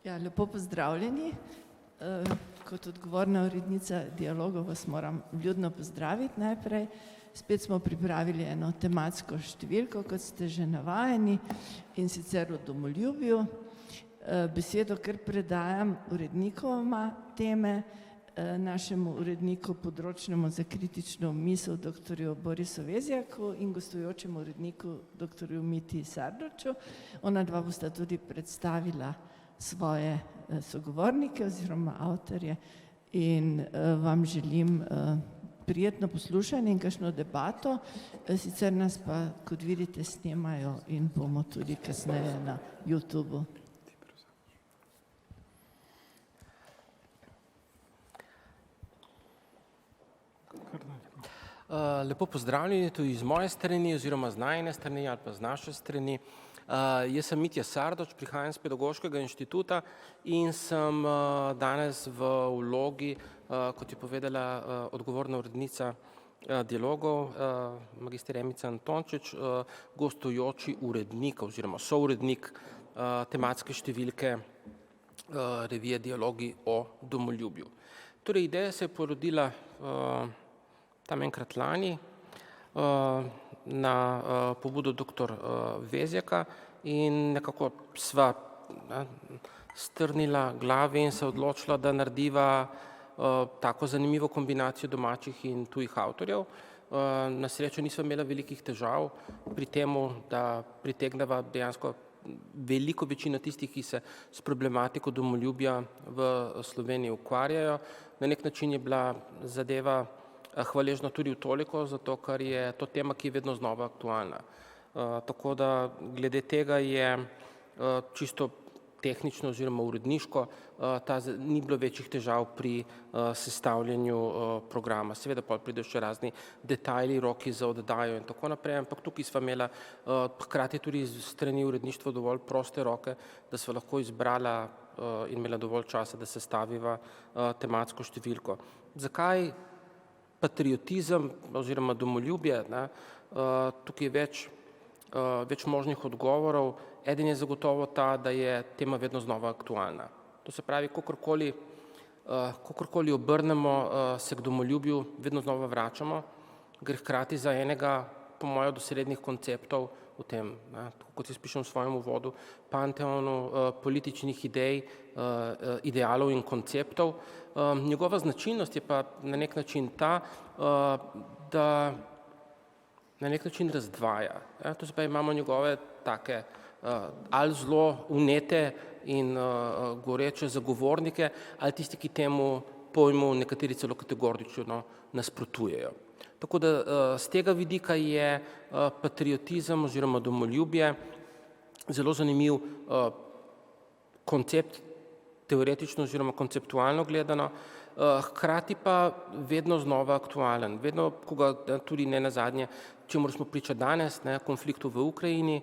Ja, lepo pozdravljeni. Kot odgovorna urednica Dialogov vas moram vljudno pozdraviti najprej. Spet smo pripravili eno tematsko številko, kot ste že navajeni, in sicer o domoljubju. Besedo kar predajam urednikovoma teme, našemu uredniku področnemu za kritično misel dr. Borisu Vezjaku in gostujočemu uredniku dr. Mitji Sardoču. Ona dva bosta tudi predstavila svoje sogovornike oziroma avtorje in vam želim prijetno poslušanje in kakšno debato. Sicer nas pa, kot vidite, snemajo in bomo tudi kasneje na YouTubu. Lepo pozdravljeni tudi iz moje strani oziroma z najine strani ali pa z naše strani. Jaz sem Mitja Sardoč, prihajam z Pedagoškega inštituta in sem danes v vlogi, kot je povedala odgovorna urednica Dialogov, magister Emica Antončič, gostujoči urednik oziroma sourednik tematske številke revije Dialogi o domoljubju. Torej, ideja se je porodila tam enkrat lani na pobudo dr. Vezjaka in nekako sva strnila glave in se odločila, da narediva tako zanimivo kombinacijo domačih in tujih avtorjev. Na srečo nisva imela velikih težav pri temu, da pritegneva dejansko veliko večino tistih, ki se s problematiko domoljubja v Sloveniji ukvarjajo. Na nek način je bila zadeva hvaležna tudi v toliko, zato ker je to tema, ki je vedno znova aktualna. Tako da glede tega je čisto tehnično oziroma uredniško ni bilo večjih težav pri sestavljanju programa. Seveda pa pridejo še razni detajli, roki za oddajo in tako naprej, ampak tukaj sva imela hkrati tudi strani uredništva dovolj proste roke, da sva lahko izbrala in imela dovolj časa, da sestaviva tematsko številko. Zakaj patriotizem oziroma domoljubje? Tukaj je več možnih odgovorov. Eden je zagotovo ta, da je tema vedno znova aktualna. To se pravi, kakorkoli obrnemo, se k domoljubju vedno znova vračamo, gre hkrati za enega, po mojem, doslednih konceptov v tem, kot jaz pišem v svojem uvodu, panteonu političnih idej, idealov in konceptov. Njegova značilnost je pa na nek način ta, da na nek način razdvaja. To se pravi, imamo njegove take ali zelo vnete in goreče zagovornike, ali tisti, ki temu pojmu nekateri celo kategorično nasprotujejo. Tako da z tega vidika je patriotizem oziroma domoljubje zelo zanimiv koncept, teoretično oziroma konceptualno gledano, hkrati pa vedno znova aktualen. Vedno, ko ga tudi ne nazadnje, čemur smo priča danes, konfliktu v Ukrajini,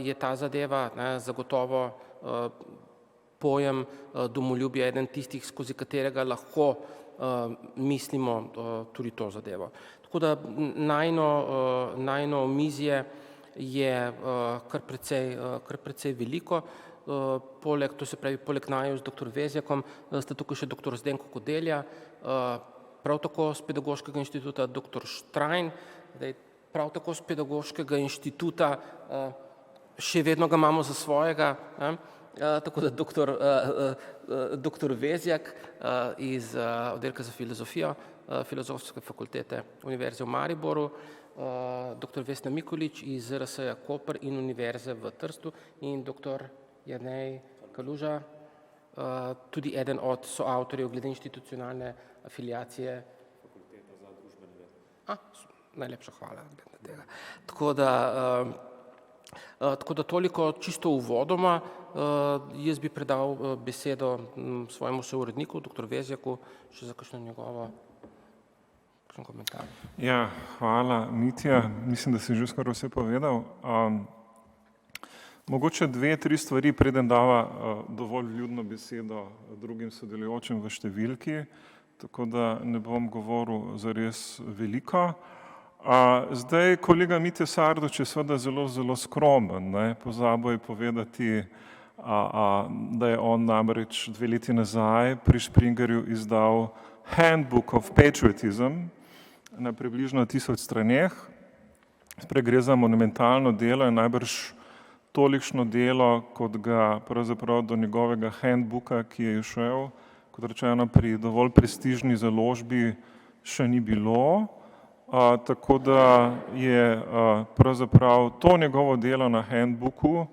je ta zadeva zagotovo pojem domoljubja eden tistih, skozi katerega lahko mislimo tudi to zadevo. Tako da najino omizje je kar precej veliko. Poleg naju z dr. Vezjakom sta tukaj še dr. Zdenko Kodelja, prav tako z Pedagoškega inštituta dr. Štrajn, prav tako z Pedagoškega inštituta, še vedno ga imamo za svojega, tako da dr. Vezjak iz oddelka za filozofijo Filozofske fakultete Univerze v Mariboru, dr. Vesna Mikolič iz ZRS-ja Koper in Univerze v Trstu in dr. Jernej Kaluža, tudi eden od soavtorjev glede institucionalne afiliacije Fakulteta za družbene vede. Najlepša hvala glede tega. Tako da toliko čisto uvodoma. Jaz bi predal besedo svojemu souredniku, dr. Vezjaku, še za kakšen komentar. Ja, hvala, Mitja. Mislim, da si že skoraj vse povedal. Mogoče 2-3 stvari, preden dava dovolj vljudno besedo drugim sodelujočim v številki, tako da ne bom govoril zares veliko. Zdaj, kolega Mitja Sardoč je seveda zelo skromen, pozabil je povedati da je on namreč 2 leti nazaj pri Springerju izdal Handbook of Patriotism na približno 1000 straneh. Sprej gre za monumentalno delo in najbrž tolikšno delo, kot ga pravzaprav do njegovega handbooka, ki je šel, kot rečeno, pri dovolj prestižni založbi še ni bilo. Tako da je pravzaprav to njegovo delo na handbooku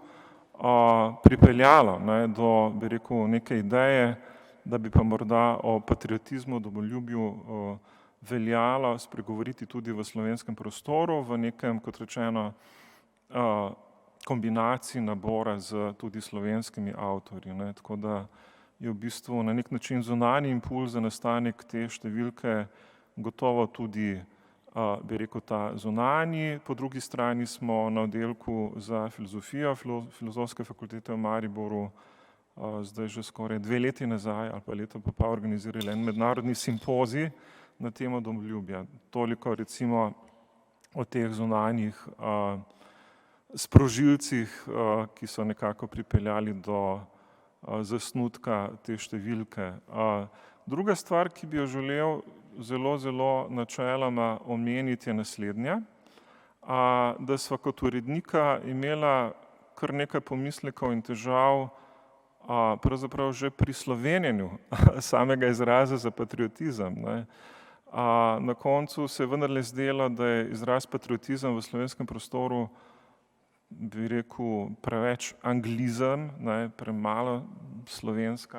pripeljalo do, bi rekel, neke ideje, da bi pa morda o patriotizmu, domoljubju veljalo spregovoriti tudi v slovenskem prostoru, v nekem, kot rečeno, kombinaciji nabora z tudi slovenskimi avtorji. Tako da je v bistvu na nek način zunanji impulz za nastanek te številke gotovo tudi, bi rekel, ta zunanji. Po drugi strani smo na oddelku za filozofijo Filozofske fakultete v Mariboru zdaj že skoraj 2 leti nazaj ali pa leto pa organizirali en mednarodni simpozij na temo domoljubja. Toliko recimo o teh zunanjih sprožilcih, ki so nekako pripeljali do zasnutka te številke. Druga stvar, ki bi jo želel zelo načeloma omeniti, je naslednja, da sva kot urednika imela kar nekaj pomislekov in težav pravzaprav že pri slovenjenju samega izraza za patriotizem. Na koncu se je vendarle zdelo, da je izraz patriotizem v slovenskem prostoru, bi rekel, preveč anglizem, premalo slovenski,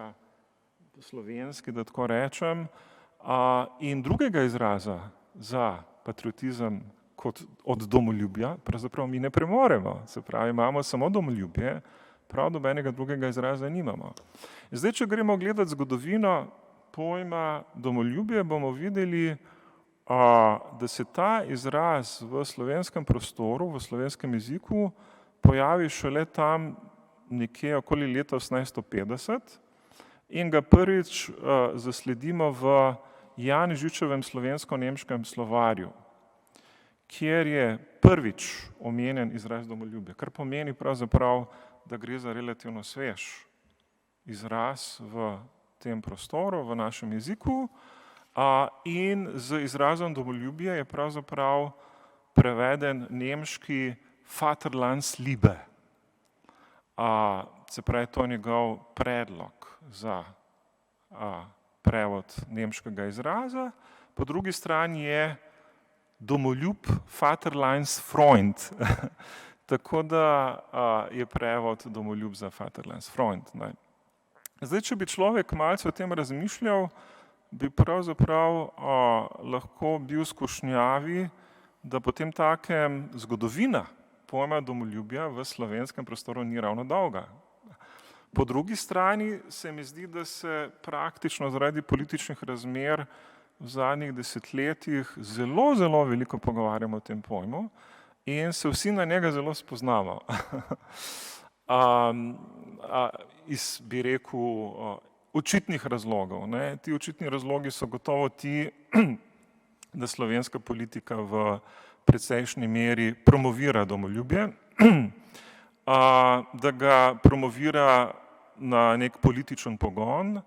da tako rečem. In drugega izraza za patriotizem kot od domoljubja pravzaprav mi ne premoremo. Se pravi, imamo samo domoljubje, prav nobenega drugega izraza nimamo. Zdaj, če gremo gledati zgodovino pojma domoljubje, bomo videli, da se ta izraz v slovenskem prostoru, v slovenskem jeziku pojavi šele tam nekje okoli leta 1850 in ga prvič zasledimo v Janežičevem slovensko-nemškem slovarju, kjer je prvič omenjen izraz domoljubje, kar pomeni pravzaprav, da gre za relativno svež izraz v tem prostoru, v našem jeziku, in z izrazom domoljubje je pravzaprav preveden nemški Vaterlandsliebe. Se pravi, to je njegov predlog za prevod nemškega izraza. Po drugi strani je domoljub Vaterlandsfreund, tako da je prevod domoljub za Vaterlandsfreund. Zdaj, če bi človek malce o tem razmišljal, bi pravzaprav lahko bil skušnjavi, da potem takem zgodovina pojma domoljubja v slovenskem prostoru ni ravno dolga. Po drugi strani se mi zdi, da se praktično zaradi političnih razmer v zadnjih desetletjih zelo veliko pogovarjamo o tem pojmu in se vsi na njega zelo spoznamo. Iz, bi rekel, očitnih razlogov. Ti očitni razlogi so gotovo ti, da slovenska politika v precejšnji meri promovira domoljubje, da ga promovira na nek političen pogon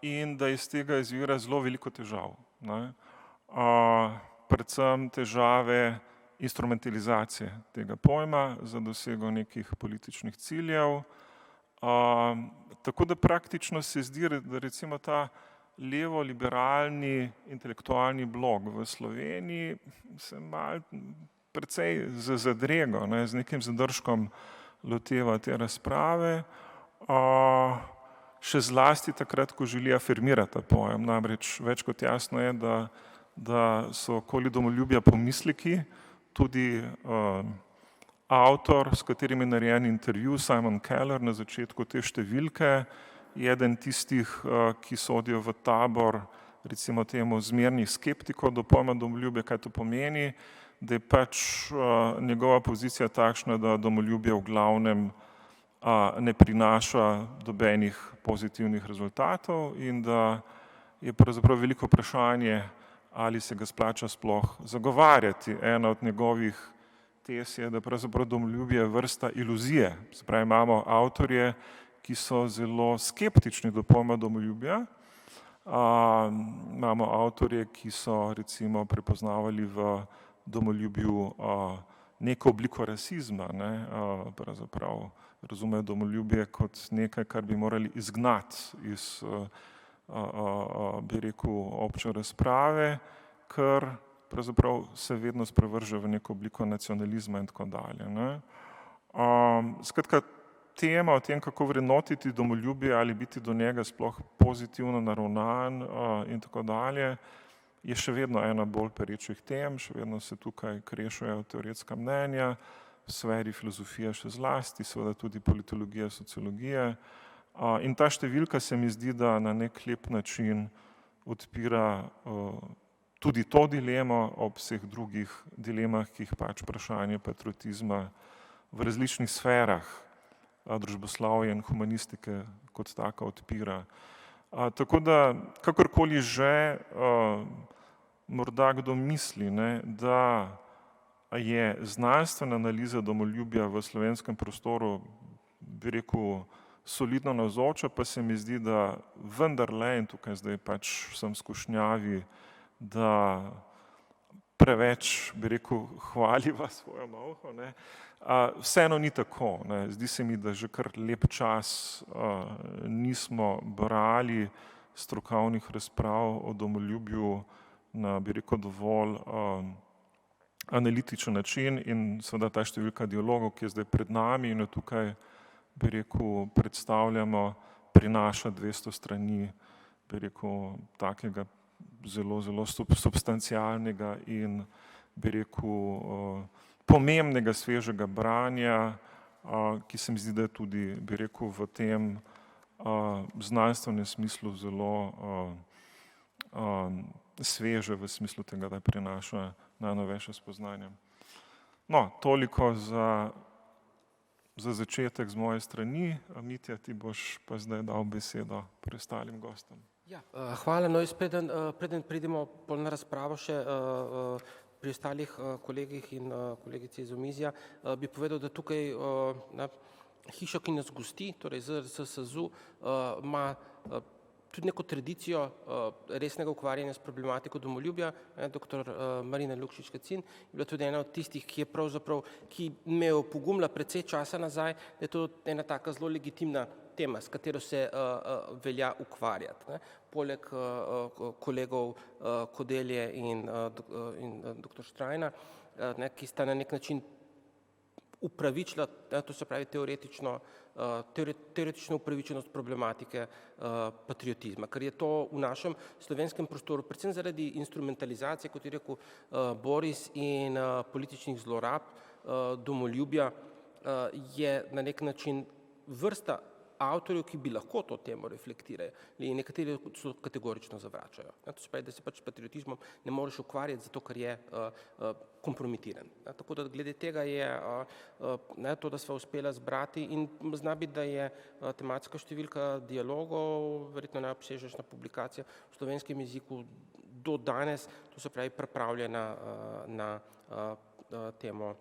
in da iz tega izvira zelo veliko težav. Predvsem težave instrumentalizacije tega pojma za dosego nekih političnih ciljev. Tako da praktično se zdi, da recimo ta levo-liberalni intelektualni blok v Sloveniji se malo precej zadrego, z nekim zadržkom loteva te razprave, še zlasti takrat, ko želi afirmirati ta pojem. Namreč več kot jasno je, da so okoli domoljubja pomisleki, tudi avtor, s katerim je narejen intervju, Simon Keller, na začetku te številke, je eden tistih, ki sodijo v tabor, recimo temu, zmernih skeptikov do pojma domoljubja. Kaj to pomeni? Da je pač njegova pozicija takšna, da domoljubje v glavnem ne prinaša nobenih pozitivnih rezultatov in da je pravzaprav veliko vprašanje, ali se ga splača sploh zagovarjati. Ena od njegovih tez je, da pravzaprav domoljubje je vrsta iluzije. Se pravi, imamo avtorje, ki so zelo skeptični do pojma domoljubja. Imamo avtorje, ki so recimo prepoznavali v domoljubju neko obliko rasizma, ne, pravzaprav razumejo domoljubje kot nekaj, kar bi morali izgnati iz, bi rekel, obče razprave, ker pravzaprav se vedno sprevrže v neko obliko nacionalizma in tako dalje, ne. Skratka, tema o tem, kako vrednotiti domoljubje ali biti do njega sploh pozitivno naravnan in tako dalje, je še vedno ena bolj perečih tem, še vedno se tukaj krešajo teoretska mnenja, v sferi filozofije še zlasti, seveda tudi politologije, sociologije. In ta številka se mi zdi, da na nek lep način odpira tudi to dilemo ob vseh drugih dilemah, ki jih pač vprašanje patriotizma v različnih sferah družboslovja in humanistike kot taka odpira. Tako da, kakorkoli že, morda kdo misli, ne, da je znanstvena analiza domoljubja v slovenskem prostoru, bi rekel, solidno navzoča, pa se mi zdi, da vendarle, in tukaj zdaj pač sem skušnjavi, da preveč, bi rekel, hvaliva svojo malho, ne. Vseeno ni tako, ne. Zdi se mi, da že kar lep čas nismo brali strokovnih razprav o domoljubju na, bi rekel, dovolj analitičen način in seveda ta številka dialogov, ki je zdaj pred nami in jo tukaj, bi rekel, predstavljamo, prinaša 200 strani, bi rekel, takega zelo, zelo substancialnega in, bi rekel, pomembnega, svežega branja, ki se mi zdi, da je tudi, bi rekel, v tem znanstvenem smislu zelo sveže, v smislu tega, da prinaša najnovejša spoznanja. No, toliko za začetek z moje strani. Mitja, ti boš pa zdaj dal besedo preostalim gostom. Ja, hvala. No, preden pridemo na razpravo še pri ostalih kolegih in kolegici iz omizja, bi povedal, da tukaj hiša, ki nas gosti, torej ZRC-SAZU, ima tudi neko tradicijo resnega ukvarjanja s problematiko domoljubja. Doktor Marina Lukšič-Kacin je bila tudi ena od tistih, ki je pravzaprav, ki me je opogumila precej časa nazaj, da je to ena taka zelo legitimna tema, s katero se velja ukvarjati. Poleg kolegov Kodelje in doktor Štrajna, ki sta na nek način upravičila, to se pravi teoretično upravičenost problematike patriotizma, ker je to v našem slovenskem prostoru, predvsem zaradi instrumentalizacije, kot je rekel Boris, in političnih zlorab domoljubja, je na nek način vrsta avtorjev, ki bi lahko to temo reflektirali, in nekateri so kategorično zavračajo. To se pravi, da se pač s patriotizmom ne moreš ukvarjati, zato ker je kompromitiran. Tako da glede tega je to, da sva uspela zbrati, in zna biti, da je tematska številka dialogov, verjetno najobsežnejša publikacija v slovenskem jeziku do danes, to se pravi pripravljena na temo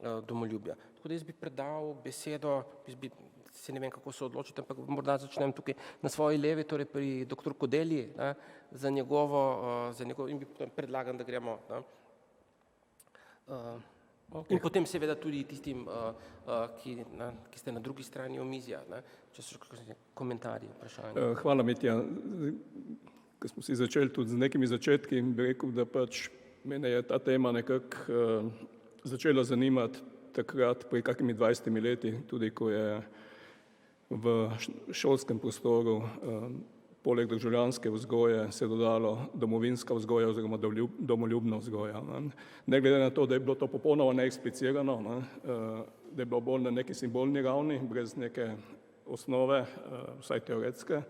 domoljubja. Tako da jaz bi predal besedo, se ne vem, kako se odločiti, ampak morda začnem tukaj na svoji levi, torej pri doktor Kodelji, za njegovo, in bi predlagam, da gremo. In potem seveda tudi tistim, ki ste na drugi strani omizja, če so še komentarji, vprašanja. Hvala, Mitja. Ko smo si začeli tudi z nekimi začetki, bi rekel, da pač mene je ta tema nekako začela zanimati takrat pri kakimi 20 leti, tudi ko je v šolskem prostoru poleg državljanske vzgoje se dodalo domovinska vzgoja oziroma domoljubna vzgoja. Ne glede na to, da je bilo to popolnoma neeksplicirano, da je bilo bolj na neki simbolni ravni, brez neke osnove, vsaj teoretske,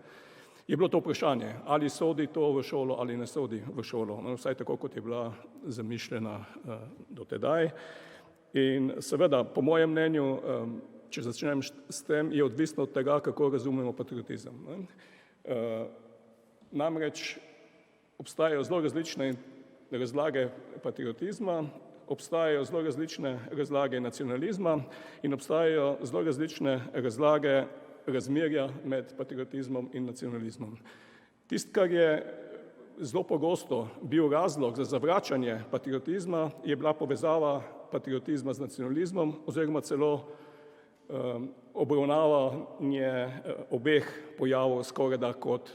je bilo to vprašanje, ali sodi to v šolo ali ne sodi v šolo, vsaj tako, kot je bila zamišljena do tedaj. In seveda, po mojem mnenju, če začnem s tem, je odvisno od tega, kako razumemo patriotizem. Namreč obstajajo zelo različne razlage patriotizma, obstajajo zelo različne razlage nacionalizma in obstajajo zelo različne razlage razmerja med patriotizmom in nacionalizmom. Tisto, kar je zelo pogosto bil razlog za zavračanje patriotizma, je bila povezava patriotizma z nacionalizmom oziroma celo obravnavanje obeh pojavov skorajda kot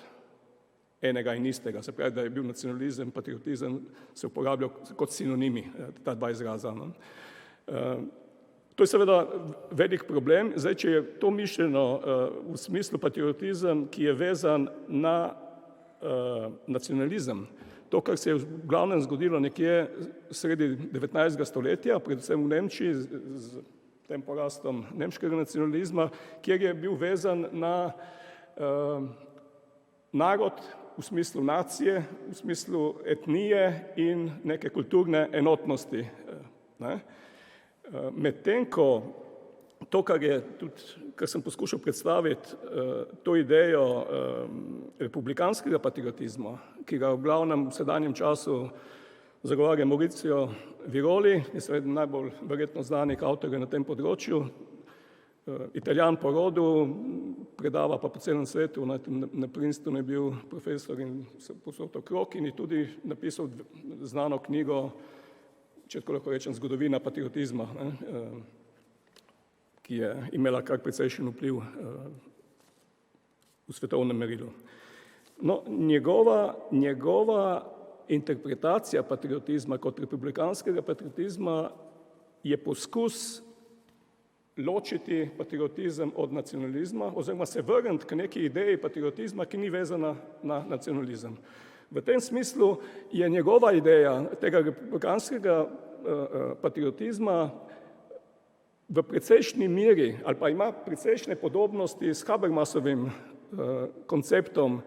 enega in istega. Se pravi, da je bil nacionalizem, patriotizem se uporabljal kot sinonimi, ta dva izraza. To je seveda velik problem. Zdaj, če je to mišljeno v smislu patriotizem, ki je vezan na nacionalizem, to, kar se je v glavnem zgodilo nekje sredi 19. stoletja, predvsem v Nemčiji, z tem porastom nemškega nacionalizma, kjer je bil vezan na narod v smislu nacije, v smislu etnije in neke kulturne enotnosti. Medtem ko to, kar sem poskušal predstaviti, to idejo republikanskega patriotizma, ki ga v glavnem v sedanjem času zagovarja Maurizio Viroli, je seveda najbolj verjetno znanih avtorjev na tem področju, Italijan po rodu, predava pa po celem svetu, na Princetonu je bil profesor in se posod okrog in je tudi napisal znano knjigo, če tako lahko rečem, Zgodovina patriotizma, ki je imela kar precejšen vpliv v svetovnem merilu. No, njegova interpretacija patriotizma kot republikanskega patriotizma je poskus ločiti patriotizem od nacionalizma oziroma se vrniti k neki ideji patriotizma, ki ni vezana na nacionalizem. V tem smislu je njegova ideja tega republikanskega patriotizma v precejšnji meri ali pa ima precejšnje podobnosti s Habermasovim konceptom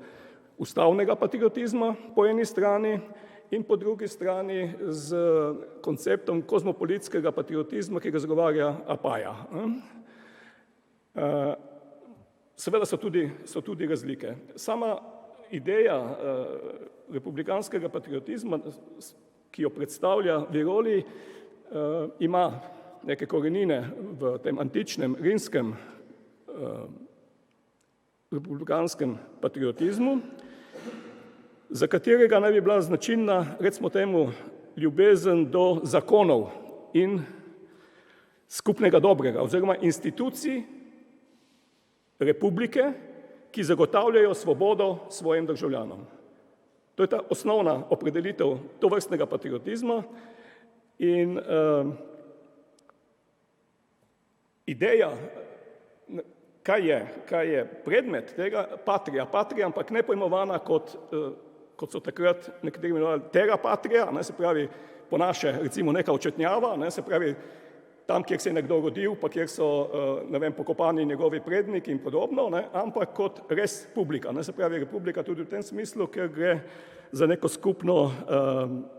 ustavnega patriotizma po eni strani in po drugi strani z konceptom kozmopolitskega patriotizma, ki ga zagovarja Apaja. Seveda so tudi razlike. Sama ideja republikanskega patriotizma, ki jo predstavlja Viroli, ima neke korenine v tem antičnem rimskem republikanskem patriotizmu, za katerega naj bi bila značilna, recimo temu, ljubezen do zakonov in skupnega dobrega oziroma institucij republike, ki zagotavljajo svobodo svojim državljanom. To je ta osnovna opredelitev tovrstnega patriotizma in ideja, kaj je predmet tega patria, ampak ne pojmovana kot so takrat nekateri imenovali terra patria, se pravi po naše recimo neka očetnjava, se pravi tam, kjer se je nekdo rodil, pa kjer so pokopani njegovi predniki in podobno, ampak kot res publika, se pravi republika tudi v tem smislu, ker gre za neko skupno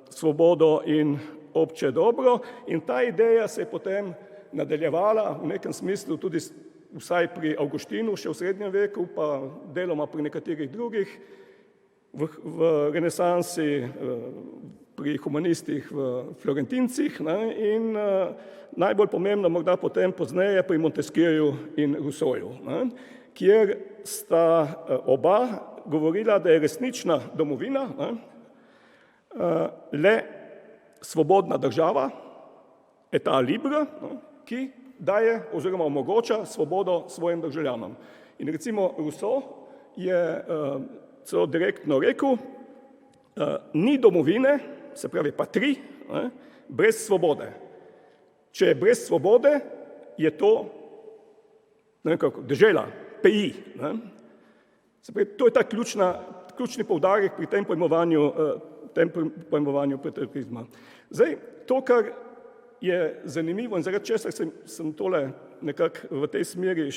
svobodo in obče dobro in ta ideja se je potem nadaljevala v nekem smislu tudi vsaj pri Avguštinu še v srednjem veku, pa deloma pri nekaterih drugih, v renesansi, pri humanistih, v Florentincih in najbolj pomembno morda potem pozneje pri Montesquieju in Rousseauju, kjer sta oba govorila, da je resnična domovina le svobodna država, eta libera, ki daje oziroma omogoča svobodo svojim državljanom. In recimo Rousseau je celo direktno rekel, ni domovine, se pravi patrie, brez svobode. Če je brez svobode, je to dežela, pays. Se pravi, to je ta ključni poudarek pri tem pojmovanju patriotizma. Zdaj, to, kar je zanimivo in zaradi česar sem tole nekako v tej smeri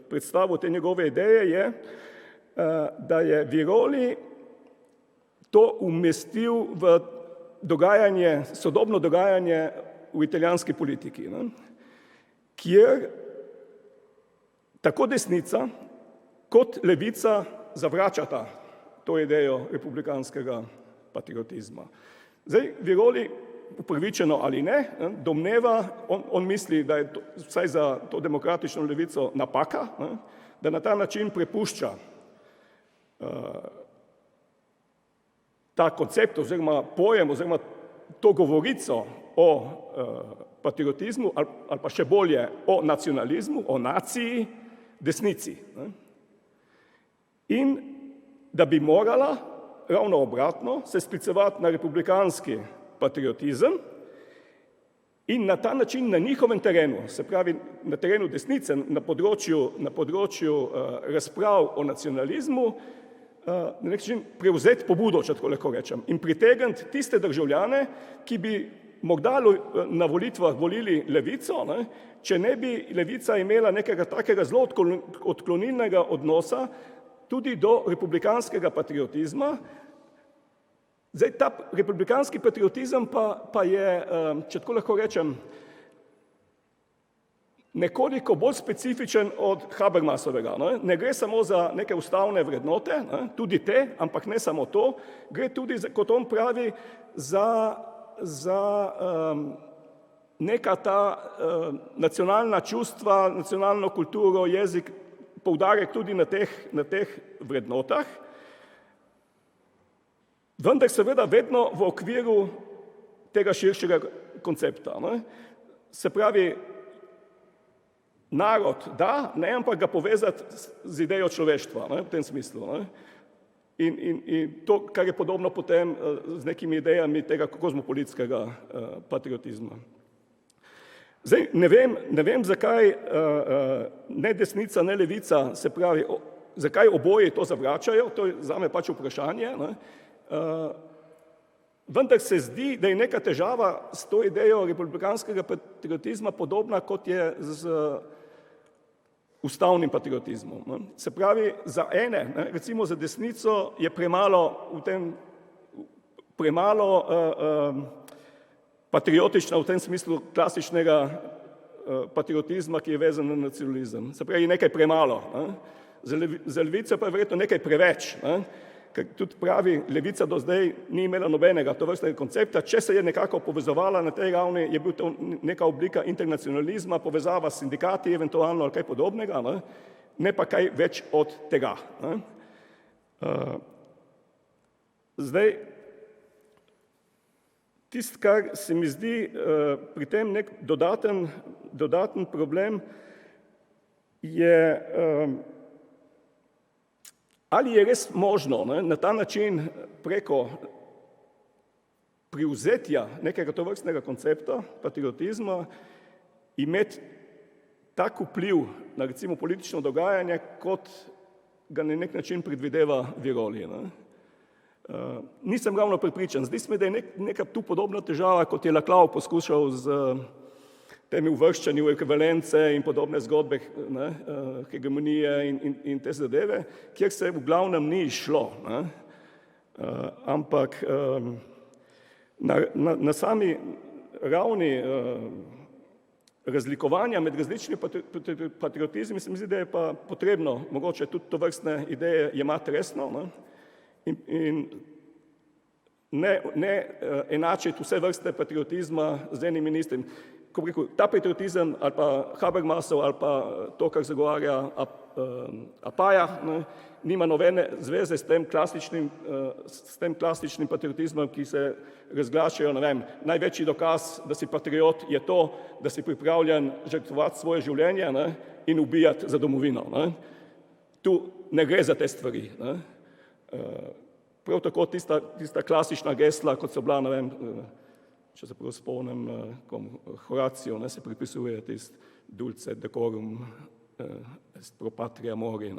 predstavil te njegove ideje, je, da je Viroli to umestil v sodobno dogajanje v italijanski politiki, kjer tako desnica kot levica zavračata to idejo republikanskega patriotizma. Zdaj, Viroli upravičeno ali ne, domneva, on misli, da je to, vsaj za to demokratično levico napaka, da na ta način prepušča ta koncept oziroma pojem oziroma to govorico o patriotizmu ali pa še bolje o nacionalizmu, o naciji, desnici. In da bi morala ravno obratno se sklicevati na republikanski patriotizem in na ta način na njihovem terenu, se pravi na terenu desnice, na področju razprav o nacionalizmu, na nek način prevzeti pobudo, če tako lahko rečem, in pritegniti tiste državljane, ki bi morda na volitvah volili levico, če ne bi levica imela nekega takega zelo odklonilnega odnosa tudi do republikanskega patriotizma. Zdaj, ta republikanski patriotizem pa je, če tako lahko rečem, nekoliko bolj specifičen od Habermasovega. Ne gre samo za neke ustavne vrednote, tudi te, ampak ne samo to, gre tudi, kot on pravi, za neka ta nacionalna čustva, nacionalno kulturo, jezik, poudarek tudi na teh vrednotah, vendar seveda vedno v okviru tega širšega koncepta. Se pravi, narod da, ne, ampak ga povezati z idejo človeštva, v tem smislu. In to, kar je podobno potem z nekimi idejami tega kozmopolitskega patriotizma. Zdaj, ne vem, zakaj ne desnica, ne levica, se pravi, zakaj oboji to zavračajo, to je zame pač vprašanje, vendar se zdi, da je neka težava s to idejo republikanskega patriotizma podobna, kot je z ustavnim patriotizmom. Se pravi, za ene, recimo za desnico, je premalo patriotična v tem smislu klasičnega patriotizma, ki je vezan na nacionalizem. Se pravi, nekaj premalo. Za levico pa je verjetno nekaj preveč. Ker tudi pravi, levica do zdaj ni imela nobenega tovrstnega koncepta. Če se je nekako povezovala na tej ravni, je bil to neka oblika internacionalizma, povezava s sindikati, eventualno ali kaj podobnega, ne pa kaj več od tega. Zdaj, tisto, kar se mi zdi pri tem nek dodaten problem, je ali je res možno na ta način preko privzetja nekega tovrstnega koncepta patriotizma imeti tak vpliv na recimo politično dogajanje, kot ga na nek način predvideva Viroli. Nisem ravno prepričan. Zdi se mi, da je neka tu podobna težava, kot je Laclau poskušal z temi uvrščanji v ekvivalence in podobne zgodbe, hegemonije in te zadeve, kjer se v glavnem ni šlo. Ampak na sami ravni razlikovanja med različnimi patriotizmi se mi zdi, da je pa potrebno mogoče tudi tovrstne ideje jemati resno in ne enačiti vse vrste patriotizma z enim in istim. Ko bi rekel, ta patriotizem ali pa Habermasov ali pa to, kar zagovarja Apaja, nima nobene zveze s tem klasičnim patriotizmom, ki se razglašajo, ne vem, največji dokaz, da si patriot je to, da si pripravljen žrtvovati svoje življenje in ubijati za domovino. Tu ne gre za te stvari. Prav tako tista klasična gesla, kot so bila, ne vem, če se prav spomnim, Horaciju, se pripisuje tist dulce decorum est pro patria mori,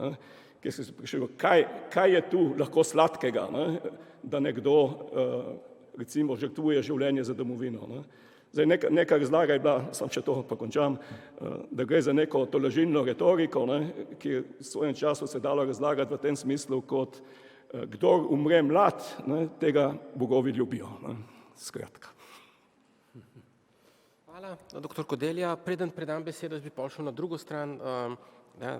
kjer se sprašuje, kaj je tu lahko sladkega, da nekdo recimo žrtvuje življenje za domovino. Zdaj, neka razlaga je bila, sam če to pa končam, da gre za neko tolažilno retoriko, ki v svojem času se dalo razlagati v tem smislu, kot kdor umre mlad, tega bogovi ljubijo. Skratka. Hvala, doktor Kodelja. Preden predam besedo, bi šel na drugo stran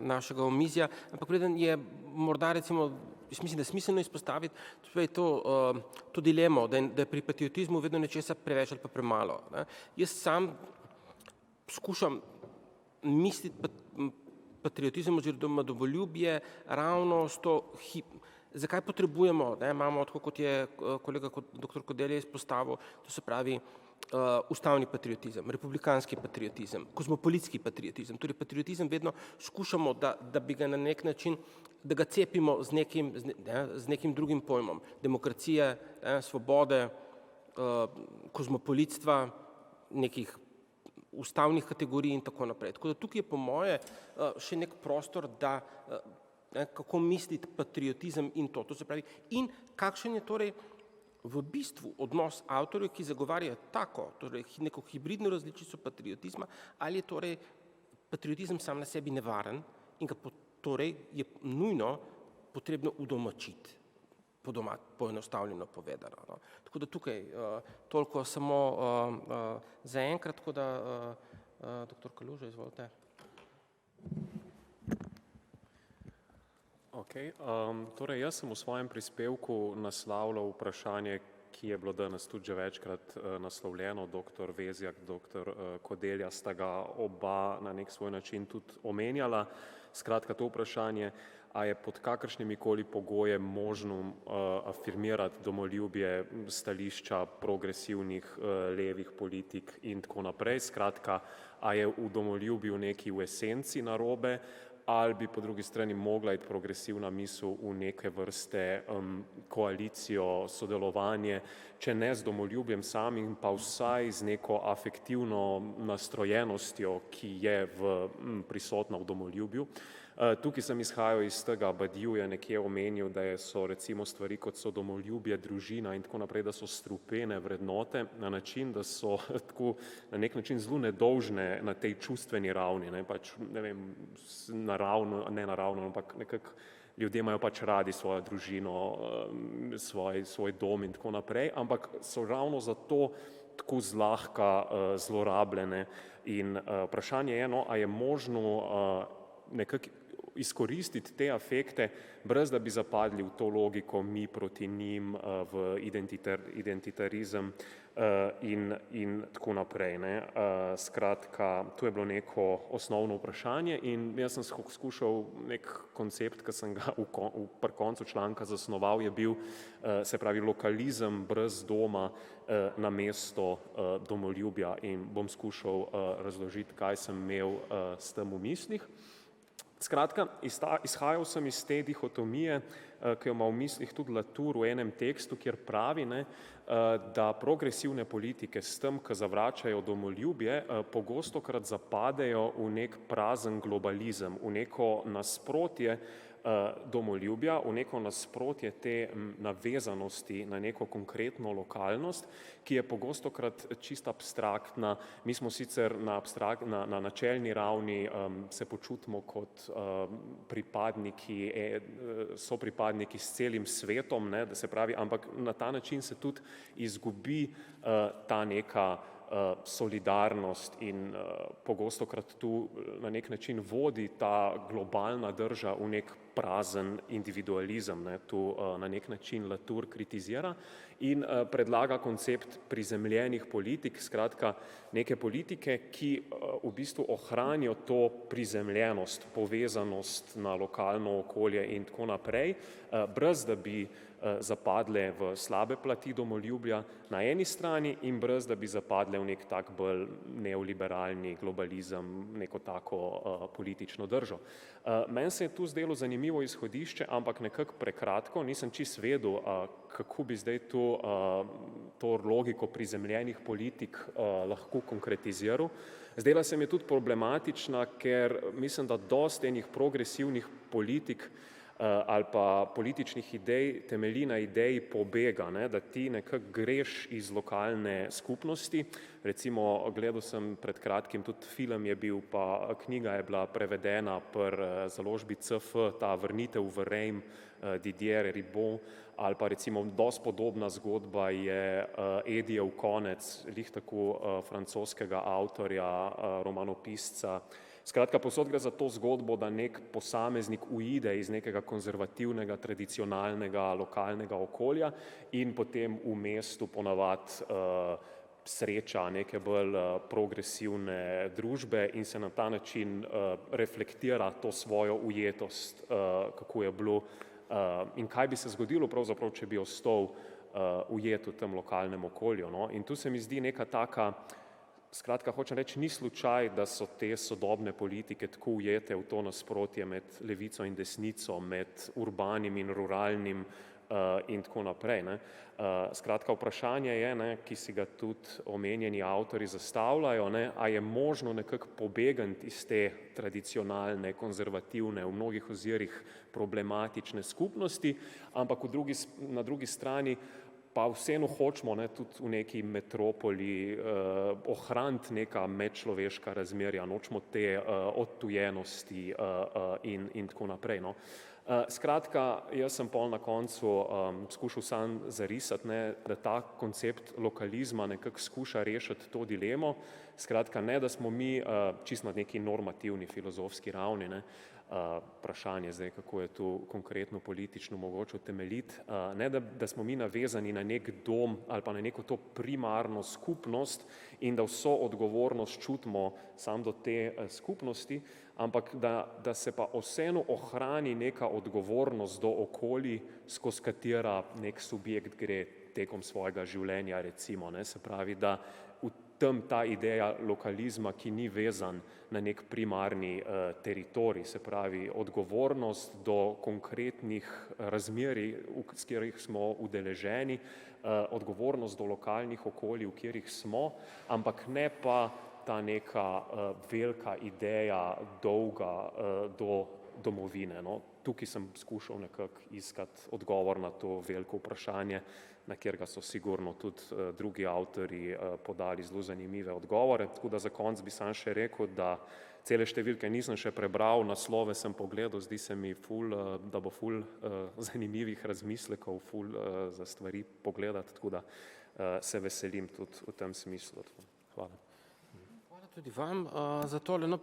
našega omizja, ampak preden je morda recimo mislim, da je smiselno izpostaviti to dilemo, da je pri patriotizmu vedno nečesa preveč ali pa premalo. Ne. Jaz sam skušam misliti patriotizem oziroma domoljubje ravno s to zakaj potrebujemo, ne, imamo, tako kot je kolega dr. Kodelj izpostavil, to se pravi ustavni patriotizem, republikanski patriotizem, kozmopolitski patriotizem. Torej patriotizem vedno skušamo, da bi ga na nek način, da ga cepimo z nekim drugim pojmom. Demokracije, svobode, kozmopolitstva, nekih ustavnih kategorij in tako naprej. Tako da tukaj je po moje še nek prostor, da kako misliti patriotizem in to se pravi, in kakšen je torej v bistvu odnos avtorjev, ki zagovarjajo tako, torej neko hibridno različico patriotizma, ali je torej patriotizem sam na sebi nevaren in ga torej je nujno potrebno udomačiti, poenostavljeno povedano. No. Tako da tukaj toliko samo za enkrat, tako da dr. Kaluža, izvolite. Okay. Torej, jaz sem v svojem prispevku naslavljal vprašanje, ki je bilo danes tudi že večkrat naslovljeno, dr. Vezjak, dr. Kodelja sta ga oba na nek svoj način tudi omenjala. Skratka, to vprašanje, a je pod kakršnimi koli pogojem možno afirmirati domoljubje stališča progresivnih levih politik in tako naprej. Skratka, a je v domoljubju neki v esenci narobe, ali bi po drugi strani mogla iti progresivna misel v neke vrste koalicijo, sodelovanje, če ne z domoljubjem samim, pa vsaj z neko afektivno nastrojenostjo, ki je prisotna v domoljubju. Tukaj sem izhajal iz tega, Badiou je nekje omenil, da so recimo stvari, kot so domoljubje, družina in tako naprej, da so strupene vrednote na način, da so tako na nek način zelo nedolžne na tej čustveni ravni, ne, pač, ne vem, ne naravno, ampak nekako ljudje imajo pač radi svojo družino, svoj dom in tako naprej, ampak so ravno zato tako zlahka zlorabljene in vprašanje je, no, a je možno nekako izkoristiti te afekte, brez da bi zapadli v to logiko mi proti njim, v identitarizem in tako naprej. Ne. Skratka, to je bilo neko osnovno vprašanje in jaz sem skušal nek koncept, ki sem ga pri koncu članka zasnoval, je bil, se pravi, lokalizem brez doma na mesto domoljubja in bom skušal razložiti, kaj sem imel s tem v mislih. Skratka, izhajal sem iz te dihotomije, ki jo ima v mislih tudi Latour v enem tekstu, kjer pravi, ne, da progresivne politike s tem, ki zavračajo domoljubje, pogostokrat zapadejo v nek prazen globalizem, v neko nasprotje domoljubja, v neko nasprotje te navezanosti na neko konkretno lokalnost, ki je pogostokrat čisto abstraktna. Mi smo sicer na načelni ravni se počutimo kot pripadniki, sopripadniki s celim svetom, ne, da se pravi, ampak na ta način se tudi izgubi ta neka solidarnost in pogostokrat tu na nek način vodi ta globalna drža v nek prazen individualizem, ne, tu na nek način Latour kritizira in predlaga koncept prizemljenih politik, skratka neke politike, ki v bistvu ohranijo to prizemljenost, povezanost na lokalno okolje in tako naprej, brez da bi zapadle v slabe plati domoljubja na eni strani in brez da bi zapadle v nek tak bolj neoliberalni globalizem, neko tako politično držo. Meni se je tu zdelo zanimivo izhodišče, ampak nekako prekratko, nisem čisto vedel, kako bi zdaj to logiko prizemljenih politik lahko konkretiziral. Zdela se mi je tudi problematična, ker mislim, da dosti enih progresivnih politik ali pa političnih idej temelji na ideji pobega, ne, da ti nekako greš iz lokalne skupnosti. Recimo, gledal sem pred kratkim, tudi film je bil, pa knjiga je bila prevedena pri založbi CF, ta Vrnitev v Reim, Didier Ribon, ali pa recimo dosti podobna zgodba je Edijev konec, lih tako francoskega avtorja, romanopisca. Skratka, povsod gre za to zgodbo, da nek posameznik uide iz nekega konzervativnega, tradicionalnega, lokalnega okolja in potem v mestu ponavadi sreča neke bolj progresivne družbe in se na ta način reflektira to svojo ujetost, kako je bilo in kaj bi se zgodilo pravzaprav, če bi ostal ujet v tem lokalnem okolju. No? In tu se mi zdi neka taka, skratka, hočem reči, ni slučaj, da so te sodobne politike tako ujete v to nasprotje med levico in desnico, med urbanim in ruralnim in tako naprej. Ne. Skratka, vprašanje je, ne, ki si ga tudi omenjeni avtori zastavljajo, ne, a je možno nekako pobegniti iz te tradicionalne, konzervativne, v mnogih ozirih problematične skupnosti, ampak na drugi strani pa vseeno hočemo, ne, tudi v neki metropoli ohraniti neka medčloveška razmerja, nočemo te odtujenosti in tako naprej. No. Skratka, jaz sem pol na koncu skušal sam zarisati, ne, da ta koncept lokalizma nekako skuša rešiti to dilemo. Skratka, ne, da smo mi čisto na neki normativni filozofski ravni, ne, vprašanje zdaj, kako je tu konkretno politično mogoče utemeljiti, ne, da smo mi navezani na nek dom ali pa na neko to primarno skupnost in da vso odgovornost čutimo sam do te skupnosti, ampak da se pa vseeno ohrani neka odgovornost do okolij, skozi katera nek subjekt gre tekom svojega življenja, recimo, ne, se pravi, da v tem ta ideja lokalizma, ki ni vezan na nek primarni teritorij, se pravi odgovornost do konkretnih razmerij, s katerih smo udeleženi, odgovornost do lokalnih okolij, v katerih smo, ampak ne pa ta neka velika ideja dolga do domovine. No. Tukaj sem skušal nekako iskati odgovor na to veliko vprašanje, na katerega so sigurno tudi drugi avtorji podali zelo zanimive odgovore. Tako da za konec bi sam še rekel, da cele številke nisem še prebral, naslove sem pogledal, zdi se mi da bo ful zanimivih razmislekov, ful za stvari pogledati, tako da se veselim tudi v tem smislu. Hvala. Tudi vam za tole. No,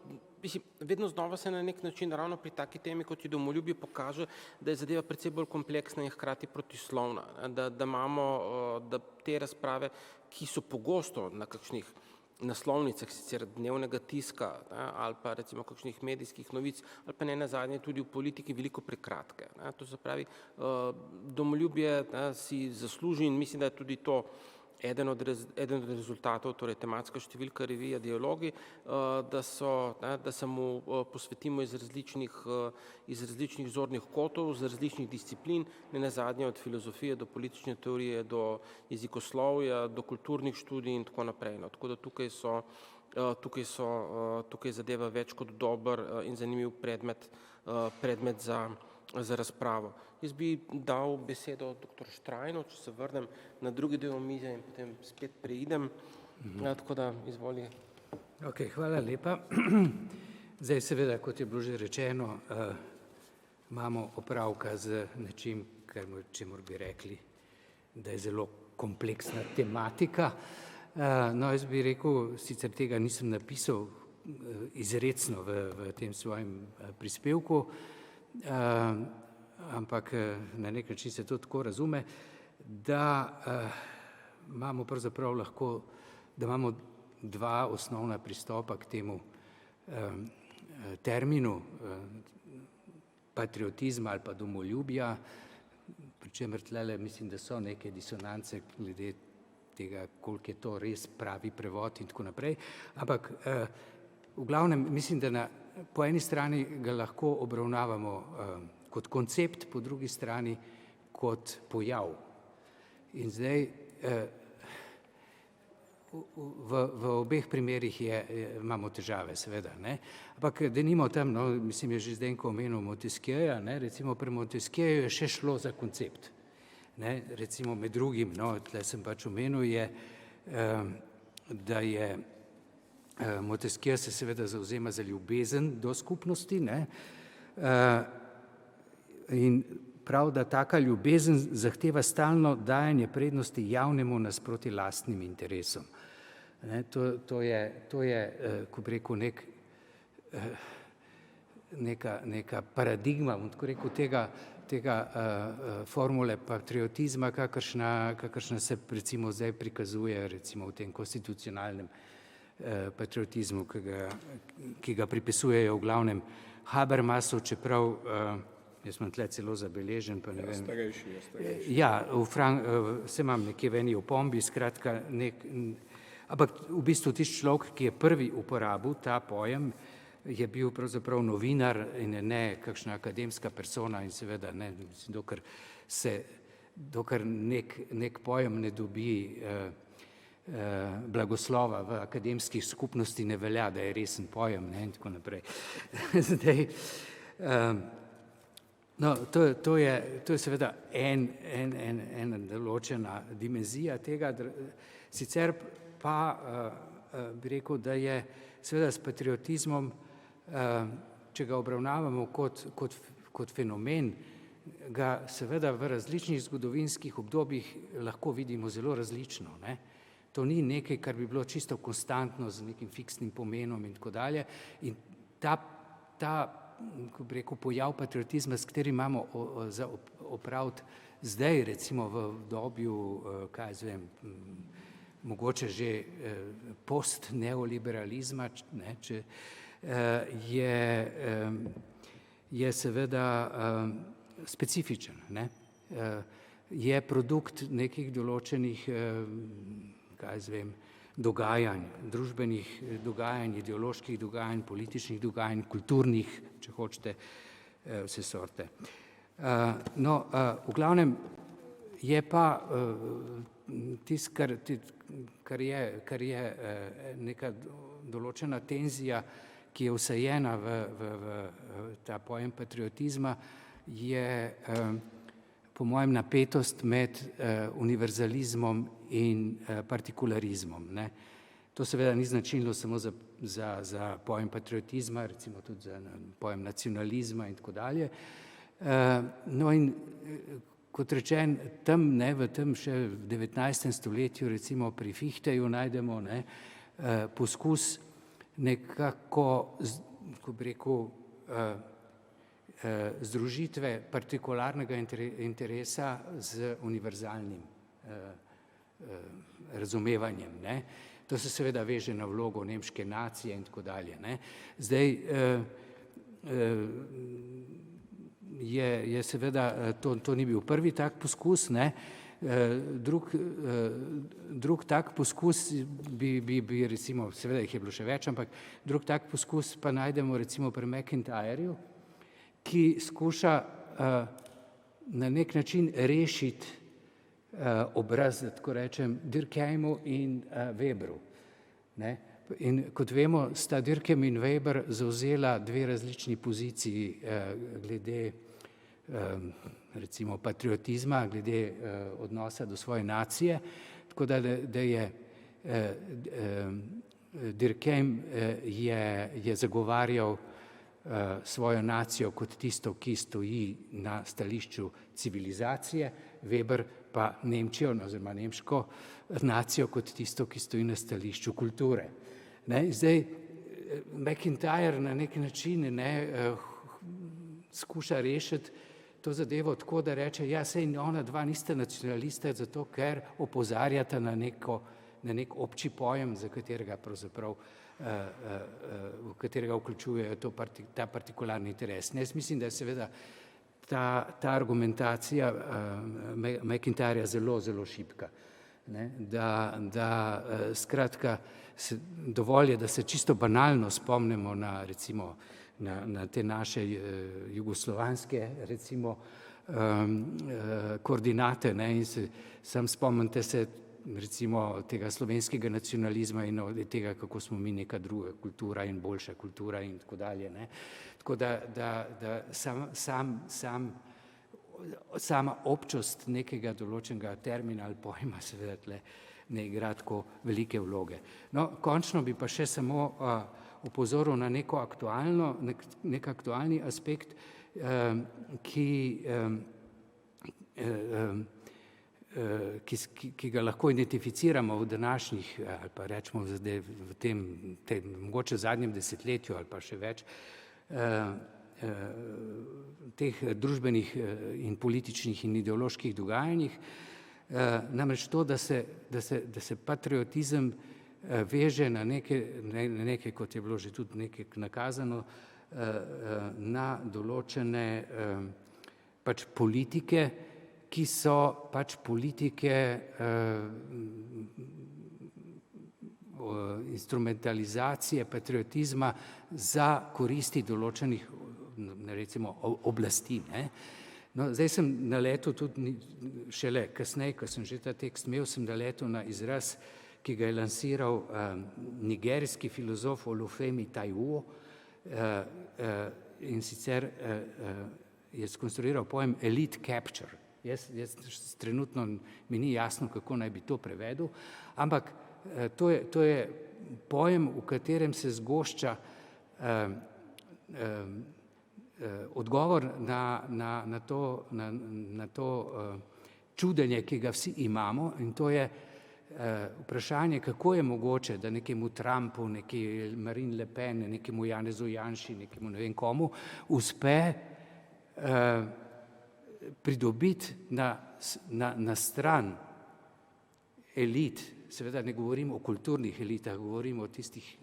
vedno znova se na nek način ravno pri taki temi, kot je domoljubje, pokaže, da je zadeva precej bolj kompleksna in hkrati protislovna. Da imamo da te razprave, ki so pogosto na kakšnih naslovnicah sicer dnevnega tiska ali pa recimo kakšnih medijskih novic ali pa ne nazadnje tudi v politiki veliko prekratke. To se pravi, domoljubje si zasluži in mislim, da je tudi to eden od rezultatov, torej tematska številka revije Dialogi, da se mu posvetimo iz različnih zornih kotov, z različnih disciplin, ne nazadnje od filozofije do politične teorije, do jezikoslovja, do kulturnih študij in tako naprej. No, tako da tukaj zadeva več kot dober in zanimiv predmet za razpravo. Jaz bi dal besedo dr. Štrajnu, če se vrnem na drugi del omizja in potem spet preidem. Tako da izvoli. Ok, hvala lepa. Zdaj seveda, kot je bilo že rečeno, imamo opravka z nečim, čemur bi rekli, da je zelo kompleksna tematika. No, jaz bi rekel, sicer tega nisem napisal izrecno v tem svojem prispevku, ampak na nek način se to tako razume, da imamo pravzaprav lahko, da imamo dva osnovna pristopa k temu terminu patriotizma ali pa domoljubja, pri čemer tlele mislim, da so neke disonance glede tega, koliko je to res pravi prevod in tako naprej, ampak v glavnem mislim, da po eni strani ga lahko obravnavamo kot koncept, po drugi strani kot pojav. In zdaj v obeh primerih imamo težave, seveda, ne? Ampak denimo tam, no, mislim, je že Zdenko omenil Montesquieja, ne? Recimo pri Montesquieju je še šlo za koncept. Ne? Recimo med drugim, no, tle sem pač omenil, da je Montesquieu se seveda zauzema za ljubezen do skupnosti, ne? In prav, da taka ljubezen zahteva stalno dajanje prednosti javnemu nasproti lastnim interesom. Ne? To je, ko bi rekel, neka paradigma, bom tako rekel, tega formule patriotizma, kakršna se recimo zdaj prikazuje recimo v tem konstitucionalnem patriotizmu, ki ga pripisujejo v glavnem Habermasu, čeprav jaz imam tle celo zabeležen, pa ne vem. Starejši. Ja, se imam nekje v eni opombi, skratka, ampak v bistvu tisti človek, ki je prvi uporabil ta pojem, je bil pravzaprav novinar in ne kakšna akademska persona in seveda ne, dokler nek pojem ne dobi blagoslova v akademskih skupnosti, ne velja, da je resen pojem, ne, in tako naprej. Zdaj, no, to je seveda ena določena dimenzija tega, sicer pa bi rekel, da je seveda s patriotizmom, če ga obravnavamo kot fenomen, ga seveda v različnih zgodovinskih obdobjih lahko vidimo zelo različno, ne. To ni nekaj, kar bi bilo čisto konstantno z nekim fiksnim pomenom in tako dalje. In ta ko bi rekel, pojav patriotizma, s katerim imamo za opraviti zdaj, recimo v obdobju, kaj jaz vem, mogoče že post-neoliberalizma, ne, je seveda specifičen, ne. Je produkt nekih določenih, kaj jaz vem, dogajanj, družbenih dogajanj, ideoloških dogajanj, političnih dogajanj, kulturnih, če hočete, vse sorte. No, v glavnem je pa tisto, kar je neka določena tenzija, ki je vsajena v ta pojem patriotizma, je po mojem napetost med univerzalizmom in partikularizmom, ne. To seveda ni značilno samo za pojem patriotizma, recimo tudi za pojem nacionalizma in tako dalje. No in kot rečen, tam, ne, v tem še v 19. stoletju, recimo pri Fichteju najdemo, ne, poskus nekako, ko bi rekel, združitve partikularnega interesa z univerzalnim razumevanjem, ne. To se seveda veže na vlogo nemške nacije in tako dalje, ne. Zdaj je seveda, to ni bil prvi tak poskus, ne. Drug tak poskus bi recimo, seveda jih je bilo še več, ampak drug tak poskus pa najdemo recimo pri McIntyreju, ki skuša na nek način rešiti obraz, da tako rečem, Durkheimov in Weberu, ne. In kot vemo, sta Durkheim in Weber zavzela dve različni poziciji glede recimo patriotizma, glede odnosa do svoje nacije, tako da je Durkheim je zagovarjal svojo nacijo kot tisto, ki stoji na stališču civilizacije, Weber pa Nemčijo oziroma nemško nacijo kot tisto, ki stoji na stališču kulture. Ne, zdaj McIntyre na nek način skuša rešiti to zadevo tako, da reče, ja, sej ona dva nista nacionalista, zato ker opozarjata na nek obči pojem, za katerega pravzaprav v katerega vključujejo ta partikularni interes. Jaz mislim, da je seveda ta argumentacija McIntyrea zelo, zelo šibka. Da skratka dovolj je, da se čisto banalno spomnimo na recimo na te naše jugoslovanske recimo koordinate, ne, in sam spomnite se recimo tega slovenskega nacionalizma in tega, kako smo mi neka druga kultura in boljša kultura in tako dalje, ne. Tako da sama občost nekega določenega termina ali pojma seveda tle ne igra tako velike vloge. No, končno bi pa še samo opozoril na nek aktualni aspekt, ki ki ga lahko identificiramo v današnjih, ali pa rečemo zdaj v tem mogoče zadnjem desetletju ali pa še več, teh družbenih in političnih in ideoloških dogajanjih, namreč to, da se patriotizem veže na nekaj, kot je bilo že tudi nekaj nakazano, na določene pač politike, ki so pač politike instrumentalizacije patriotizma za koristi določenih, recimo, oblasti. No, zdaj sem naletel tudi šele kasneje, ko sem že ta tekst imel, sem naletel na izraz, ki ga je lansiral nigerijski filozof Olufemi Taiwo, in sicer je skonstruiral pojem elite capture. Jaz trenutno mi ni jasno, kako naj bi to prevedel, ampak to je pojem, v katerem se zgošča odgovor na to čudenje, ki ga vsi imamo, in to je vprašanje, kako je mogoče, da nekemu Trumpu, neki Marine Le Pen, nekemu Janezu Janši, nekemu ne vem komu, uspe pridobiti na stran elit, seveda ne govorim o kulturnih elitah, govorim o tistih,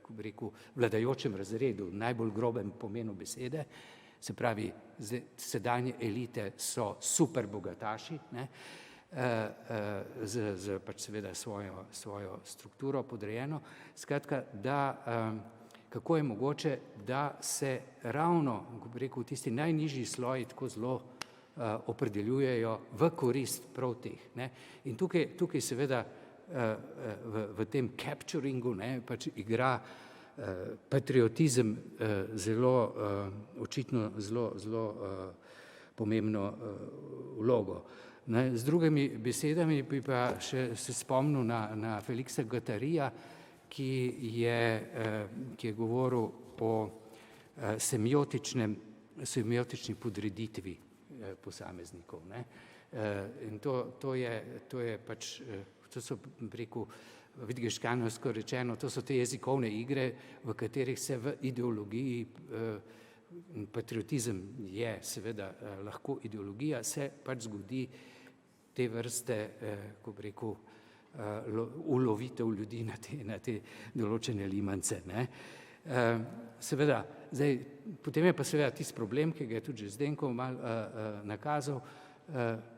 ko bi rekel, vladajočem razredu, najbolj grobem pomenu besede, se pravi, sedanje elite so super bogataši, z pač seveda svojo strukturo podrejeno. Skratka, kako je mogoče, da se ravno, ko bi rekel, tisti najnižji sloji tako zelo opredeljujejo v korist prav teh. In tukaj seveda v tem capturingu pač igra patriotizem očitno zelo pomembno vlogo. Z drugimi besedami bi pa še se spomnil na Felixa Guattarija, ki je govoril o semiotični podreditvi posameznikov. In to je pač, to so, rekel, Wittgensteinovsko rečeno, to so te jezikovne igre, v katerih se v ideologiji, patriotizem je seveda lahko ideologija, se pač zgodi te vrste, ko bi rekel, ulovitev ljudi na te določene limance. Seveda, zdaj, potem je pa seveda tisti problem, ki ga je tudi že Zdenko malo nakazal,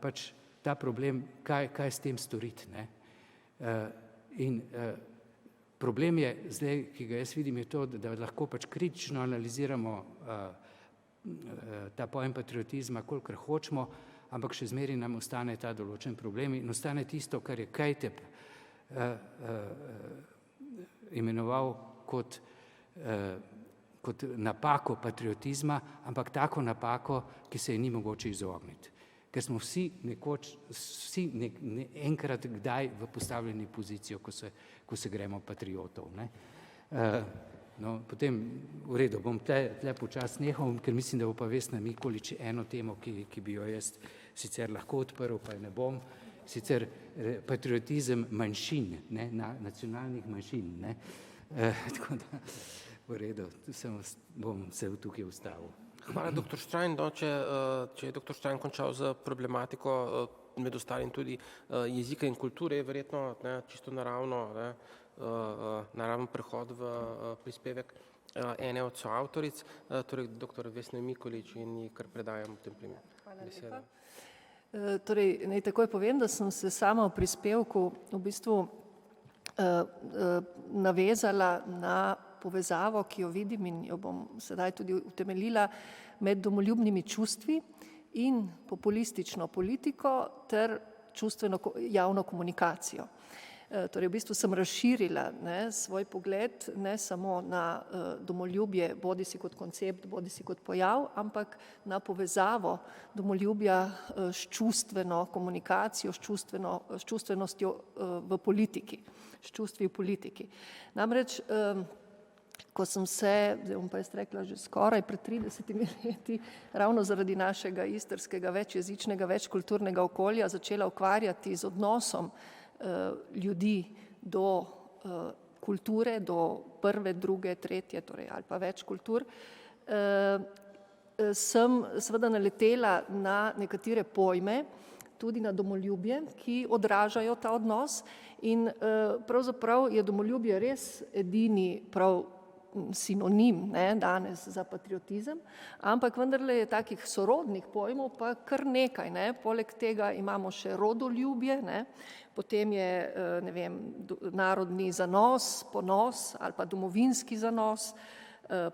pač ta problem, kaj s tem storiti. In problem je zdaj, ki ga jaz vidim, je to, da lahko pač kritično analiziramo ta pojem patriotizma, kolikor hočemo, ampak še zmeraj nam ostane ta določen problem in ostane tisto, kar je Kajtep imenoval kot napako patriotizma, ampak tako napako, ki se je ni mogoče izogniti. Ker smo vsi enkrat kdaj v postavljeni pozicijo, ko se gremo patriotov. No, potem v redu, bom tle počasi nehal, ker mislim, da bo pa Vesna Mikolič eno temo, ki bi jo jaz sicer lahko odprl, pa ne bom, sicer patriotizem manjšin, nacionalnih manjšin. Tako da, v redu, bom se tukaj ustavil. Hvala, dr. Štrajn. Če je dr. Štrajn končal z problematiko, med ostalim tudi jezika in kulture, je verjetno čisto naraven prehod v prispevek ene od soavtoric, torej dr. Vesne Mikolič, in ji kar predajam v tem primeru. Hvala lepa. Torej, naj takoj povem, da sem se sama v prispevku v bistvu navezala na povezavo, ki jo vidim in jo bom sedaj tudi utemeljila, med domoljubnimi čustvi in populistično politiko ter čustveno javno komunikacijo. Torej, v bistvu sem razširila svoj pogled ne samo na domoljubje, bodisi kot koncept, bodisi kot pojav, ampak na povezavo domoljubja s čustveno komunikacijo, s čustvenostjo v politiki, s čustvi v politiki. Namreč ko sem se, zdaj bom pa jaz rekla, že skoraj pred 30 leti, ravno zaradi našega istrskega večjezičnega, večkulturnega okolja začela ukvarjati z odnosom ljudi do kulture, do prve, druge, tretje, torej ali pa več kultur, sem seveda naletela na nekatere pojme, tudi na domoljubje, ki odražajo ta odnos in pravzaprav je domoljubje res edini prav sinonim, ne, danes za patriotizem, ampak vendarle je takih sorodnih pojmov pa kar nekaj, ne. Poleg tega imamo še rodoljubje, ne. Potem je, ne vem, narodni zanos, ponos ali pa domovinski zanos,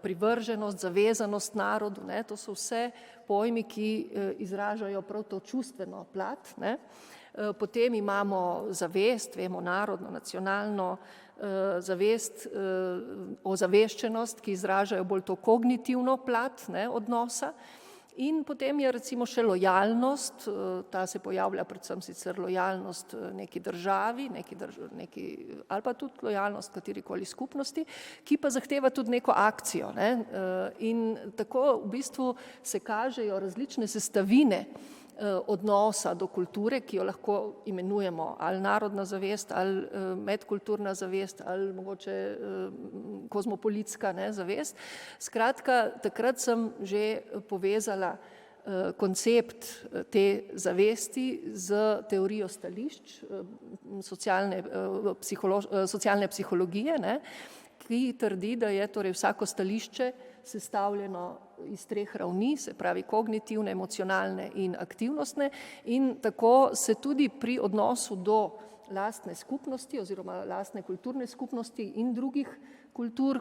privrženost, zavezanost narodu, ne. To so vse pojmi, ki izražajo prav to čustveno plat, ne. Potem imamo zavest, vemo, narodno, nacionalno, zavest, ozaveščenost, ki izražajo bolj to kognitivno plat, ne, odnosa. In potem je recimo še lojalnost, ta se pojavlja predvsem sicer lojalnost neki državi, ali pa tudi lojalnost katerikoli skupnosti, ki pa zahteva tudi neko akcijo, ne. In tako v bistvu se kažejo različne sestavine odnosa do kulture, ki jo lahko imenujemo ali narodna zavest, ali medkulturna zavest, ali mogoče kozmopolitska, ne, zavest. Skratka, takrat sem že povezala koncept te zavesti z teorijo stališč socialne psihologije, ne, ki trdi, da je torej vsako stališče sestavljeno iz 3 ravni, se pravi kognitivne, emocionalne in aktivnostne, in tako se tudi pri odnosu do lastne skupnosti oziroma lastne kulturne skupnosti in drugih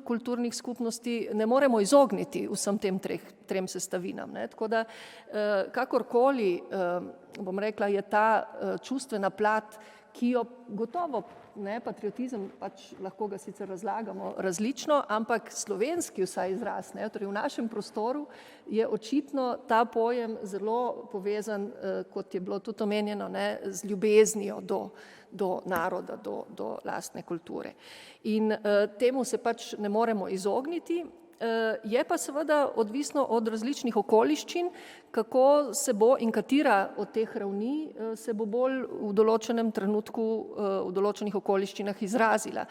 kulturnih skupnosti ne moremo izogniti vsem tem 3 sestavinam, ne. Tako da kakorkoli, bom rekla, je ta čustvena plat, ki jo gotovo, ne, patriotizem, pač lahko ga sicer razlagamo različno, ampak slovenski vsaj izraz, ne, torej v našem prostoru je očitno ta pojem zelo povezan, kot je bilo tudi omenjeno, ne, z ljubeznijo do naroda, do lastne kulture. In temu se pač ne moremo izogniti. Je pa seveda odvisno od različnih okoliščin, kako se bo in katera od teh ravni se bo bolj v določenem trenutku, v določenih okoliščinah izrazila.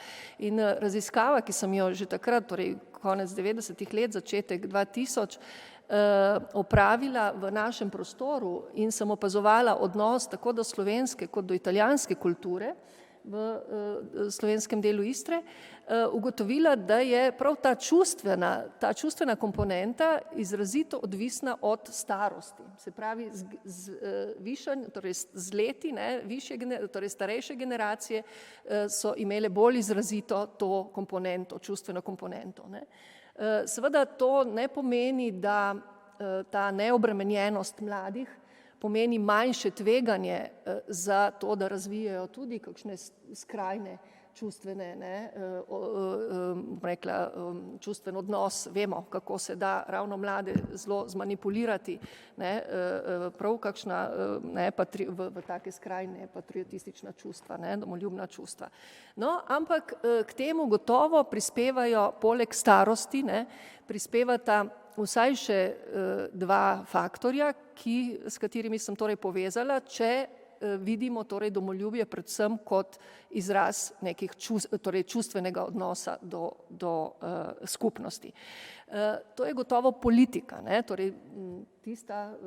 In raziskava, ki sem jo že takrat, torej konec 90. let, začetek 2000, opravila v našem prostoru in sem opazovala odnos tako do slovenske kot do italijanske kulture v slovenskem delu Istre, ugotovila, da je prav ta čustvena komponenta izrazito odvisna od starosti. Se pravi, torej z leti, ne, torej starejše generacije so imele bolj izrazito to komponento, čustveno komponento, ne. Seveda to ne pomeni, da ta neobremenjenost mladih pomeni manjše tveganje za to, da razvijajo tudi kakšne skrajne čustvene, ne, rekla, čustven odnos. Vemo, kako se da ravno mlade zelo zmanipulirati, ne, prav kakšna, ne, v take skrajne patriotistična čustva, ne, domoljubna čustva. No, ampak k temu gotovo prispevajo poleg starosti, ne, prispevata vsaj še 2 faktorja, s katerimi sem torej povezala, če vidimo torej domoljubje predvsem kot izraz nekih torej čustvenega odnosa do skupnosti. To je gotovo politika, ne, torej tista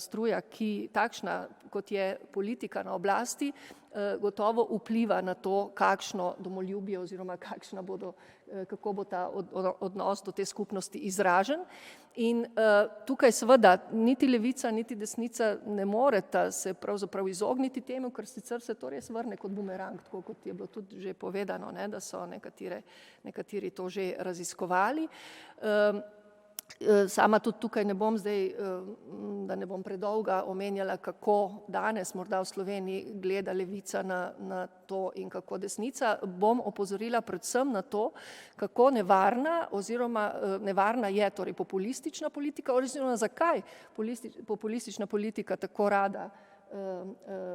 struja, ki takšna, kot je politika na oblasti, gotovo vpliva na to, kakšno domoljubje oziroma kako bo ta odnos do te skupnosti izražen. In tukaj seveda niti levica, niti desnica ne moreta se pravzaprav izogniti temu, ker sicer se to res vrne kot bumerang, tako kot je bilo tudi že povedano, ne, da so nekateri to že raziskovali. Sama tudi tukaj ne bom zdaj, da ne bom predolga, omenjala, kako danes morda v Sloveniji gleda levica na to in kako desnica. Bom opozorila predvsem na to, kako nevarna je torej populistična politika, oziroma zakaj populistična politika tako rada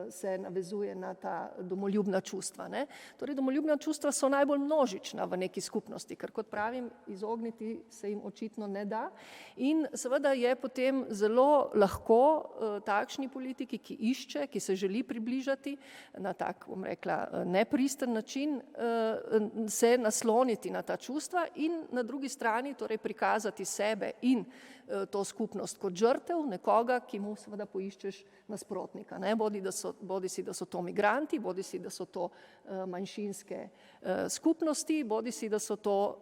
se navezuje na ta domoljubna čustva. Ne? Torej, domoljubna čustva so najbolj množična v neki skupnosti, ker kot pravim, izogniti se jim očitno ne da. In seveda je potem zelo lahko takšni politiki, ki išče, ki se želi približati na tak, bom rekla, nepristen način, se nasloniti na ta čustva in na drugi strani torej prikazati sebe in to skupnost kot žrtev nekoga, ki mu seveda poiščeš nasprotnika. Ne? Bodisi, da so to migranti, bodisi, da so to manjšinske skupnosti, bodisi, da so to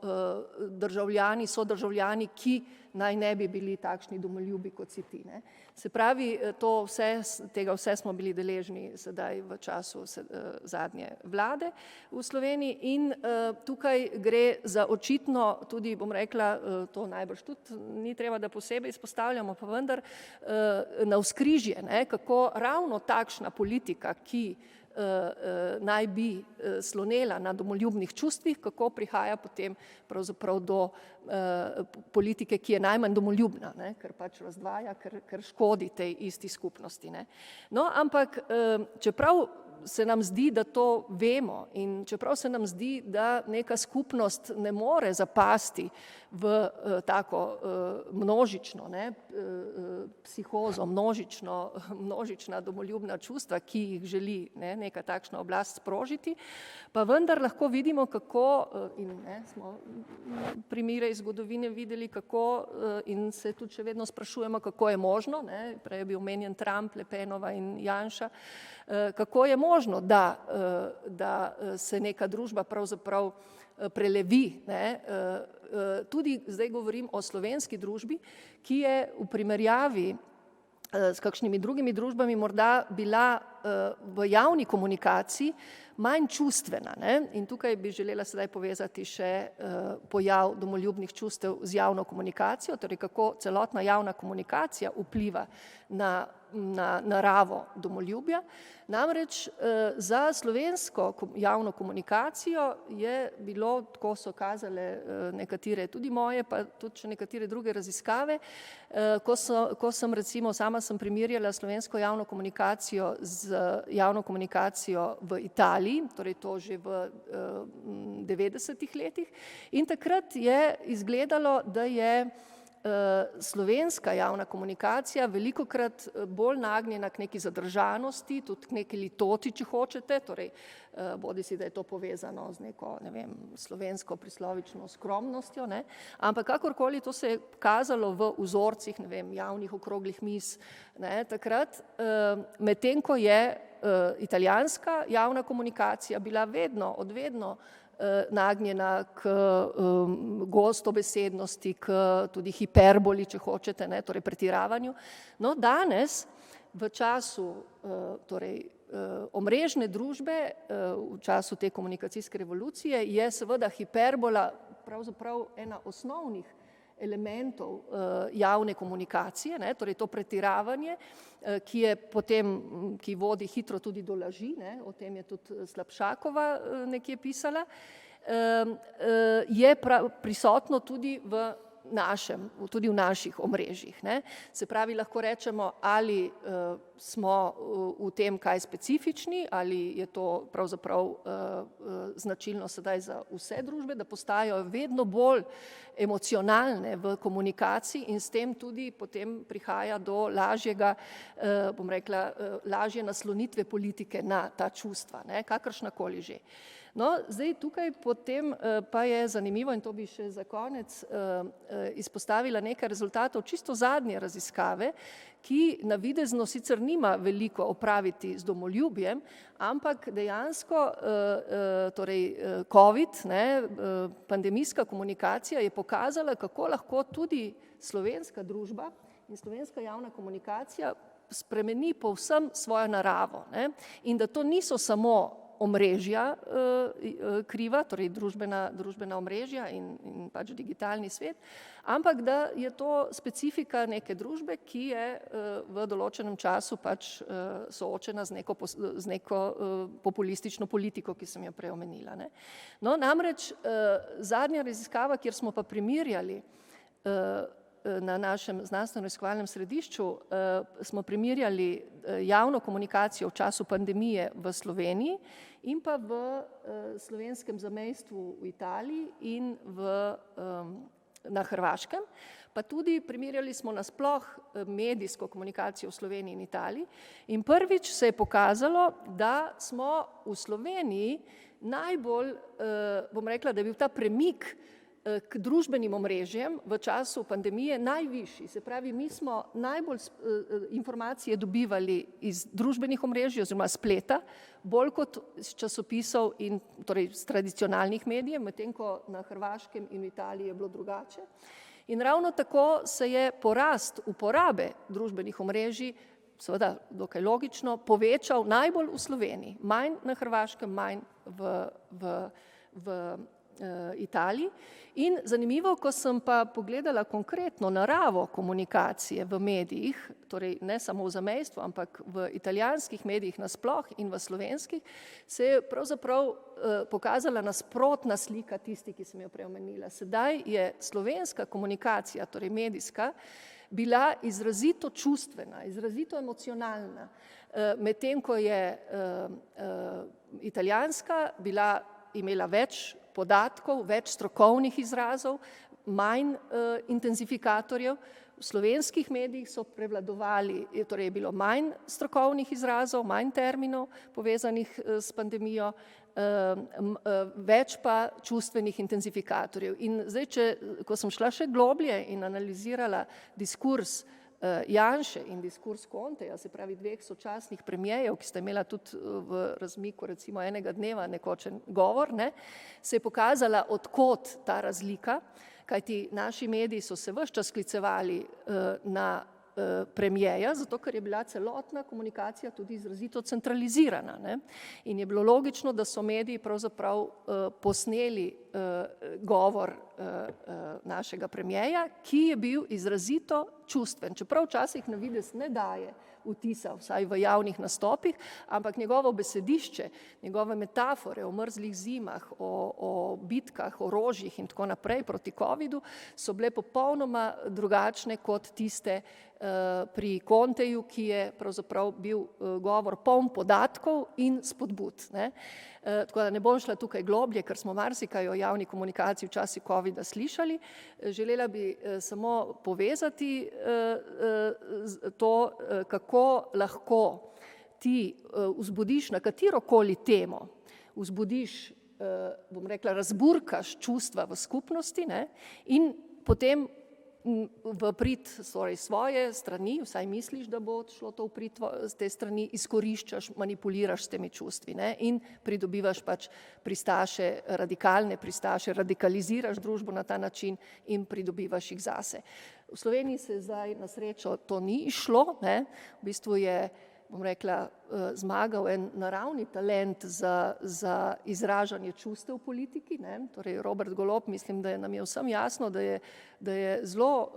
državljani, sodržavljani, ki naj ne bi bili takšni domoljubi, kot si ti. Ne? Se pravi, tega vse smo bili deležni sedaj v času zadnje vlade v Sloveniji in tukaj gre za očitno tudi, bom rekla, to najbrž tudi ni treba, da posebej izpostavljamo, pa vendar navzkrižje, ne, kako ravno takšna politika, ki naj bi slonela na domoljubnih čustvih, kako prihaja potem pravzaprav do politike, ki je najmanj domoljubna, ne, ker pač razdvaja, ker škodi tej isti skupnosti. Ne. No, ampak čeprav se nam zdi, da to vemo in čeprav se nam zdi, da neka skupnost ne more zapasti v tako množično, ne, psihozo, množična domoljubna čustva, ki jih želi neka takšna oblast sprožiti, pa vendar lahko vidimo, kako, in smo primere iz zgodovine videli, kako in se tudi še vedno sprašujemo, kako je možno, ne, prej je bil omenjen Trump, Le Penova in Janša, kako je možno, da se neka družba pravzaprav prelevi, ne, tudi zdaj govorim o slovenski družbi, ki je v primerjavi s kakšnimi drugimi družbami morda bila v javni komunikaciji manj čustvena. Ne? In tukaj bi želela sedaj povezati še pojav domoljubnih čustev z javno komunikacijo, torej kako celotna javna komunikacija vpliva na naravo domoljubja. Namreč za slovensko javno komunikacijo je bilo, tako so kazale nekatere tudi moje, pa tudi še nekatere druge raziskave, ko sem recimo, sama sem primerjala slovensko javno komunikacijo z javno komunikacijo v Italiji, torej to že v 90-ih letih, in takrat je izgledalo, da je slovenska javna komunikacija velikokrat bolj nagnjena k neki zadržanosti, tudi k neki litoti, če hočete, torej bodisi, da je to povezano z neko, ne vem, slovensko prislovično skromnostjo, ne, ampak kakorkoli to se je kazalo v vzorcih, ne vem, javnih okroglih miz, ne, takrat, medtem ko je italijanska javna komunikacija bila odvedno nagnjena k gostobesednosti, k tudi hiperboli, če hočete, ne, torej pretiravanju. No, danes, v času torej, omrežne družbe, v času te komunikacijske revolucije, je seveda hiperbola pravzaprav ena osnovnih elementov javne komunikacije, ne, torej to pretiravanje, ki vodi hitro tudi do laži, ne, o tem je tudi Slapšakova nekje pisala, je prisotno tudi v naših omrežjih. Ne. Se pravi, lahko rečemo, ali smo v tem kaj specifični, ali je to pravzaprav značilno sedaj za vse družbe, da postajajo vedno bolj emocionalne v komunikaciji in s tem tudi potem prihaja do lažjega, bom rekla, lažje naslonitve politike na ta čustva, ne, kakršnakoli že. No, zdaj tukaj potem pa je zanimivo, in to bi še za konec izpostavila nekaj rezultatov čisto zadnje raziskave, ki navidezno sicer nima veliko opraviti z domoljubjem, ampak dejansko torej COVID, ne, pandemijska komunikacija je pokazala, kako lahko tudi slovenska družba in slovenska javna komunikacija spremeni povsem svojo naravo, ne, in da to niso samo omrežja kriva, torej družbena omrežja in pač digitalni svet, ampak da je to specifika neke družbe, ki je v določenem času pač soočena z neko populistično politiko, ki sem jo prej omenila. Ne. No, namreč zadnja raziskava, kjer smo pa primerjali na našem znanstveno-raziskovalnem središču smo primerjali javno komunikacijo v času pandemije v Sloveniji in pa v slovenskem zamejstvu v Italiji in na Hrvaškem, pa tudi primerjali smo nasploh medijsko komunikacijo v Sloveniji in Italiji in prvič se je pokazalo, da smo v Sloveniji najbolj, bom rekla, da je bil ta premik k družbenim omrežjem v času pandemije najvišji. Se pravi, mi smo najbolj informacije dobivali iz družbenih omrežij oziroma spleta, bolj kot iz časopisov in torej iz tradicionalnih medijev, medtem ko na Hrvaškem in v Italiji je bilo drugače. In ravno tako se je porast uporabe družbenih omrežij, seveda dokaj logično, povečal najbolj v Sloveniji, manj na Hrvaškem, manj v Italiji. In zanimivo, ko sem pa pogledala konkretno naravo komunikacije v medijih, torej ne samo v zamejstvu, ampak v italijanskih medijih nasploh in v slovenskih, se je pravzaprav pokazala nasprotna slika tisti, ki sem jo prej omenila. Sedaj je slovenska komunikacija, torej medijska, bila izrazito čustvena, izrazito emocionalna, medtem ko je italijanska imela več podatkov, več strokovnih izrazov, manj intenzifikatorjev. V slovenskih medijih so prevladovali, torej je bilo manj strokovnih izrazov, manj terminov povezanih s pandemijo, več pa čustvenih intenzifikatorjev. In zdaj, ko sem šla še globlje in analizirala diskurs Janše in diskurs Conteja, se pravi dveh sočasnih premijejev, ki sta imela tudi v razmiku recimo enega dneva nekočen govor, se je pokazala, odkot ta razlika, kajti naši mediji so se ves čas sklicevali na premijeja, zato ker je bila celotna komunikacija tudi izrazito centralizirana. In je bilo logično, da so mediji pravzaprav posneli govor našega premijeja, ki je bil izrazito čustven, čeprav včasih na videz ne daje vtisa, vsaj v javnih nastopih, ampak njegovo besedišče, njegove metafore o mrzlih zimah, o bitkah, o rožjih in tako naprej proti covidu so bile popolnoma drugačne kot tiste pri Conteju, ki je pravzaprav bil govor poln podatkov in spodbud. Tako da ne bom šla tukaj globlje, ker smo marsikaj o javni komunikaciji v času covida slišali. Želela bi samo povezati to, kako lahko ti vzbudiš na katerokoli temo, vzbudiš, bom rekla, razburkaš čustva v skupnosti in potem v prid svoje strani, vsaj misliš, da bo šlo to v prid z te strani, izkoriščaš, manipuliraš s temi čustvi in pridobivaš pač pristaše, radikalne pristaše, radikaliziraš družbo na ta način in pridobivaš jih zase. V Sloveniji se zdaj na srečo to ni išlo, v bistvu je, bom rekla, zmagal en naravni talent za izražanje čustev v politiki. Torej Robert Golob, mislim, da nam je vsem jasno, da je zelo,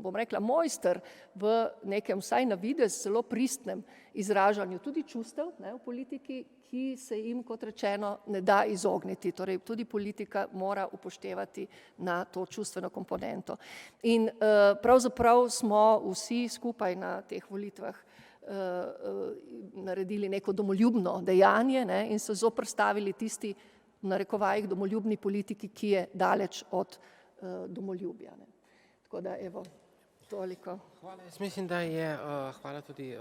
bom rekla, mojster v nekem vsaj na videz zelo pristnem izražanju tudi čustev v politiki, ki se jim, kot rečeno, ne da izogniti. Torej tudi politika mora upoštevati na to čustveno komponento. In pravzaprav smo vsi skupaj na teh volitvah naredili neko domoljubno dejanje in se zoprstavili tisti, v narekovajih, domoljubni politiki, ki je daleč od domoljubja. Tako da, evo, toliko. Hvala. Jaz mislim, da je, hvala tudi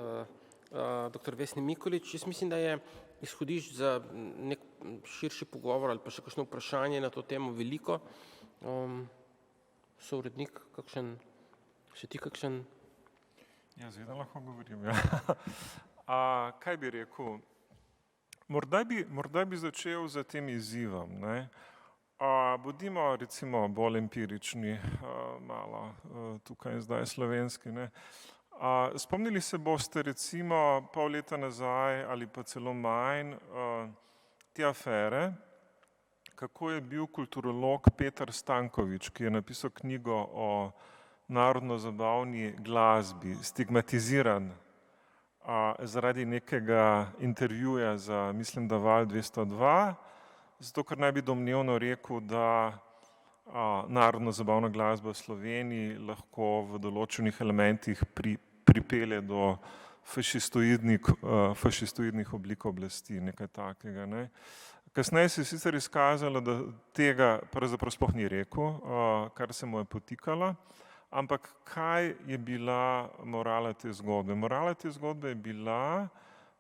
dr. Vesni Mikolič, jaz mislim, da je izhodišč za nek širši pogovor ali pa še kakšno vprašanje na to temo veliko. Sourednik, še ti kakšen? Ja, zdaj lahko govorim. Kaj bi rekel? Morda bi začel za tem izzivom. Bodimo recimo bolj empirični, malo tukaj zdaj slovenski. Spomnili se boste recimo pol leta nazaj ali pa celo manj te afere, kako je bil kulturolog Petar Stanković, ki je napisal knjigo o narodno-zabavni glasbi, stigmatiziran zaradi nekega intervjuja za, mislim, da Val 202, zato ker naj bi domnevno rekel, da narodno-zabavna glasba v Sloveniji lahko v določenih elementih pripelje do fašistoidnih oblik oblasti, nekaj takega. Ne. Kasneje se je sicer izkazalo, da tega pravzaprav sploh ni rekel, kar se mu je potikalo, ampak kaj je bila morala te zgodbe? Morala te zgodbe je bila,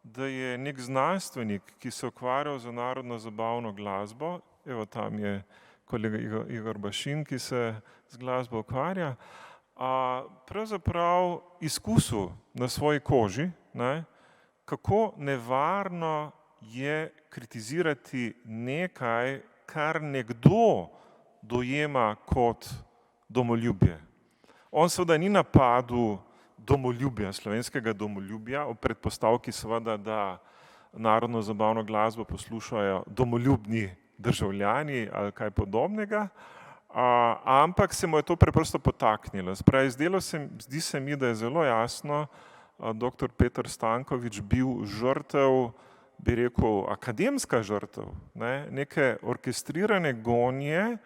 da je nek znanstvenik, ki se ukvarjal z narodno-zabavno glasbo, evo tam je kolega Igor Bašin, ki se z glasbo ukvarja, pravzaprav izkusil na svoji koži, ne, kako nevarno je kritizirati nekaj, kar nekdo dojema kot domoljubje. On seveda ni napadel domoljubja, slovenskega domoljubja, ob predpostavki seveda, da narodno-zabavno glasbo poslušajo domoljubni državljani ali kaj podobnega, ampak se mu je to preprosto potaknilo. Zdi se mi, da je zelo jasno dr. Peter Stankovič bil žrtev, bi rekel, akademska žrtev, ne, neke orkestrirane gonje,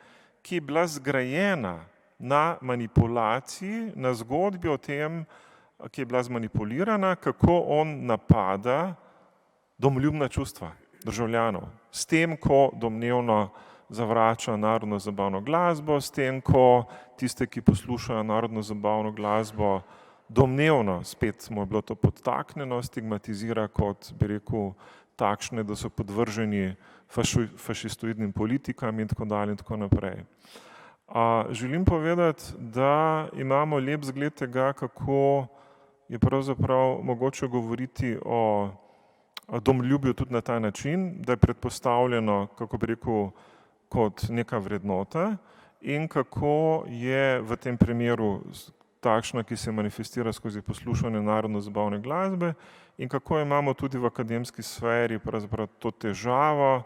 ki je bila zgrajena na manipulaciji, na zgodbi o tem, ki je bila zmanipulirana, kako on napada domoljubna čustva državljanov. S tem, ko domnevno zavrača narodno-zabavno glasbo, s tem, ko tiste, ki poslušajo narodno-zabavno glasbo, domnevno, spet mu je bilo to podtaknjeno, stigmatizira kot, bi rekel, takšne, da so podvrženi fašistoidnim politikam in tako dalje in tako naprej. Želim povedati, da imamo lep zgled tega, kako je pravzaprav mogoče govoriti o domoljubju tudi na ta način, da je predpostavljeno, kako bi rekel, kot neka vrednota in kako je v tem primeru takšna, ki se manifestira skozi poslušanje narodno-zabavne glasbe in kako imamo tudi v akademski sferi pravzaprav to težavo,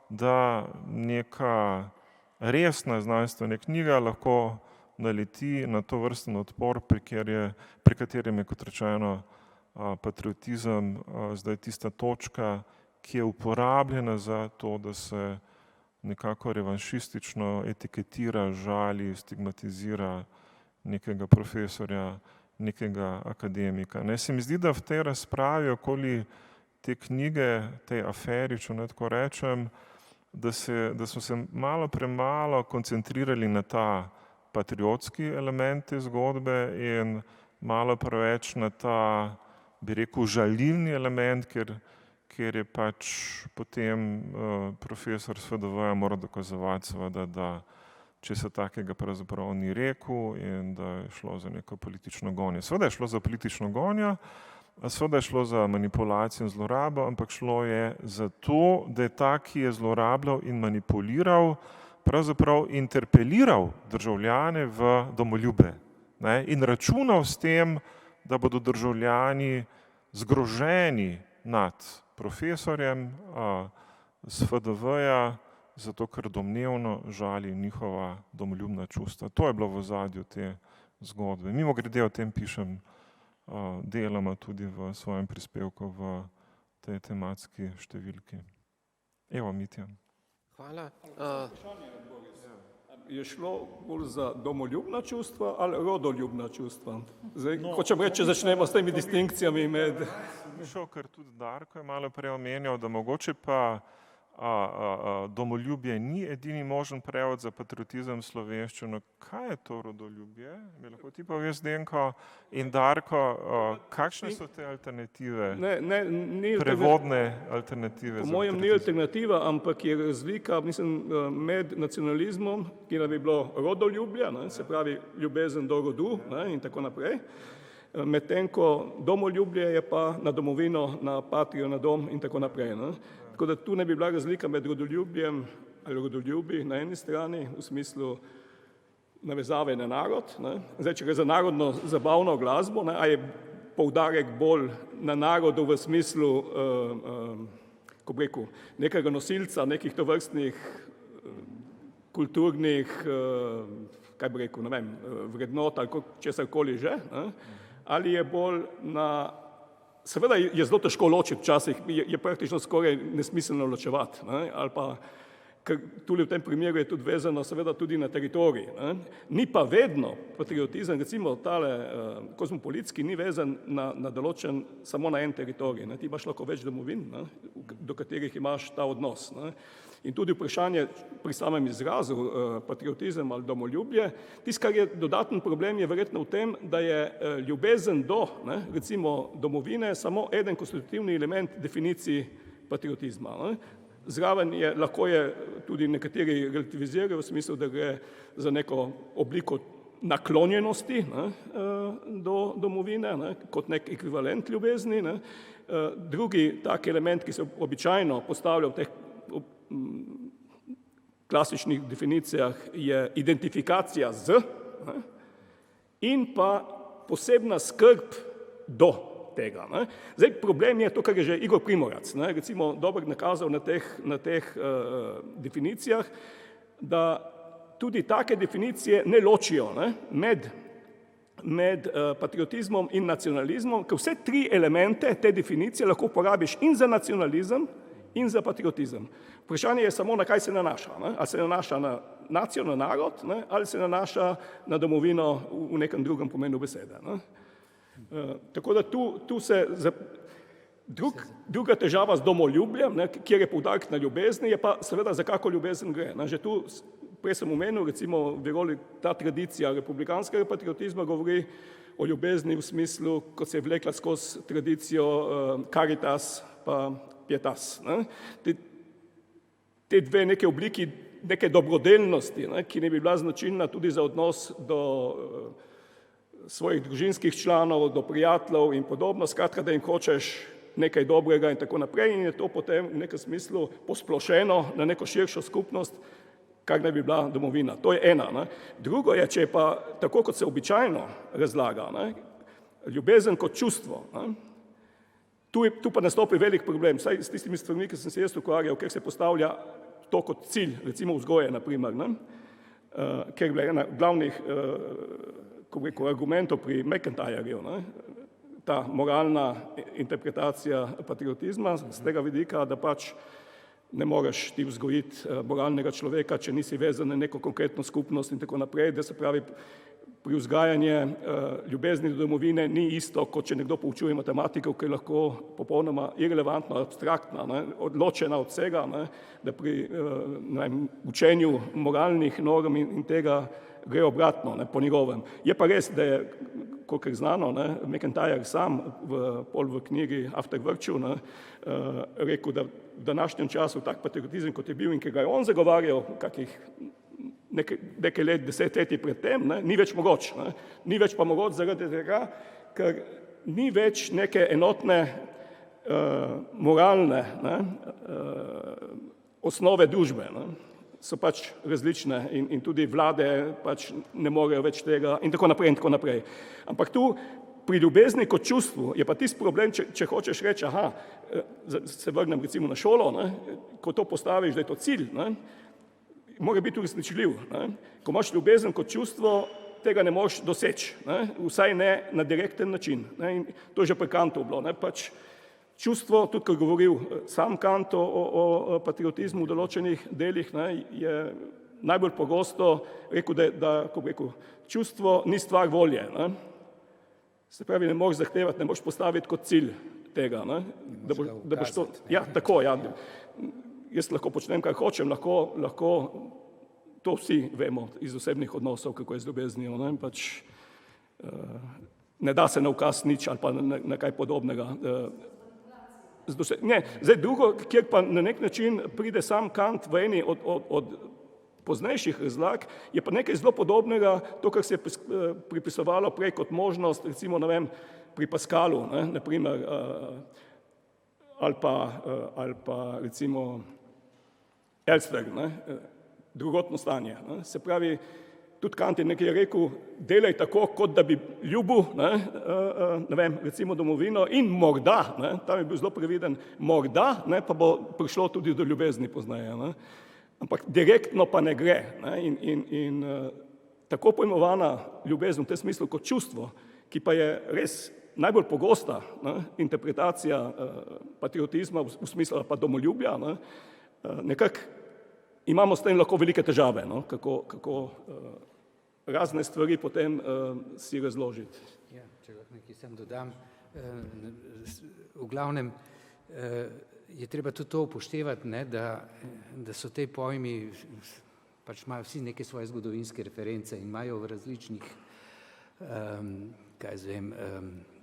da neka resna znanstvena knjiga lahko naleti na to vrsten odpor, pri katerem je, kot rečeno, patriotizem zdaj tista točka, ki je uporabljena za to, da se nekako revanšistično etiketira, žali, stigmatizira nekega profesorja, nekega akademika. Ne, se mi zdi, da v tej razpravi okoli te knjige, tej aferi, če ne tako rečem, da smo se malo premalo koncentrirali na ta patriotski element te zgodbe in malo preveč na ta, bi rekel, žalilni element, ker je pač potem profesor SFDV moral dokazovati seveda, da česa takega pravzaprav ni rekel in da je šlo za neko politično gonjo. Seveda je šlo za politično gonjo, seveda je šlo za manipulacijo in zlorabo, ampak šlo je za to, da je ta, ki je zlorabljal in manipuliral, pravzaprav interpeliral državljane v domoljube, ne, in računal s tem, da bodo državljani zgroženi nad profesorjem SFDV-ja, zato ker domnevno žali njihova domoljubna čustva. To je bilo v ozadju te zgodbe. Mimogrede o tem pišem deloma tudi v svojem prispevku v tej tematski številki. Evo, Mitja. Hvala. Je šlo bolj za domoljubna čustva ali rodoljubna čustva? Zdaj, hočem reči, če začnemo s temi distinkcijami med... Mišel, ker tudi Darko je malo prej omenjal, da mogoče pa domoljubje ni edini možen prevod za patriotizem slovenščino. Kaj je to rodoljubje? Mi lahko ti poveš, Zdenko in Darko, kakšne so te alternative? Prevodne alternative? Po mojem ni alternativa, ampak je razlika, mislim, med nacionalizmom, ki naj bi bilo rodoljubje, ne, se pravi ljubezen do rodu, ne, in tako naprej, medtem ko domoljubje je pa na domovino, na patrijo, na dom in tako naprej. Ne. Tako da tu ne bi bila razlika med rodoljubjem ali rodoljubi na eni strani v smislu navezave na narod. Ne. Zdaj, če gre za narodno zabavno glasbo, ne, a je poudarek bolj na narodu v smislu, ko bi rekel, nekega nosilca, nekih tovrstnih kulturnih, kaj bi rekel, ne vem, vrednot ali česarkoli že, ne, ali je bolj na... Seveda je zelo težko ločiti včasih, je praktično skoraj nesmiselno ločevati, ne, ali pa ker tule v tem primeru je tudi vezano seveda tudi na teritorij. Ne. Ni pa vedno patriotizem, recimo tale kozmopolitski, ni vezan na določen samo na en teritorij. Ne. Ti imaš lahko več domovin, ne, do katerih imaš ta odnos. Ne. In tudi vprašanje pri samem izrazu patriotizem ali domoljubje, tisto, kar je dodaten problem, je verjetno v tem, da je ljubezen do, ne, recimo domovine, samo eden konstitutivni element definiciji patriotizma. Ne. Zraven lahko je tudi nekateri relativizirajo v smislu, da gre za neko obliko naklonjenosti, ne, do domovine, ne, kot nek ekvivalent ljubezni. Ne. Drugi tak element, ki se običajno postavlja v teh klasičnih definicijah, je identifikacija z, ne, in pa posebna skrb do tega. Ne. Zdaj, problem je to, kar je že Igor Primorac, ne, recimo dobro nakazal na teh definicijah, da tudi take definicije ne ločijo, ne, med patriotizmom in nacionalizmom, ker vse tri elemente te definicije lahko uporabiš in za nacionalizem in za patriotizem. Vprašanje je samo, na kaj se nanaša. Ne? Ali se nanaša na nacijo, na narod, ne? Ali se nanaša na domovino v nekem drugem pomenu besede. Ne? Tako da tu se druga težava z domoljubljem, ne, kjer je poudarek na ljubezni, je pa seveda, za kako ljubezen gre. Ne. Že tu, prej sem omenil, recimo ta tradicija republikanskega patriotizma govori o ljubezni v smislu, kot se je vlekla skozi tradicijo caritas pa pietas. Ne. Te dve neke obliki, neke dobrodelnosti, ne, ki ne bi bila značilna tudi za odnos do svojih družinskih članov, do prijateljev in podobno, skratka, da jim hočeš nekaj dobrega in tako naprej, in je to potem v nekem smislu posplošeno na neko širšo skupnost, kar ne bi bila domovina. To je ena. Ne. Drugo je, če je pa tako, kot se običajno razlaga, ne, ljubezen kot čustvo. Ne. Tu pa nastopi velik problem, saj s tistimi stvarmi, ki sem se jaz ukvarjal, ker se postavlja to kot cilj, recimo vzgoje, naprimer, ne, ker je bila ena glavnih argumentov pri McIntyreju, ne, ta moralna interpretacija patriotizma z tega vidika, da pač ne moreš ti vzgojiti moralnega človeka, če nisi vezan na neko konkretno skupnost in tako naprej, da se pravi, pri vzgajanju ljubezni do domovine ni isto, kot če nekdo poučuje matematiko, ki je lahko popolnoma irelevantna, abstraktna, ne, odločena od vsega, ne, da pri učenju moralnih norm in tega gre obratno, ne, po njegovem. Je pa res, da je, kolikor je znano, ne, McIntyre sam v knjigi After Virtue, ne, rekel, da v današnjem času tak patriotizem, kot je bil in ki ga je on zagovarjal, kakih nekaj let, desetletji predtem, ne, ni več mogoč. Ne. Ni več pa mogoč zaradi tega, ker ni več neke enotne moralne, ne, osnove družbe. Ne. So pač različne in tudi vlade pač ne morejo več tega in tako naprej in tako naprej. Ampak tu pri ljubezni kot čustvu je pa tisti problem, če hočeš reči, aha, se vrnem recimo na šolo, ne, ko to postaviš, da je to cilj, ne, mora biti uresničljiv. Ko imaš ljubezen kot čustvo, tega ne moreš doseči, ne? Vsaj ne na direkten način. Ne? In to je že pri Kantu bilo. Ne? Pač čustvo, tudi ko je govoril sam Kant o patriotizmu v določenih delih, ne, je najbolj pogosto rekel, da ko bi rekel, čustvo ni stvar volje. Ne? Se pravi, ne moreš zahtevati, ne moreš postaviti kot cilj tega. Ne? Da boš to, ja, tako, ja. Jaz lahko počnem, kar hočem, lahko to vsi vemo iz osebnih odnosov, kako je z ljubeznijo. Ne? Pač, ne da se na ukaz nič ali pa na kaj podobnega. Ne, zdaj drugo, kjer pa na nek način pride sam Kant v eni od poznejših razlag, je pa nekaj zelo podobnega, to, kar se je pripisovalo prej kot možnost, recimo, ne vem, pri Pascalu, ne, naprimer, ali pa recimo elsewhere, ne, drugotno stanje. Ne. Se pravi, tudi Kant je nekaj rekel, delaj tako, kot da bi ljubil, ne vem, recimo domovino in morda, ne, tam je bil zelo previden, morda, ne, pa bo prišlo tudi do ljubezni pozneje. Ne. Ampak direktno pa ne gre. Ne, in tako pojmovana ljubezen v tem smislu kot čustvo, ki pa je res najbolj pogosta, ne, interpretacija patriotizma v smislu pa domoljubja, ne, nekako imamo s tem lahko velike težave, no? kako razne stvari potem si razložiti. Ja, če lahko nekaj sem dodam, v glavnem je treba tudi to upoštevati, ne, da so te pojmi, pač imajo vsi neke svoje zgodovinske reference in imajo v različnih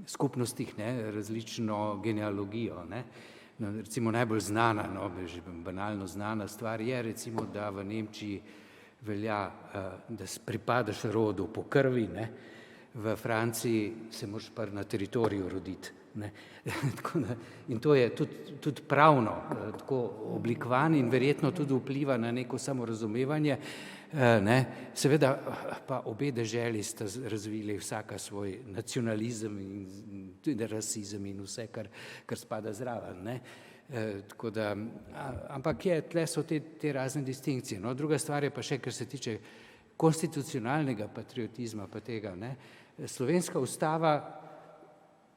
skupnostih, ne, različno genealogijo. Ne. No, recimo najbolj znana, no, že banalno znana stvar je recimo, da v Nemčiji velja, da pripadaš rodu po krvi, ne. V Franciji se moraš na teritoriju roditi. Ne. In to je tudi pravno tako oblikovan in verjetno tudi vpliva na neko samorazumevanje. Ne. Seveda pa obe deželi sta razvili vsaka svoj nacionalizem in tudi rasizem in vse, kar spada zraven. Ne. Tako da, ampak tle so te razne distinkcije. No, druga stvar je pa še, kar se tiče konstitucionalnega patriotizma pa tega. Ne. Slovenska ustava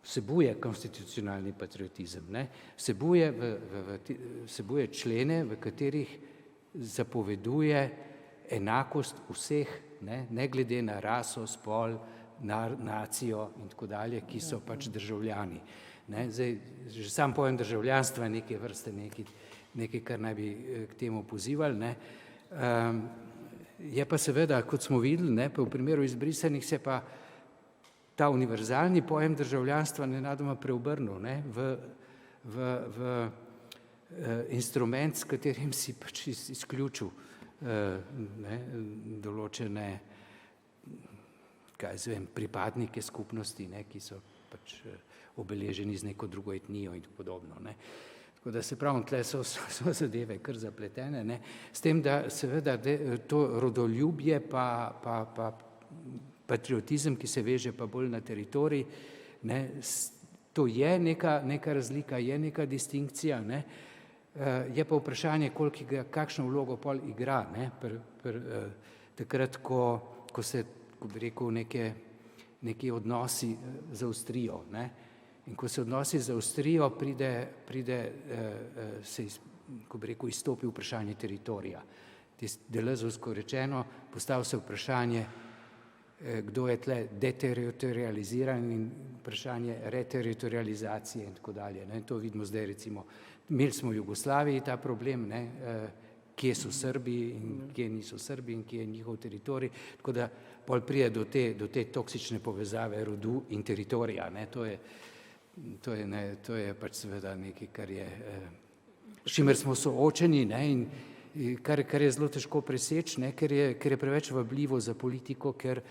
vsebuje konstitucionalni patriotizem, ne. Vsebuje člene, v katerih zapoveduje enakost vseh, ne glede na raso, spol, nacijo in tako dalje, ki so pač državljani. Ne. Zdaj, že sam pojem državljanstva neke vrste, nekaj, kar naj bi k temu pozivali. Ne. Je pa seveda, kot smo videli, ne, pa v primeru izbrisanih se pa ta univerzalni pojem državljanstva nenadoma preobrnil, ne, v instrument, s katerim si pač izključil določene pripadnike skupnosti, ne, ki so pač obeleženi z neko drugo etnijo in podobno. Ne. Tako da se pravim, tle so zadeve kar zapletene, ne. S tem, da seveda to rodoljubje pa patriotizem, ki se veže pa bolj na teritorij, ne, to je neka razlika, je neka distinkcija, ne. Je pa vprašanje, kakšno vlogo pol igra, ne, takrat, ko se, ko bi rekel, neki odnosi zaostrijo, ne. In ko se odnosi zaostrijo, pride se, ko bi rekel, izstopi vprašanje teritorija. Delezovsko rečeno, postavi se vprašanje, kdo je tle deteritorializiran in vprašanje reteritorializacije in tako dalje. Ne. To vidimo zdaj recimo, imeli smo v Jugoslaviji ta problem, ne, kje so Srbi in kje niso Srbi in kje je njihov teritorij, tako da pol pride do te toksične povezave rodu in teritorija. Ne. To je pač seveda nekaj, kar je, s čimer smo soočeni, ne, in kar je zelo težko preseči, ne, ker je preveč vabljivo za politiko, ker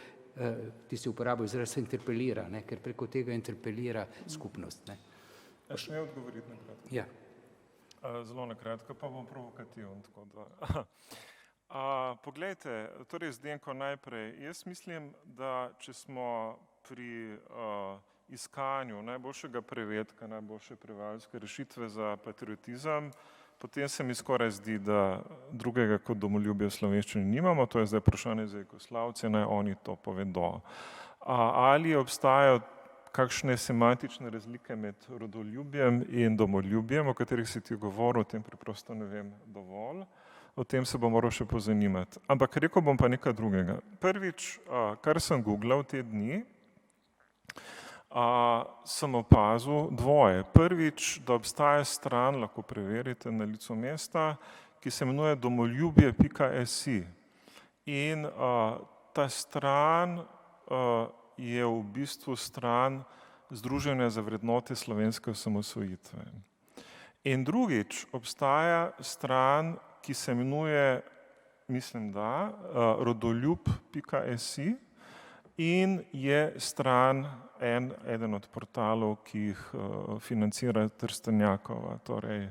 ti si uporabil izraz interpelira, ne, ker preko tega interpelira skupnost. Ne. Še ne odgovoriti na kratko? Ja. Zelo na kratko, pa bom provokativen. Poglejte, torej Zdenko najprej, jaz mislim, da če smo pri iskanju najboljšega prevedka, najboljše prevajalske rešitve za patriotizem, potem se mi skoraj zdi, da drugega kot domoljubje v slovenščini nimamo, to je zdaj vprašanje za Jugoslavce, naj oni to povedo. Ali obstajajo kakšne semantične razlike med rodoljubjem in domoljubjem, o katerih si ti govoril, o tem preprosto ne vem dovolj, o tem se bom moral še pozanimati. Ampak rekel bom pa nekaj drugega. Prvič, kar sem googlal te dni, sem opazil dvoje. Prvič, da obstaja stran, lahko preverite na licu mesta, ki se imenuje domoljubje.si. In ta stran je v bistvu stran Združenja za vrednote slovenske osamosvojitve. In drugič, obstaja stran, ki se imenuje, mislim da, rodoljub.si in je stran eden od portalov, ki jih financira Trstenjakova, torej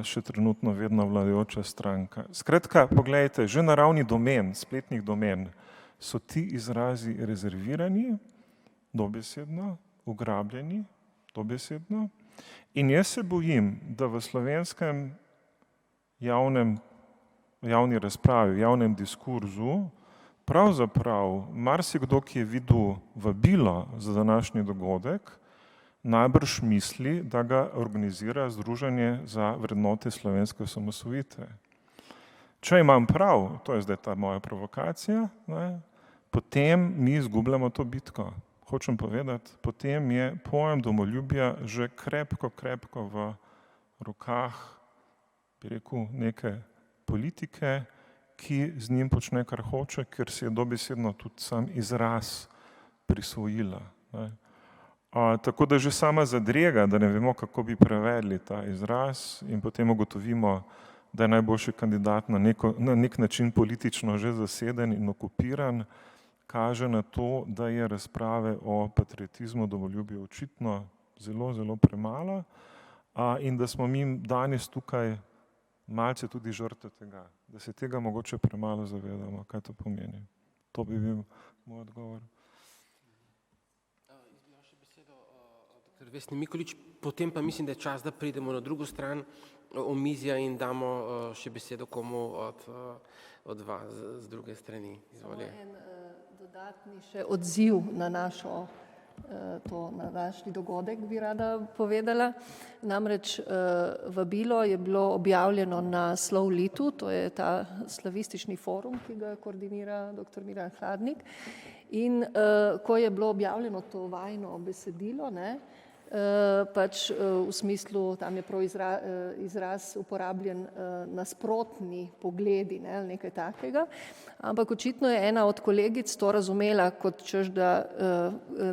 še trenutno vedno vladajoča stranka. Skratka, poglejte, že na ravni domen, spletnih domen, so ti izrazi rezervirani, dobesedno, ugrabljeni, dobesedno. In jaz se bojim, da v slovenskem javni razpravi, javnem diskurzu, pravzaprav marsikdo, ki je videl vabilo za današnji dogodek, najbrž misli, da ga organizira Združenje za vrednote slovenske osamosvojitve. Če imam prav, to je zdaj ta moja provokacija, ne, potem mi izgubljamo to bitko. Hočem povedati, potem je pojem domoljubja že krepko v rokah, bi rekel, neke politike, ki z njim počne, kar hoče, ker si je dobesedno tudi sam izraz prisvojila. Ne. Tako da že sama zadrega, da ne vemo, kako bi prevedli ta izraz in potem ugotovimo, da je najboljši kandidat na nek način politično že zaseden in okupiran, kaže na to, da je razprave o patriotizmu, domoljubju očitno zelo premalo in da smo mi danes tukaj malce tudi žrtve tega, da se tega mogoče premalo zavedamo, kaj to pomeni. To bi bil moj odgovor. Dr. Vesni Mikolič, potem pa mislim, da je čas, da pridemo na drugo stran omizja in damo še besedo komu od vas z druge strani. Izvolite. Dodatni še odziv na na naš dogodek bi rada povedala. Namreč vabilo je bilo objavljeno na Slovlitu, to je ta slavistični forum, ki ga koordinira dr. Miran Hladnik. In ko je bilo objavljeno to vajino besedilo, pač v smislu, tam je prav izraz uporabljen nasprotni pogledi, nekaj takega, ampak očitno je ena od kolegic to razumela kot češ, da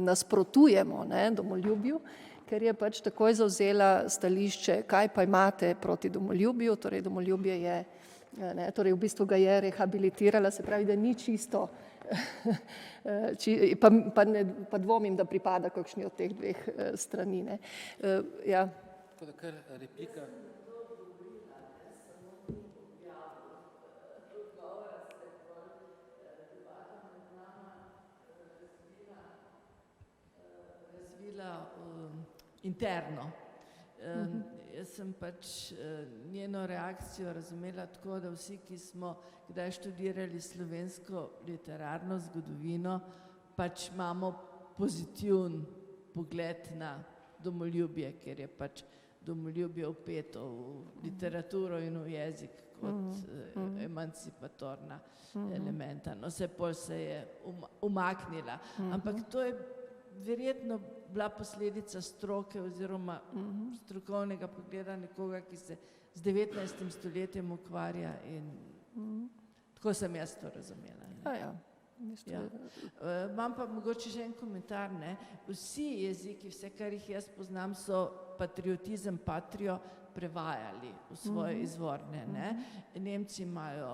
nasprotujemo domoljubju, ker je pač takoj zavzela stališče, kaj pa imate proti domoljubju, torej domoljubje je, torej v bistvu ga je rehabilitirala, se pravi, da ni čisto, pa dvomim, da pripada kakšni od teh dveh strani. Ja. Tako da kar replika. Razvila interno. Jaz sem pač njeno reakcijo razumela tako, da vsi, ki smo kdaj študirali slovensko literarno zgodovino, pač imamo pozitiven pogled na domoljubje, ker je pač domoljubje vpeto v literaturo in v jezik kot emancipatorna elementa. No, vse pol se je umaknila. Ampak to je verjetno bila posledica stroke oziroma strokovnega pogleda nekoga, ki se z 19. stoletjem ukvarja in tako sem jaz to razumela. Imam pa mogoče še en komentar. Vsi jeziki, vse, kar jih jaz poznam, so patriotizem, patrio prevajali v svoje izvorne. Nemci imajo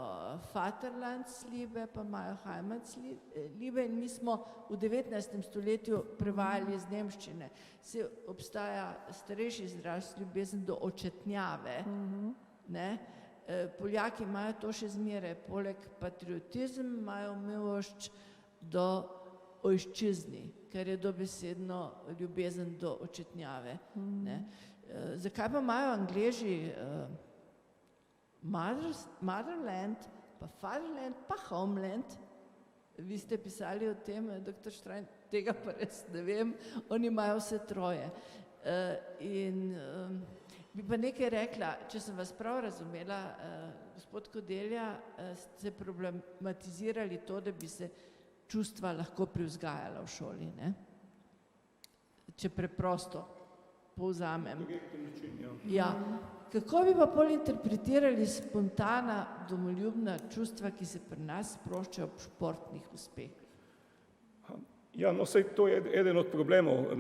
Vaterlandsliebe, pa imajo Heimatsliebe in mi smo v 19. stoletju prevajali iz nemščine. Se obstaja starejši izraz ljubezen do očetnjave. Poljaki imajo to še zmeraj, poleg patriotizem imajo milošč do ojščizni, ker je dobesedno ljubezen do očetnjave. Zakaj pa imajo Angleži motherland, pa fatherland, pa homeland? Vi ste pisali o tem, dr. Štrajn, tega pa res ne vem, oni imajo vse troje. In bi pa nekaj rekla, če sem vas prav razumela, gospod Kodelja, ste problematizirali to, da bi se čustva lahko privzgajala v šoli, ne? Če preprosto povzamem. Ja. Kako bi pa pol interpretirali spontana domoljubna čustva, ki se pri nas sproščajo ob športnih uspehih? Ja, no, saj to je eden od problemov,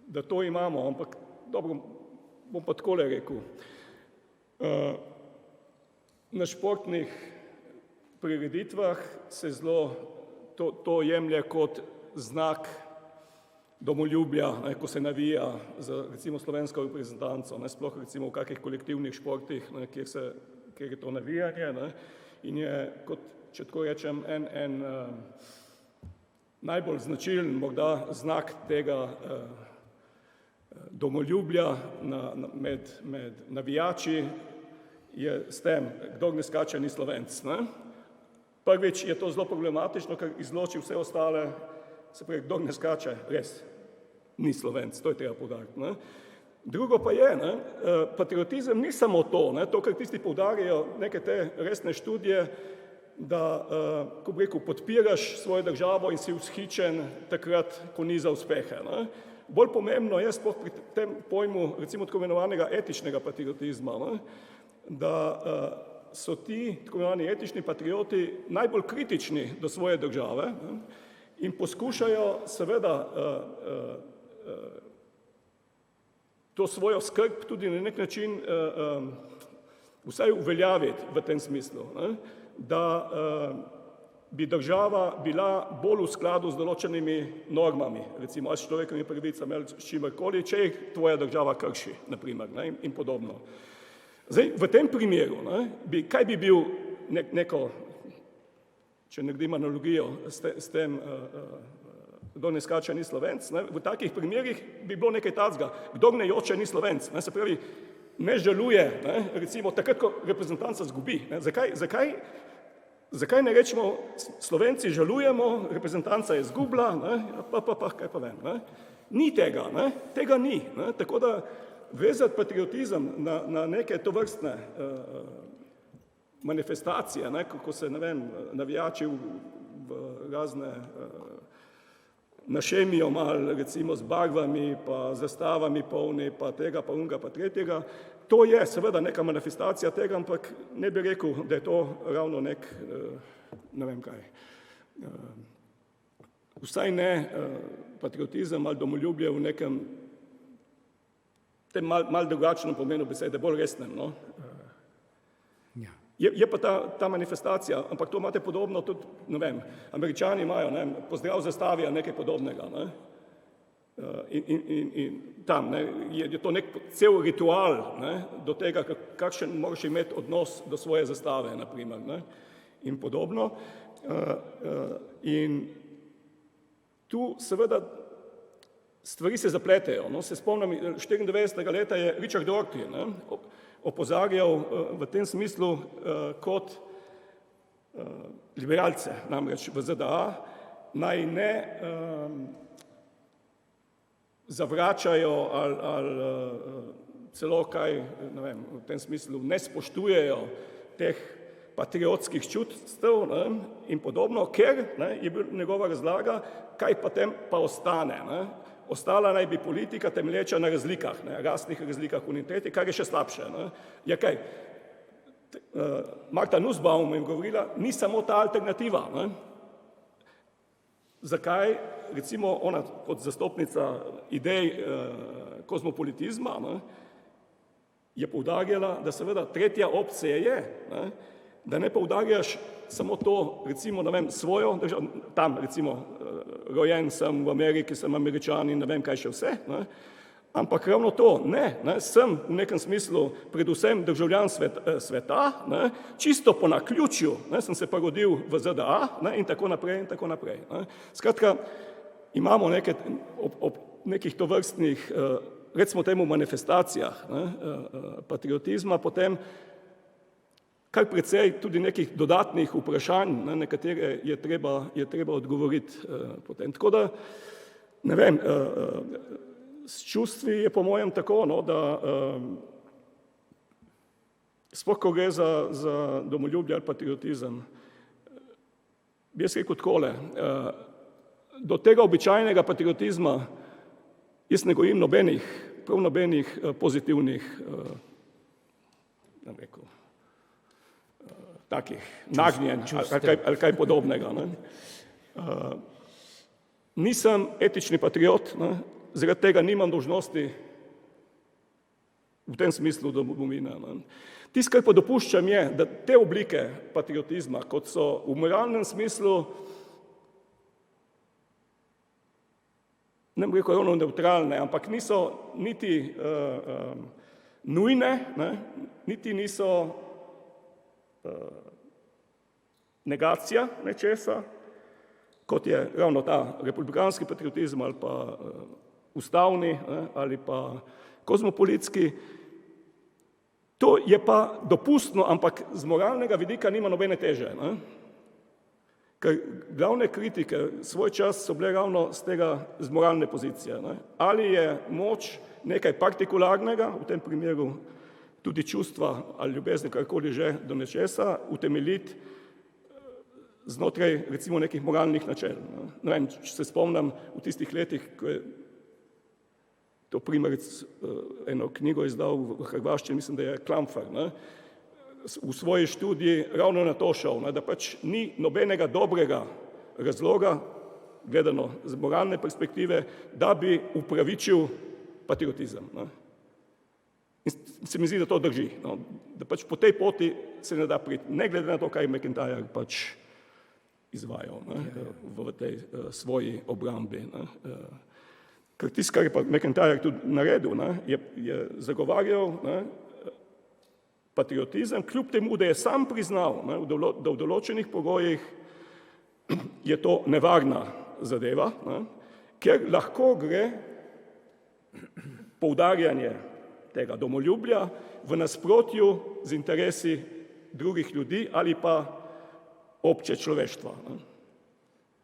da to imamo, ampak dobro, bom pa takole rekel. Na športnih prireditvah se zelo to jemlje kot znak domoljubja, ko se navija za recimo slovensko reprezentanco, sploh recimo v kakih kolektivnih športih, kjer je to navijanje, in je, kot če tako rečem, en najbolj značilen morda znak tega domoljubja med navijači je s tem, kdor ne skače, ni Slovenc. Prvič je to zelo problematično, ker izloči vse ostale, se pravi, kdor ne skače, res ni Slovenc, to je treba poudariti. Drugo pa je, ne, patriotizem ni samo to, ne, to, kar tisti poudarjajo neke te resne študije, da, ko bi rekel, podpiraš svojo državo in si vzhičen takrat, ko ni za uspehe. Ne. Bolj pomembno je sploh pri tem pojmu, recimo tako imenovanega etičnega patriotizma, ne, da so ti tako imenovani etični patrioti najbolj kritični do svoje države, ne, in poskušajo seveda to svojo skrb tudi na nek način vsaj uveljaviti v tem smislu, ne, da bi država bila bolj v skladu z določenimi normami, recimo s človekovimi pravicami ali s čimerkoli, če jih tvoja država krši, naprimer, ne, in podobno. Zdaj, v tem primeru, ne, kaj bi bil neko, če naredim analogijo s tem, kdo ne skače, ni Slovenc, ne, v takih primerih bi bilo nekaj takega, kdo ne joče, ni Slovenc, ne, se pravi, ne žaluje, ne, recimo takrat, ko reprezentanca zgubi. Ne, zakaj ne rečemo, Slovenci žalujemo, reprezentanca je zgubila, ne, kaj pa vem. Ne. Ni tega, ne, tega ni. Ne, tako da vezati patriotizem na neke tovrstne manifestacije, ne, ko se, ne vem, navijači v razne našemijo malo, recimo z barvami, pa zastavami polni, pa tega, pa unga, pa tretjega. To je seveda neka manifestacija tega, ampak ne bi rekel, da je to ravno nek, ne vem kaj, vsaj ne patriotizem ali domoljubje v nekem tem mal drugačnem pomenu besede, bolj resnem, no. Je pa ta manifestacija, ampak to imate podobno tudi, ne vem, Američani imajo, ne, pozdrav zastavi ali nekaj podobnega, ne, in tam, ne, je to nek cel ritual, ne, do tega, kakšen moraš imeti odnos do svoje zastave, naprimer, ne, in podobno. In tu seveda stvari se zapletejo, no, se spomnim, 94. leta je Richard Rorty, ne, opozarjal v tem smislu kot liberalce, namreč v ZDA, naj ne zavračajo ali celo kaj, ne vem, v tem smislu ne spoštujejo teh patriotskih čustv, ne, in podobno, ker, ne, je bil njegova razlaga, kaj pa tem pa ostane. Ne. Ostala naj bi politika temelječa na razlikah, ne, rasnih razlikah in tretji, kar je še slabše. Ne. Ja kaj, Marta Nussbaum je govorila, ni samo ta alternativa. Ne. Zakaj, recimo ona kot zastopnica idej kozmopolitizma, ne, je poudarjala, da seveda tretja opcija je, ne, da ne poudarjaš samo to, recimo, ne vem, svojo državo, tam recimo rojen sem v Ameriki, sem Američan in ne vem kaj še vse, ne, ampak ravno to, ne, sem v nekem smislu predvsem državljan sveta, ne, čisto po naključju, ne, sem se pa rodil v ZDA, ne, in tako naprej in tako naprej. Ne. Skratka, imamo ob nekih tovrstnih, recimo temu manifestacijah, ne, patriotizma, potem kar precej tudi nekih dodatnih vprašanj, na katere je treba odgovoriti potem. Tako da, ne vem, s čustvi je po mojem tako, no, da sploh, ko gre za domoljubje ali patriotizem, bi jaz rekel takole, do tega običajnega patriotizma jaz ne gojim prav nobenih pozitivnih, ne rekel, takih nagnjen ali kaj podobnega. Ne. Nisem etični patriot, ne, zaradi tega nimam dolžnosti v tem smislu domovine. Tisto, kar pa dopuščam, je, da te oblike patriotizma, kot so v moralnem smislu, ne bom rekel ravno nevtralne, ampak niso niti nujne, ne, niti niso negacija nečesa, kot je ravno ta republikanski patriotizem ali pa ustavni, ne, ali pa kozmopolitski. To je pa dopustno, ampak z moralnega vidika nima nobene teže. Ne. Ker glavne kritike svoj čas so bile ravno z moralne pozicije. Ne? Ali je moč nekaj partikularnega, v tem primeru tudi čustva ali ljubezni, karkoli že, do nečesa, utemeljiti znotraj recimo nekih moralnih načel. Ne vem, če se spomnim v tistih letih, ko je to Primerc eno knjigo izdal v hrvaščini, mislim, da je Klamfar, ne? V svoji študiji ravno na to šel, ne? Da pač ni nobenega dobrega razloga, gledano z moralne perspektive, da bi upravičil patriotizem. Ne? In se mi zdi, da to drži, no? Da pač po tej poti se ne da priti, ne glede na to, kaj Macintyre pač izvajal, ne? V tej svoji obrambi. Ne? Ker tisto, kar je pa Macintyre tudi naredil, ne? Je zagovarjal, ne? Patriotizem, kljub temu, da je sam priznal, ne? Da v določenih pogojih je to nevarna zadeva, ne? Ker lahko gre poudarjanje tega domoljubja v nasprotju z interesi drugih ljudi ali pa obče človeštva. Ne?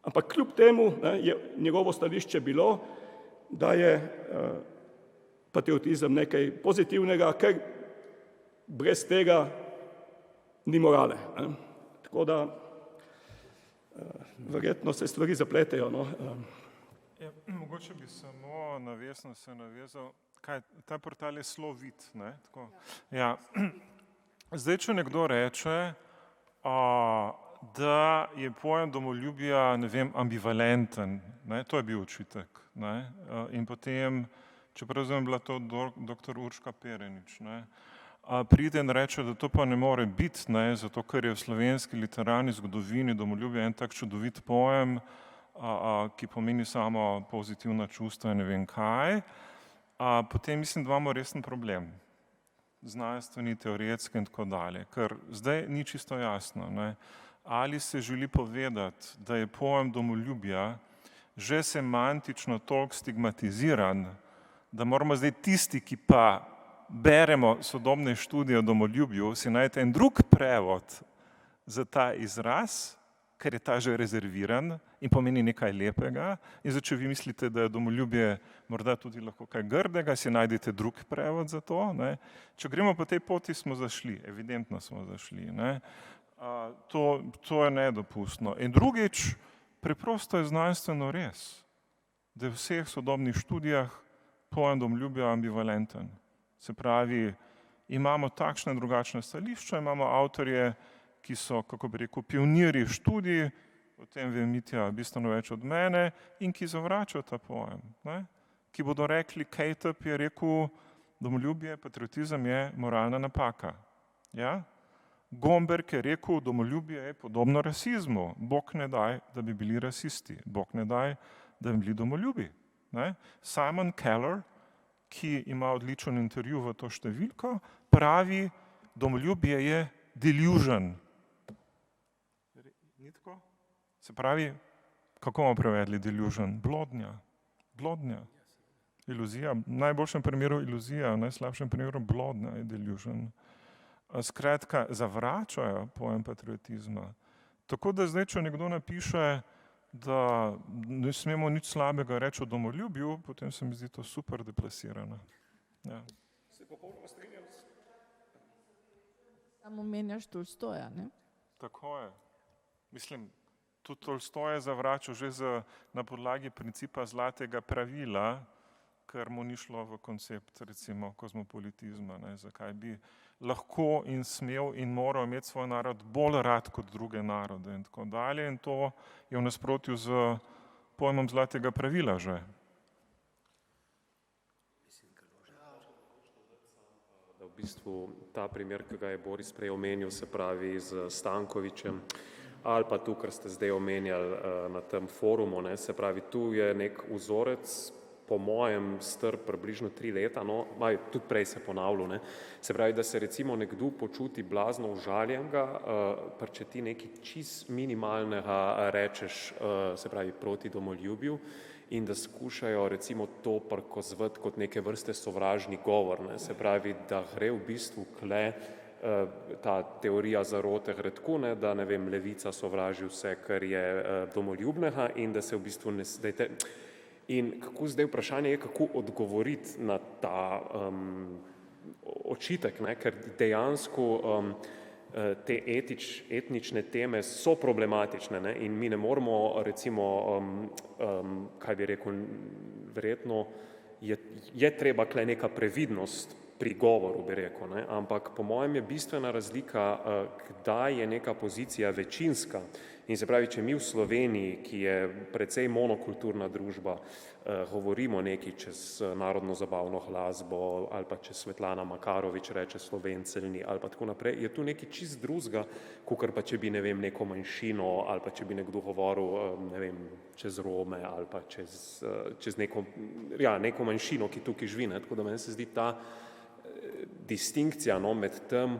Ampak kljub temu, ne, je njegovo stališče bilo, da je patriotizem nekaj pozitivnega, ker brez tega ni morale. Ne? Tako da verjetno se stvari zapletejo. No? Ja, mogoče bi samo navezno se navezal, ta portal je Slovit, ne? Tako. Ja. Zdaj, če nekdo reče, da je pojem domoljubja, ne vem, ambivalenten, ne? To je bil očitek, ne? In potem, čeprav je bila to dr. Urška Perenič, ne? Pride in reče, da to pa ne more biti, ne? Zato ker je v slovenski literarni zgodovini domoljubje en tak čudovit pojem, ki pomeni samo pozitivna čustva in ne vem kaj, potem mislim, da imamo resen problem, znanstveni, teoretski in tako dalje, ker zdaj ni čisto jasno, ne? Ali se želi povedati, da je pojem domoljubja že semantično toliko stigmatiziran, da moramo zdaj tisti, ki pa beremo sodobne študije o domoljubju, si najti en drug prevod za ta izraz, ker je ta že rezerviran in pomeni nekaj lepega. In zdaj, če vi mislite, da je domoljubje morda tudi lahko kaj grdega, si najdete drug prevod za to. Ne? Če gremo po tej poti, smo zašli, evidentno smo zašli. Ne? To je nedopustno. In drugič, preprosto je znanstveno res, da je v vseh sodobnih študijah pojem domoljubja ambivalenten. Se pravi, imamo takšne in drugačne stališča, imamo avtorje, ki so, kako bi rekel, pionirji študij, o tem ve Mitja bistveno več od mene, in ki zavračajo ta pojem. Ne? Ki bodo rekli, Kejtep je rekel, domoljubje, patriotizem je moralna napaka. Ja? Gomberg je rekel, domoljubje je podobno rasizmu. Bog ne daj, da bi bili rasisti. Bog ne daj, da bi bili domoljubi. Ne? Simon Keller, ki ima odličen intervju v to številko, pravi, domoljubje je delusion. Ni tako? Se pravi, kako bomo prevedli delusion? Blodnja. Blodnja. Iluzija. V najboljšem primeru iluzija, v najslabšem primeru blodnja je delusion. Skratka, zavračajo pojem patriotizma. Tako da zdaj, če nekdo napiše, da ne smemo nič slabega reči o domoljubju, potem se mi zdi to super deplasirano. Ja. Samo menjaš Tolstoja, ne? Tako je. Mislim, tudi Tolstoj je zavračal že na podlagi principa zlatega pravila, ker mu ni šlo v koncept, recimo, kozmopolitizma, ne? Zakaj bi lahko in smel in moral imeti svoj narod bolj rad kot druge narode in tako dalje. In to je v nasprotju z pojmom zlatega pravila že. Da v bistvu ta primer, ki ga je Boris prej omenil, se pravi z Stankovićem, ali pa tu, kar ste zdaj omenjali na tem forumu, ne, se pravi, tu je nek vzorec, po mojem star približno 3 leta, no, tudi prej se ponavljal, ne, se pravi, da se recimo nekdo počuti blazno užaljenega, če ti nekaj čist minimalnega rečeš, se pravi, proti domoljubju, in da skušajo recimo to prikazovati kot neke vrste sovražni govor, ne, se pravi, da gre v bistvu kle ta teorija zarote gre tako, ne, da ne vem, levica sovraži vse, kar je domoljubnega in da se v bistvu ne zdajte. In kako zdaj vprašanje je, kako odgovoriti na ta očitek, ne, ker dejansko te etnične teme so problematične, ne, in mi ne moramo recimo, kaj bi rekel, verjetno je treba kle neka previdnost pri govoru, bi rekel, ne, ampak po mojem je bistvena razlika, kdaj je neka pozicija večinska. In se pravi, če mi v Sloveniji, ki je precej monokulturna družba, govorimo nekaj čez narodno zabavno glasbo ali pa če Svetlana Makarovič reče Slovenceljni ali pa tako naprej, je tu nekaj čist drugega, kakor pa če bi, ne vem, neko manjšino ali pa če bi nekdo govoril, ne vem, čez Rome ali pa čez neko manjšino, ki tukaj živi, ne, tako da meni se zdi ta distinkcija, no, med tem,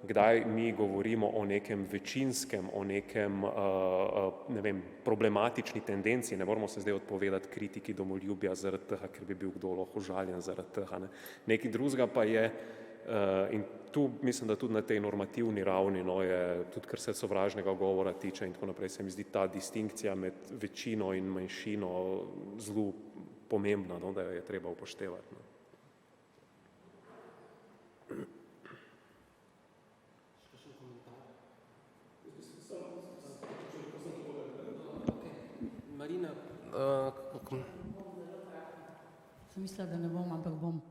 kdaj mi govorimo o nekem večinskem, o nekem, ne vem, problematični tendenci, ne moramo se zdaj odpovedati kritiki domoljubja zaradi tega, ker bi bil kdo lahko žaljen zaradi tega, ne. Nekaj drugega pa je, in tu mislim, da tudi na tej normativni ravni, no, je tudi kar se sovražnega govora tiče in tako naprej, se mi zdi ta distinkcija med večino in manjšino zelo pomembna, no, da jo je treba upoštevati, no. Marina, Sem mislila, da ne bom, ampak bom.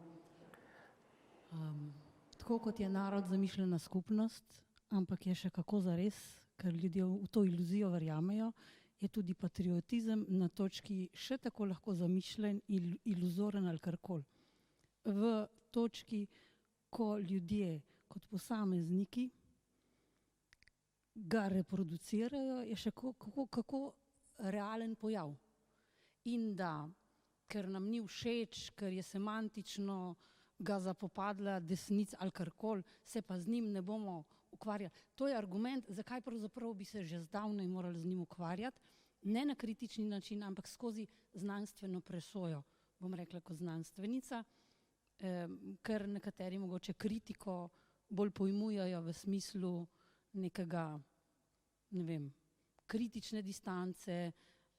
Tako kot je narod zamišljena skupnost, ampak je še kako zares, ker ljudje v to iluzijo verjamejo, je tudi patriotizem na točki še tako lahko zamišljen, iluzoren ali karkoli. V točki, ko ljudje kot posamezniki ga reproducirajo, je še kako realen pojav. In da, ker nam ni všeč, ker je semantično ga zapopadla desnica ali karkoli, se pa z njim ne bomo ukvarjali. To je argument, zakaj pravzaprav bi se že zdavnaj morali z njim ukvarjati, ne na kritični način, ampak skozi znanstveno presojo, bom rekla kot znanstvenica, ker nekateri mogoče kritiko bolj pojmujejo v smislu nekega, ne vem, kritične distance,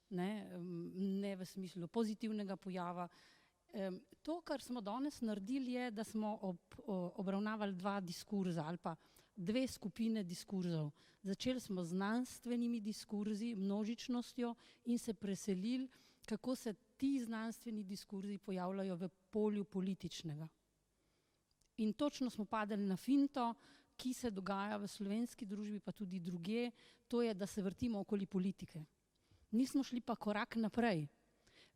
ne v smislu pozitivnega pojava. To, kar smo danes naredili, je, da smo obravnavali dva diskurza ali pa dve skupine diskurzov. Začeli smo z znanstvenimi diskurzi, množičnostjo in se preselili, kako se ti znanstveni diskurzi pojavljajo v polju političnega. In točno smo padali na finto, ki se dogaja v slovenski družbi, pa tudi drugje, to je, da se vrtimo okoli politike. Nismo šli pa korak naprej.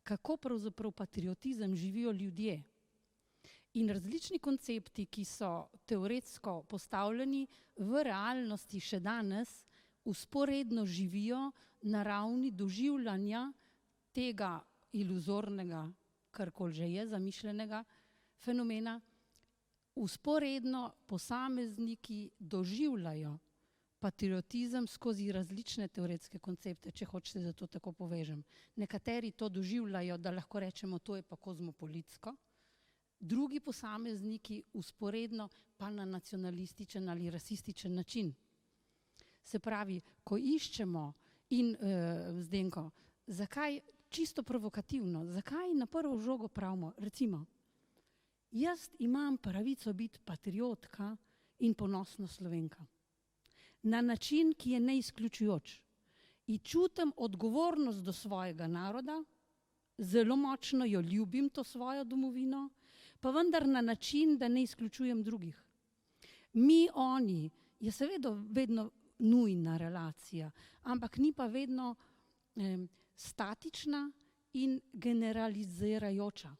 Kako pravzaprav patriotizem živijo ljudje. In različni koncepti, ki so teoretsko postavljeni, v realnosti še danes vzporedno živijo na ravni doživljanja tega iluzornega, karkoli že je, zamišljenega fenomena. Vzporedno posamezniki doživljajo patriotizem skozi različne teoretske koncepte, če hočete, da to tako povežem. Nekateri to doživljajo, da lahko rečemo, to je pa kozmopolitsko, drugi posamezniki vzporedno pa na nacionalističen ali rasističen način. Se pravi, ko iščemo in Zdenko, zakaj čisto provokativno, zakaj na prvo žogo pravimo, recimo, jaz imam pravico biti patriotka in ponosna Slovenka. Na način, ki je neizključujoč. In čutim odgovornost do svojega naroda, zelo močno jo ljubim, to svojo domovino, pa vendar na način, da ne izključujem drugih. Mi, oni, je seveda vedno nujna relacija, ampak ni pa vedno statična in generalizirajoča.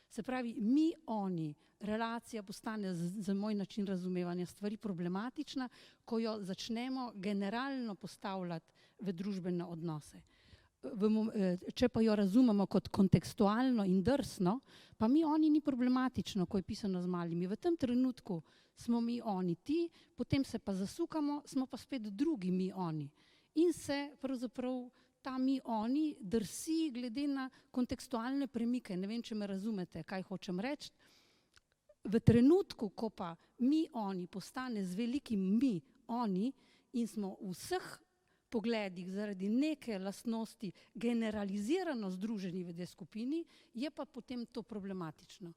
Se pravi, mi, oni, relacija postane za moj način razumevanja stvari problematična, ko jo začnemo generalno postavljati v družbene odnose. Če pa jo razumemo kot kontekstualno in drsno, pa mi, oni ni problematično, ko je pisano z malimi. V tem trenutku smo mi, oni, ti, potem se pa zasukamo, smo pa spet drugi mi, oni. In se pravzaprav ta mi, oni drsi glede na kontekstualne premike. Ne vem, če me razumete, kaj hočem reči. v trenutku, ko pa mi, oni postane z velikim mi, oni, in smo v vseh pogledih zaradi neke lastnosti generalizirano združeni v tej skupini, je pa potem to problematično.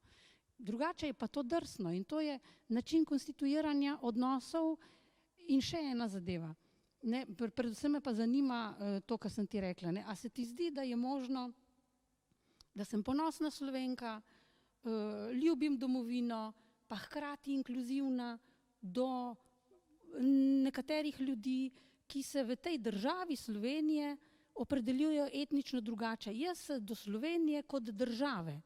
Drugače je pa to drsno in to je način konstituiranja odnosov. In še ena zadeva. Ne, predvsem me pa zanima to, kar sem ti rekla. Ne. A se ti zdi, da je možno, da sem ponosna Slovenka, ljubim domovino, pa hkrati inkluzivna do nekaterih ljudi, ki se v tej državi Slovenije opredeljujejo etnično drugače. Jaz se do Slovenije kot države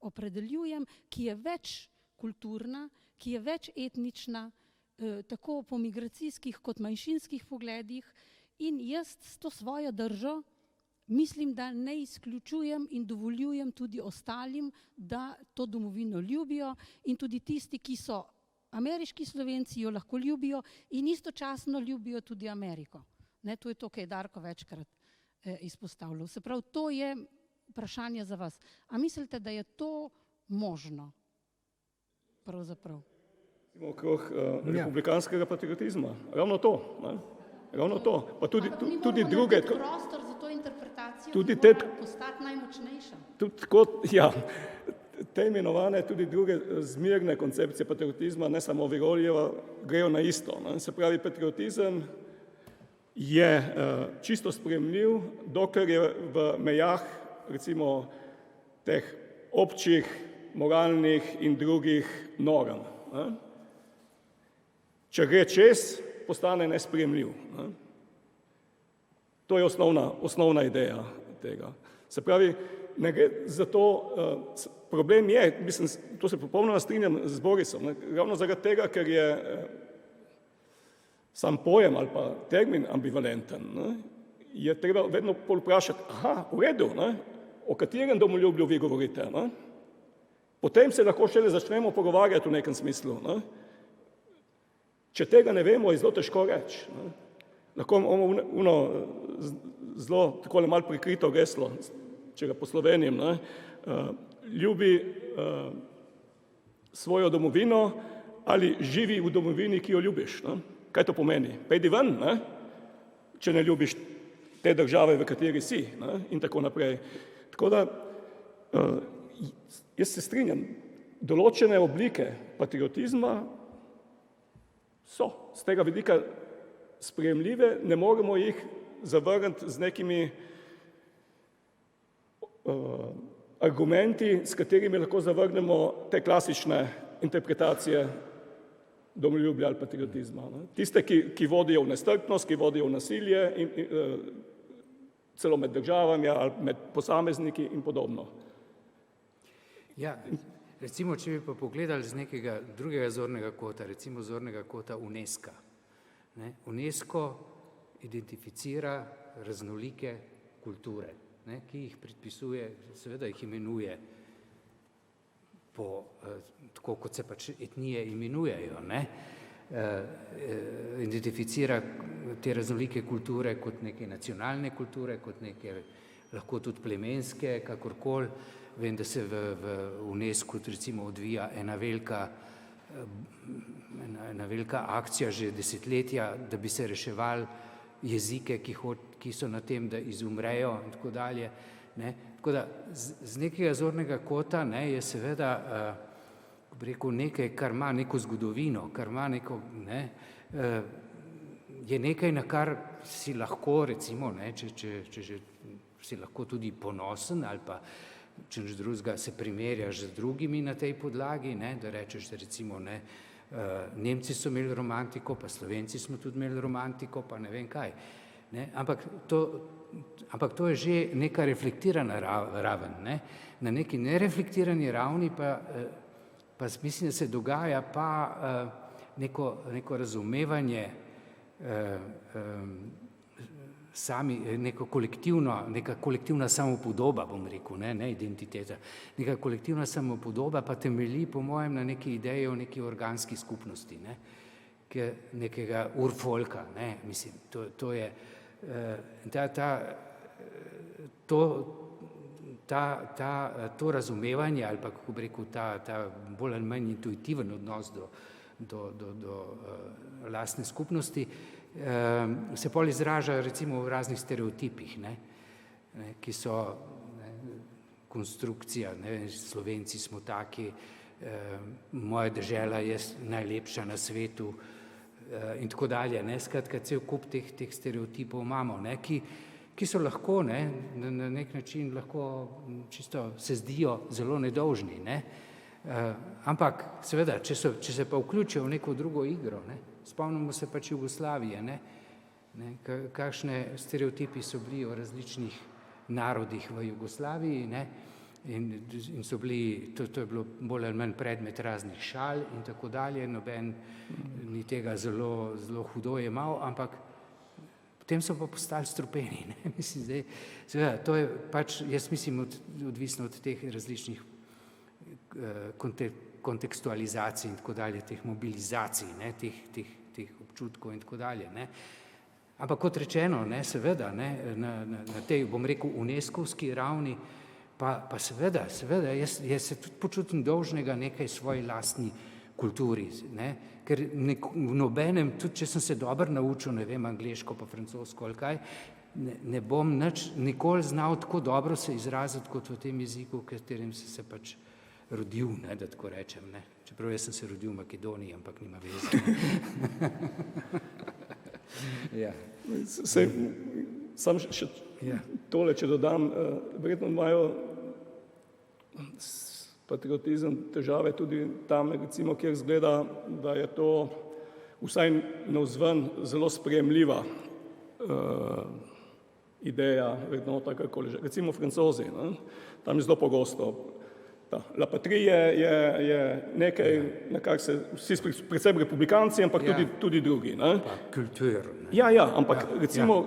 opredeljujem, ki je več kulturna, ki je več etnična, tako po migracijskih kot manjšinskih pogledih, in jaz s to svojo držo mislim, da ne izključujem in dovoljujem tudi ostalim, da to domovino ljubijo, in tudi tisti, ki so ameriški Slovenci, jo lahko ljubijo in istočasno ljubijo tudi Ameriko. Ne, to je to, kar je Darko večkrat izpostavljal. Se pravi, to je vprašanje za vas. A mislite, da je to možno? Pravzaprav. Okrog republikanskega patriotizma. Ravno to. Ne? Ravno to. Pa tudi druge. Prostor za to interpretacijo, tudi ki mora postati najmočnejša. Te imenovane tudi druge zmirne koncepcije patriotizma, ne samo Viroljeva, grejo na isto. Ne? Se pravi, patriotizem je čisto sprejemljiv, dokler je v mejah recimo teh občih, moralnih in drugih norm. Ne? Če gre čez, postane nesprejemljiv. Ne? To je osnovna ideja tega. Se pravi, ne gre za to, problem je, mislim, to se popolnoma strinjam z Borisom, ne? Ravno zaradi tega, ker je sam pojem ali pa termin ambivalenten, ne? Je treba vedno pol vprašati, v redu, ne? O katerem domoljublju vi govorite. Ne? Potem se lahko šele začnemo pogovarjati v nekem smislu. Ne? Če tega ne vemo, je zelo težko reči. Ne? Lahko imamo zelo takole malo prikrito geslo, če ga poslovenim, ne? Ljubi svojo domovino ali živi v domovini, ki jo ljubiš. Ne? Kaj to pomeni? Pejdi ven, ne? Če ne ljubiš te države, v kateri si, ne? In tako naprej. Tako da, jaz se strinjam, določene oblike patriotizma so z tega vidika sprejemljive, ne moremo jih zavrniti z nekimi argumenti, s katerimi lahko zavrnemo te klasične interpretacije domoljubja ali patriotizma. Ne? Tiste, ki vodijo v nestrpnost, ki vodijo v nasilje, celo med državami ali med posamezniki in podobno. Ja, recimo, če bi pa pogledali z nekega drugega zornega kota, recimo zornega kota UNESCO. Ne? UNESCO identificira raznolike kulture, ne? Ki jih predpisuje, seveda jih imenuje po, tako kot se pač etnije imenujejo, ne? Identificira te raznolike kulture kot neke nacionalne kulture, kot neke lahko tudi plemenske, kakorkoli. Vem, da se v UNESCO recimo odvija ena velika akcija že desetletja, da bi se reševali jezike, ki so na tem, da izumrejo in tako dalje. Ne? Tako da z nekega zornega kota, ne, je seveda rekel, nekaj, kar ima neko zgodovino, kar ima neko, ne, je nekaj, na kar si lahko, recimo, ne, če že si lahko tudi ponosen ali pa če nič drugega se primerjaš z drugimi na tej podlagi, ne, da rečeš, da recimo, ne, Nemci so imeli romantiko, pa Slovenci smo tudi imeli romantiko, pa ne vem kaj. Ne, ampak to je že neka reflektirana raven. Ne. Na neki nereflektirani ravni pa mislim, da se dogaja pa neko razumevanje neka kolektivna samopodoba, bom rekel, ne identiteta. Neka kolektivna samopodoba pa temelji, po mojem, na neki ideji o neki organski skupnosti, ne, nekega urfolka, ne, mislim, to je, to razumevanje ali pa, kako bi rekel, ta bolj ali manj intuitiven odnos do lastne skupnosti se pol izraža recimo v raznih stereotipih, ki so konstrukcija, Slovenci smo taki, moja dežela je najlepša na svetu in tako dalje. Skratka, cel kup teh stereotipov imamo, ki so lahko, na nek način lahko čisto se zdijo zelo nedolžni. Ampak seveda, če se pa vključijo v neko drugo igro, spomnimo se pač Jugoslavije, kakšne stereotipi so bili o različnih narodih v Jugoslaviji, in so bili, to je bilo bolj ali manj predmet raznih šal in tako dalje, noben ni tega zelo hudo jemal, ampak potem so pa postali strupeni. Mislim, zdaj, seveda, to je pač, jaz mislim, odvisno od teh različnih kontekstualizacij in tako dalje, teh mobilizacij, teh občutkov in tako dalje. Ampak kot rečeno, seveda, na tej, bom rekel, UNESCO-vski ravni, pa seveda, jaz se tudi počutim dolžnega nekaj svoji lastni kulturi, ker v nobenem, tudi če sem se dobro naučil, ne vem, angleško pa francosko ali kaj, ne bom nikoli znal tako dobro se izraziti kot v tem jeziku, v katerem se pač rodil, da tako rečem. Čeprav jaz sem se rodil v Makedoniji, ampak nima veze. Ja. Sam še tole, če dodam, verjetno imajo patriotizem težave tudi tam, recimo, kjer zgleda, da je to vsaj navzven zelo sprejemljiva ideja, vrednota, kakorkoli že. Recimo Francozi, tam je zelo pogosto. La patrie je nekaj, na kar se vsi, predvsem republikanci, ampak tudi drugi. Kultur. Ja, ampak recimo,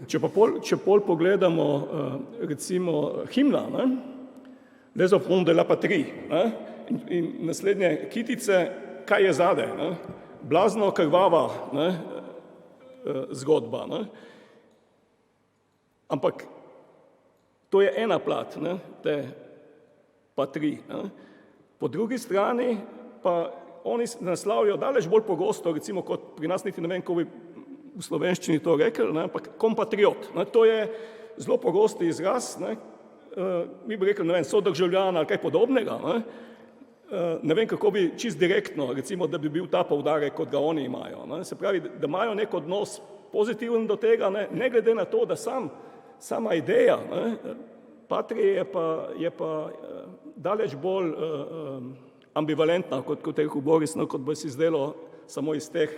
če pol pogledamo recimo himna, Les enfants de la patrie, in naslednje kitice, kaj je zadaj, blazno krvava zgodba. Ampak to je ena plat te patrij. Po drugi strani pa oni naslavljajo daleč bolj pogosto, recimo kot pri nas, niti ne vem, ko bi v slovenščini to rekel, ampak kompatriot. To je zelo pogosti izraz, mi bi rekel, ne vem, sodržavljan ali kaj podobnega. Ne vem, kako bi čist direktno, recimo, da bi bil ta poudarek, kot ga oni imajo. Se pravi, da imajo nek odnos pozitiven do tega, ne glede na to, da sama ideja patrije je pa daleč bolj ambivalentna, kot je rekel Boris, kot bi si zdelo samo iz teh,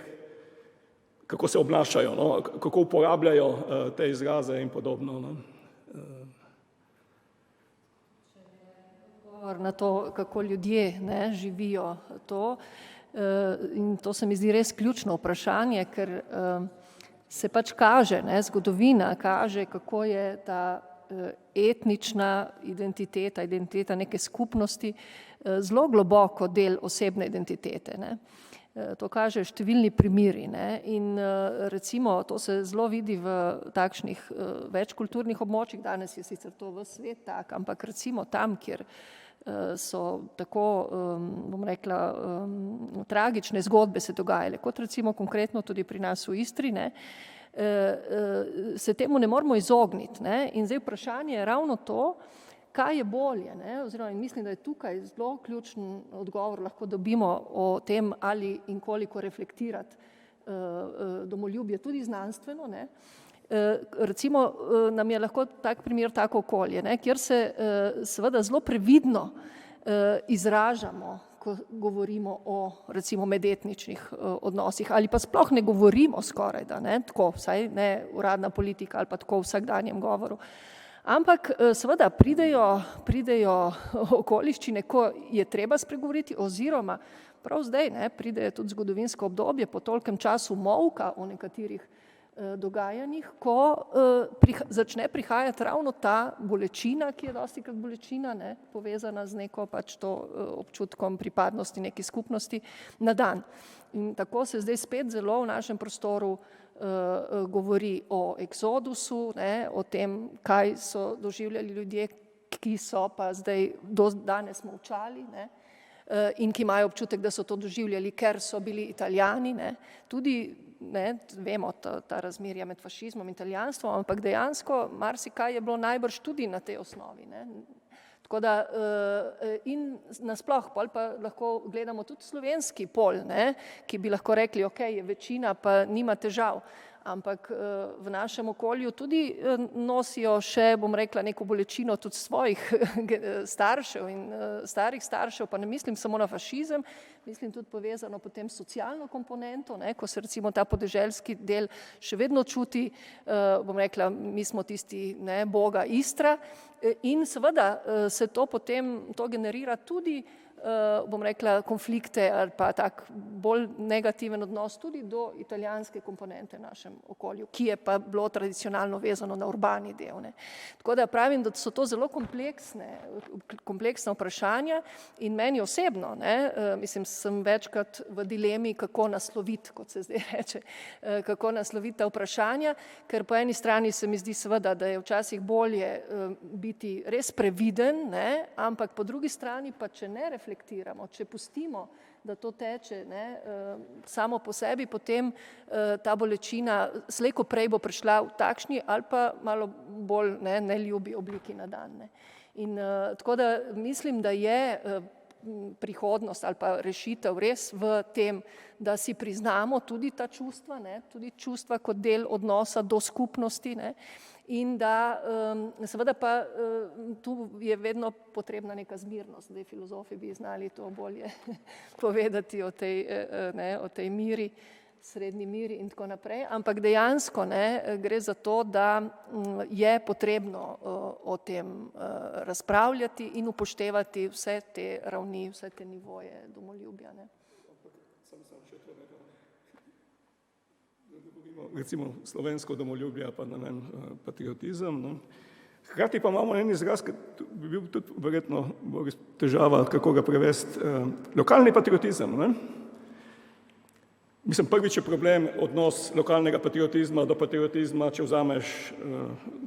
kako se obnašajo, kako uporabljajo te izraze in podobno. Na to, kako ljudje živijo to. In to se mi zdi res ključno vprašanje, ker se pač kaže, zgodovina kaže, kako je ta etnična identiteta neke skupnosti zelo globoko del osebne identitete. To kažejo številni primeri. In recimo to se zelo vidi v takšnih večkulturnih območjih, danes je sicer to ves svet tak, ampak recimo tam, kjer so tako, bom rekla, tragične zgodbe se dogajale, kot recimo konkretno tudi pri nas v Istri, se temu ne moramo izogniti. In zdaj vprašanje je ravno to, kaj je bolje, oziroma mislim, da je tukaj zelo ključen odgovor, lahko dobimo o tem, ali in koliko reflektirati domoljubje tudi znanstveno. Recimo nam je lahko tak primer tako okolje, kjer se seveda zelo previdno izražamo, ko govorimo o recimo medetničnih odnosih, ali pa sploh ne govorimo skoraj, tako, vsaj ne uradna politika ali pa tako v vsakdanjem govoru. Ampak seveda pridejo okoliščine, ko je treba spregovoriti, oziroma prav zdaj pride tudi zgodovinsko obdobje po tolkem času molka o nekaterih dogajanjih, ko začne prihajati ravno ta bolečina, ki je dostikrat bolečina, povezana z neko pač to občutkom pripadnosti neki skupnosti na dan. In tako se zdaj spet zelo v našem prostoru govori o eksodusu, o tem, kaj so doživljali ljudje, ki so pa zdaj do danes molčali, ne, in ki imajo občutek, da so to doživljali, ker so bili Italijani, ne, tudi, ne, vemo ta razmerja med fašizmom in italijanstvom, ampak dejansko marsikaj je bilo najbrž tudi na tej osnovi, ne. Tako da in nasploh pol pa lahko gledamo tudi slovenski pol, ne, ki bi lahko rekli, ok, je večina, pa nima težav, ampak v našem okolju tudi nosijo še, bom rekla, neko bolečino tudi svojih staršev in starih staršev, pa ne mislim samo na fašizem, mislim tudi povezano potem s socialno komponento, ne, ko se recimo ta podeželski del še vedno čuti, bom rekla, mi smo tisti, ne, boga Istra, in seveda se to potem, to generira tudi, bom rekla, konflikte ali pa tak bolj negativen odnos tudi do italijanske komponente v našem okolju, ki je pa bilo tradicionalno vezano na urbani del, ne. Tako da pravim, da so to zelo kompleksna vprašanja in meni osebno, ne, mislim, sem večkrat v dilemi, kako nasloviti, kot se zdaj reče, kako nasloviti ta vprašanja, ker po eni strani se mi zdi seveda, da je včasih bolje biti res previden, ne, ampak po drugi strani pa, če ne reflektiramo, če pustimo, da to teče, ne, samo po sebi, potem ta bolečina slej ko prej bo prišla v takšni ali pa malo bolj neljubi obliki na dan, ne. In tako da mislim, da je prihodnost ali pa rešitev res v tem, da si priznamo tudi ta čustva, ne, tudi čustva kot del odnosa do skupnosti, ne, in da seveda pa tu je vedno potrebna neka zmirnost, zdaj filozofi bi znali to bolje povedati o tej, ne, o tej miri, srednji miri in tako naprej, ampak dejansko, ne, gre za to, da je potrebno o tem razpravljati in upoštevati vse te ravni, vse te nivoje domoljubja, ne. Recimo slovensko domoljubje pa patriotizem, ne. Hkrati pa imamo en izraz, ki bi bil tudi verjetno težava, kako ga prevesti, lokalni patriotizem, ne. Mislim, prvič je problem odnos lokalnega patriotizma do patriotizma, če vzameš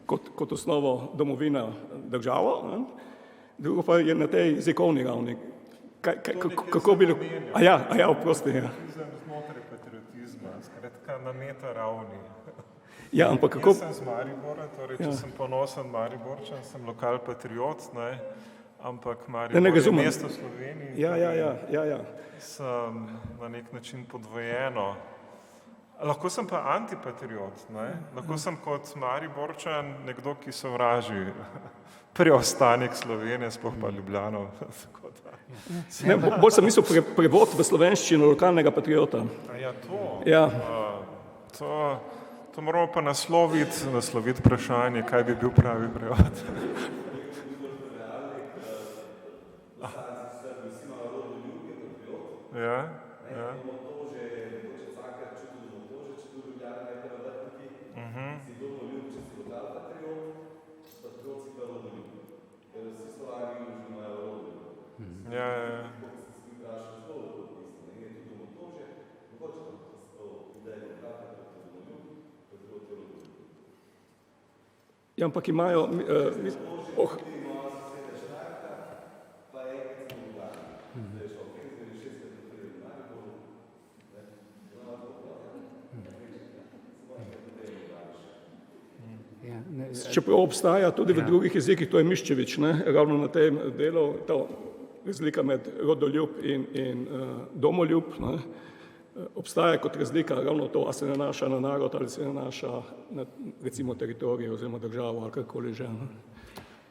kot osnovo domovina državo, ne. Drugo pa je na tej jezikovni ravni. Kako bi... oprosti, ja. Znotraj patriotizma, skratka na meta ravni. Ja, ampak kako... Jaz sem z Maribora, torej če sem ponosen Mariborčan, sem lokal patriot, ne, ampak Maribor je mesto v Sloveniji. Ja. Sem na nek način podvojeno. Lahko sem pa antipatriot, ne, lahko sem kot Mariborčan nekdo, ki sovraži preostanek Slovenije, sploh pa Ljubljano. Bolj sem mislil prevod v slovenščino lokalnega patriota. Ja, to. Ja. To moramo pa nasloviti vprašanje, kaj bi bil pravi prevod. Ja. Ja, ampak imajo... Čeprav obstaja tudi v drugih jezikih, to je Miščevič, ne, ravno na tem delu, ta razlika med rodoljub in domoljub, ne, obstaja kot razlika ravno to, a se nanaša na narod ali se nanaša na recimo teritorij oziroma državo ali karkoli že.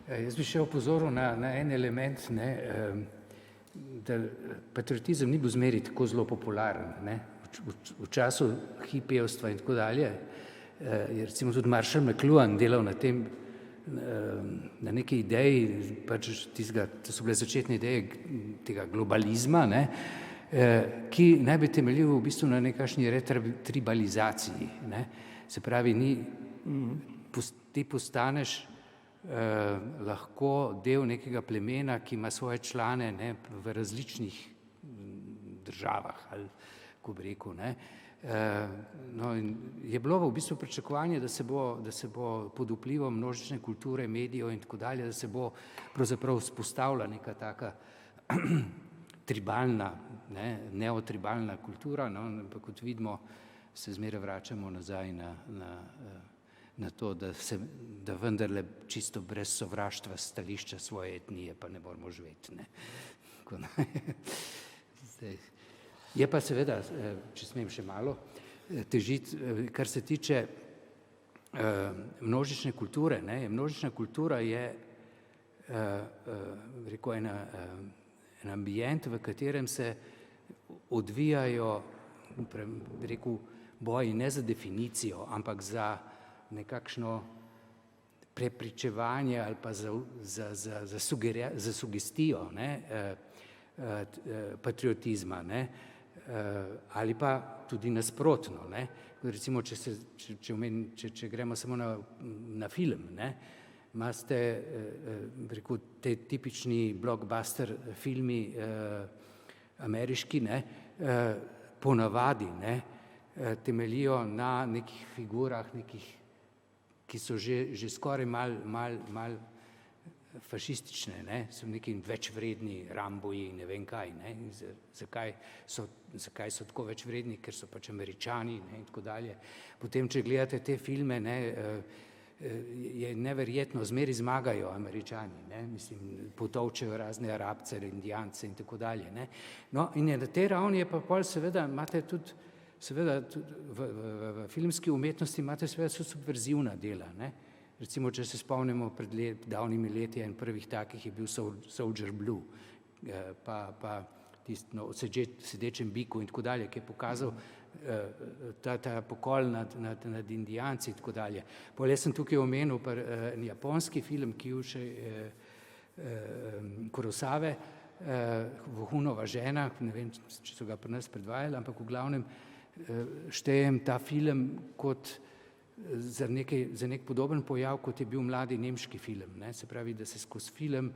Jaz bi še opozoril na en element, ne, da patriotizem ni bil zmeri tako zelo popularen, ne, v času hipijevstva in tako dalje. Je recimo tudi Marshall McLuhan delal na tem, na neki ideji, pač to so bile začetne ideje tega globalizma, ne, ki naj bi temeljil v bistvu na nekakšni retribalizaciji, ne. Se pravi, ti postaneš lahko del nekega plemena, ki ima svoje člane, ne, v različnih državah, ali ko bi rekel, ne. No, in je bilo v bistvu pričakovanje, da se bo pod vplivom množične kulture, medijev in tako dalje, da se bo pravzaprav vzpostavila neka taka tribalna, neotribalna kultura, no, ampak kot vidimo, se zmeraj vračamo nazaj na to, da vendarle čisto brez sovraštva stališča svoje etnije pa ne moramo živeti. Ne. Zdaj, je pa seveda, če smem še malo težiti, kar se tiče množične kulture. Ne, množična kultura je rekel, en ambient, v katerem se odvijajo rekel, boji ne za definicijo, ampak za nekakšno prepričevanje ali pa za sugestijo patriotizma, ne, ali pa tudi nasprotno. Ne. Recimo, če gremo samo na film, ne, imate rekel, te tipični blockbuster filmi ameriški, ne, ponavadi ne, temeljijo na nekih figurah, ki so že skoraj mal fašistične, ne, so neki večvredni Ramboji, ne vem kaj, ne, zakaj so tako večvredni, ker so pač Američani, ne, in tako dalje. Potem, če gledate te filme, ne, je neverjetno, zmeri zmagajo Američani, ne, mislim, potolčejo razne Arabce, Indijance in tako dalje, ne. No, in na tej ravni je pa pol seveda, imate tudi, seveda v filmski umetnosti imate seveda subverzivna dela, ne. Recimo, če se spomnimo pred davnimi leti, en prvih takih je bil Soldier Blue, pa tisti o sedečem biku in tako dalje, ki je pokazal ta pokol nad Indijanci in tako dalje. Pol jaz sem tukaj omenil japonski film Kyushu Kurosave, Vohunova žena, ne vem, če so ga pri nas predvajali, ampak v glavnem štejem ta film kot za nek podoben pojav, kot je bil mladi nemški film. Ne? Se pravi, da se skozi film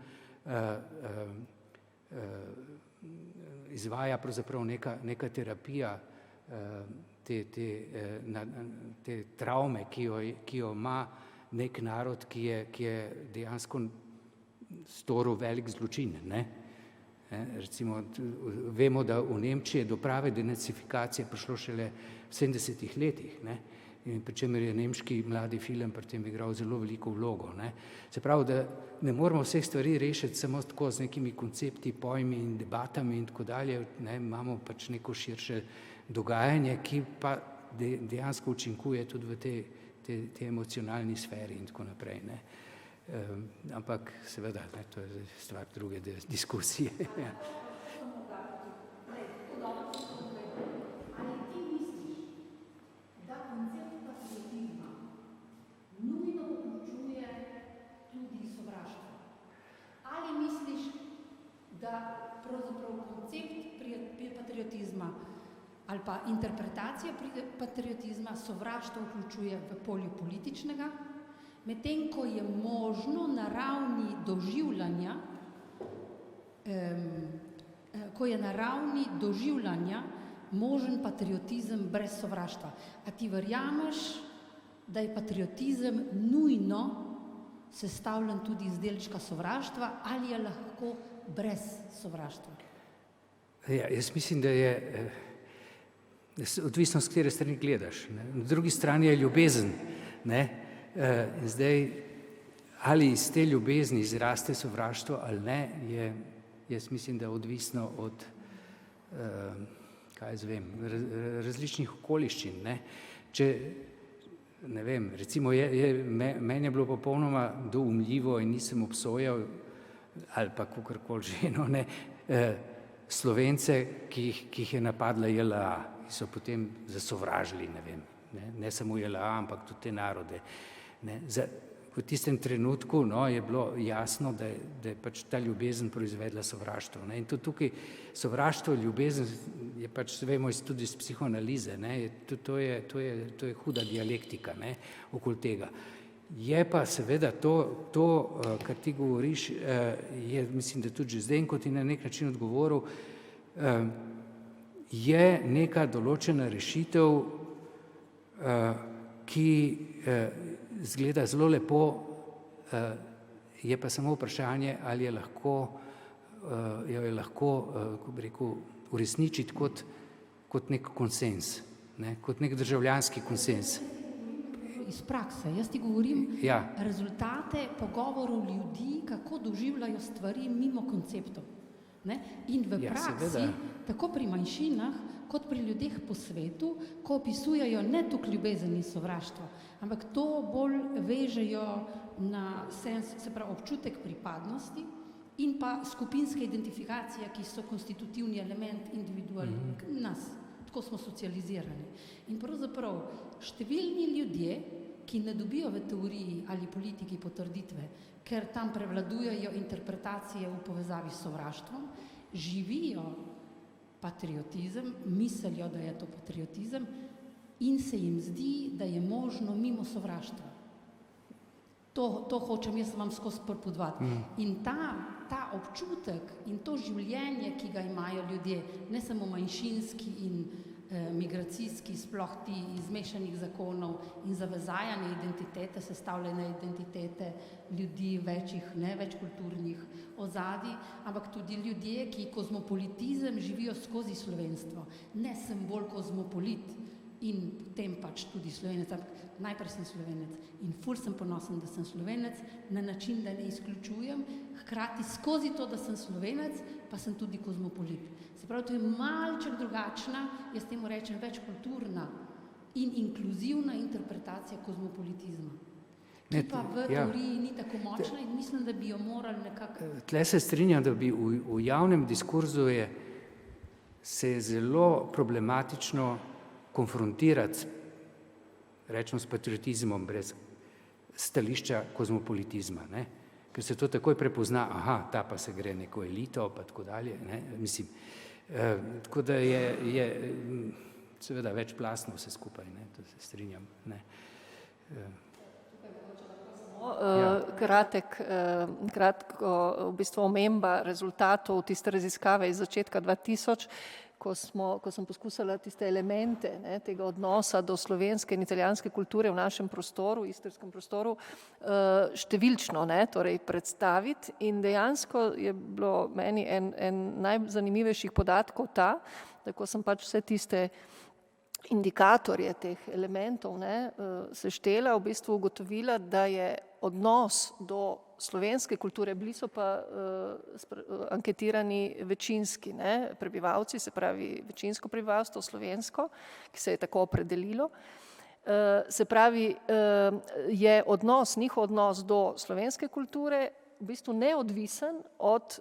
izvaja pravzaprav neka terapija te travme, ki jo ima nek narod, ki je dejansko storil velik zločin. Ne? Recimo, vemo, da v Nemčiji je do prave denacifikacije prišlo šele v 70-ih letih, ne? In pri čemer je nemški mladi film pri tem igral zelo veliko vlogo. Ne? Se pravi, da ne moramo vseh stvari rešiti samo tako z nekimi koncepti, pojmi in debatami in tako dalje, ne? Imamo pač neko širše dogajanje, ki pa dejansko učinkuje tudi v tej emocionalni sferi in tako naprej. Ne? Ampak seveda, ne, to je stvar druge diskusije. Ali pa interpretacija patriotizma sovraštvo vključuje v polju političnega, medtem ko je možno na ravni doživljanja, možen patriotizem brez sovraštva. A ti verjameš, da je patriotizem nujno sestavljen tudi iz delčka sovraštva ali je lahko brez sovraštva? Ja, jaz mislim, da je odvisno, s katere strani gledaš. Ne. Na drugi strani je ljubezen. Ne. Zdaj, ali iz te ljubezni izraste sovraštvo ali ne, je, jaz mislim, da odvisno od različnih okoliščin. Ne. Če, ne vem, recimo meni je bilo popolnoma doumljivo in nisem obsojal, ali pa kakorkoli že, no, ne, Slovence, ki jih je napadla JLA, ki so potem zasovražili, ne vem, ne samo JLA, ampak tudi te narode. Ne. V tistem trenutku, no, je bilo jasno, da je pač ta ljubezen proizvedla sovraštvo. Ne. In tukaj sovraštvo, ljubezen je pač, vemo tudi iz psihoanalize, ne, to je huda dialektika, ne, okoli tega. Je pa seveda to, kar ti govoriš, je, mislim, da tudi že zdaj, kot ti na nek način odgovoril, je neka določena rešitev, ki zgleda zelo lepo, je pa samo vprašanje, ali jo je lahko, kako bi rekel, uresničiti kot nek konsens, kot nek državljanski konsens. Iz prakse. Jaz ti govorim rezultate pogovorov ljudi, kako doživljajo stvari mimo konceptov. In v praksi, tako pri manjšinah, kot pri ljudeh po svetu, ko opisujejo ne toliko ljubezen in sovraštvo, ampak to bolj vežejo na sens, se pravi občutek pripadnosti in pa skupinske identifikacije, ki so konstitutivni element nas. Tako smo socializirani. In pravzaprav številni ljudje, ki ne dobijo v teoriji ali politiki potrditve, ker tam prevladujejo interpretacije v povezavi s sovraštvom, živijo patriotizem, mislijo, da je to patriotizem in se jim zdi, da je možno mimo sovraštva. To hočem jaz vam skozi pripovedovati. In ta občutek in to življenje, ki ga imajo ljudje, ne samo manjšinski in migracijski, sploh ti iz mešanih zakonov in zavezajane identitete, sestavljene identitete ljudi večkulturnih ozadij, ampak tudi ljudje, ki kozmopolitizem živijo skozi slovenstvo. Ne sem bolj kozmopolit in potem pač tudi Slovenec, ampak najprej sem Slovenec in ful sem ponosen, da sem Slovenec, na način, da ne izključujem, hkrati skozi to, da sem Slovenec, pa sem tudi kozmopolit. Se pravi, to je malček drugačna, jaz temu rečem večkulturna in inkluzivna interpretacija kozmopolitizma. Ki pa v teoriji ni tako močna in mislim, da bi jo morali nekako... Tle se strinjam, da bi v javnem diskurzu se je zelo problematično konfrontirati, rečemo, s patriotizmom brez stališča kozmopolitizma, ker se to takoj prepozna, ta pa se gre neko elito, pa tako dalje, mislim, tako da je seveda večplastno vse skupaj, to se strinjam, Kratko v bistvu omemba rezultatov tiste raziskave iz začetka 2000, ko sem poskusila tiste elemente tega odnosa do slovenske in italijanske kulture v našem prostoru, istrskem prostoru, številčno torej predstaviti in dejansko je bilo meni en najzanimivejših podatkov ta, da ko sem pač vse tiste indikatorje teh elementov seštela, v bistvu ugotovila, da je odnos do slovenske kulture, bili so pa anketirani večinski prebivalci, se pravi večinsko prebivalstvo slovensko, ki se je tako opredelilo. Se pravi, je njihov odnos do slovenske kulture v bistvu neodvisen od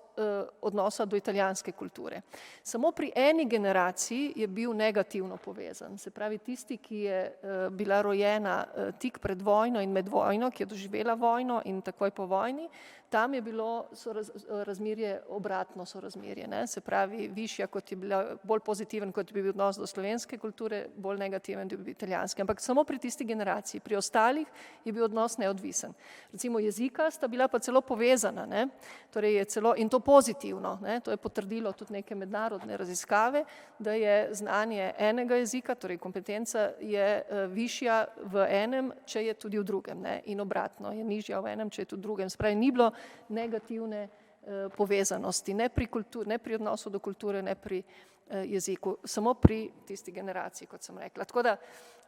odnosa do italijanske kulture. Samo pri eni generaciji je bil negativno povezan. Se pravi, tisti, ki je bila rojena tik pred vojno in med vojno, ki je doživela vojno in takoj po vojni, tam je bilo razmerje, obratno sorazmerje. Se pravi, višja, kot je bila, bolj pozitiven, kot bi bil odnos do slovenske kulture, bolj negativen, da bi bil italijanski. Ampak samo pri tisti generaciji. Pri ostalih je bil odnos neodvisen. Recimo jezika sta bila pa celo povezana, torej je celo, in to pozitivno, to je potrdilo tudi neke mednarodne raziskave, da je znanje enega jezika, torej kompetenca je višja v enem, če je tudi v drugem, in obratno je nižja v enem, če je tudi v drugem. Spravi, ni bilo negativne povezanosti, ne pri odnosu do kulture, ne pri jeziku, samo pri tisti generaciji, kot sem rekla. Tako da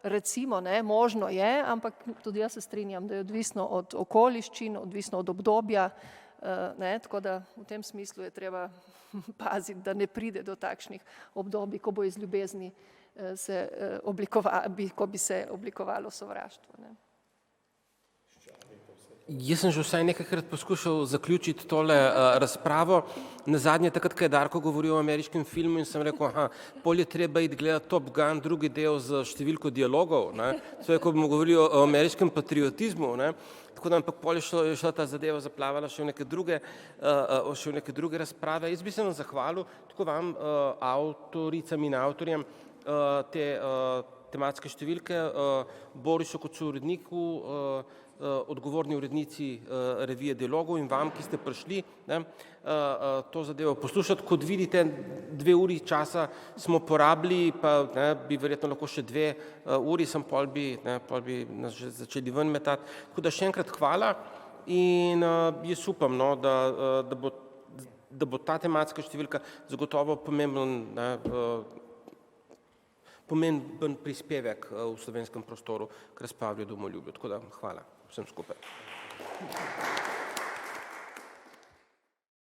recimo, možno je, ampak tudi jaz se strinjam, da je odvisno od okoliščin, odvisno od obdobja, tako da v tem smislu je treba paziti, da ne pride do takšnih obdobij, ko bo iz ljubezni ko bi se oblikovalo sovraštvo. Jaz sem že vsaj nekajkrat poskušal zaključiti tole razpravo. Nazadnje takrat, ko je Darko govoril o ameriškem filmu in sem rekel, bolje treba iti gledati Top Gun, drugi del z številko dialogov. To je, ko bomo govorili o ameriškem patriotizmu. Tako da ampak pol je šla ta zadeva zaplavala še v neke druge razprave. Jaz bi se vam zahvalil, tako vam, avtoricam in avtorjem tematske številke, Borisu kot souredniku, odgovorni urednici revije Dialogov in vam, ki ste prišli to zadevo poslušati. Kot vidite, 2 uri časa smo porabili, pa bi verjetno lahko še 2 uri, pol bi nas že začeli ven metati. Tako da še enkrat hvala in jaz upam, da bo ta tematska številka zagotovo pomemben prispevek v slovenskem prostoru k razpravi o domoljubju. Tako da hvala vsem skupaj.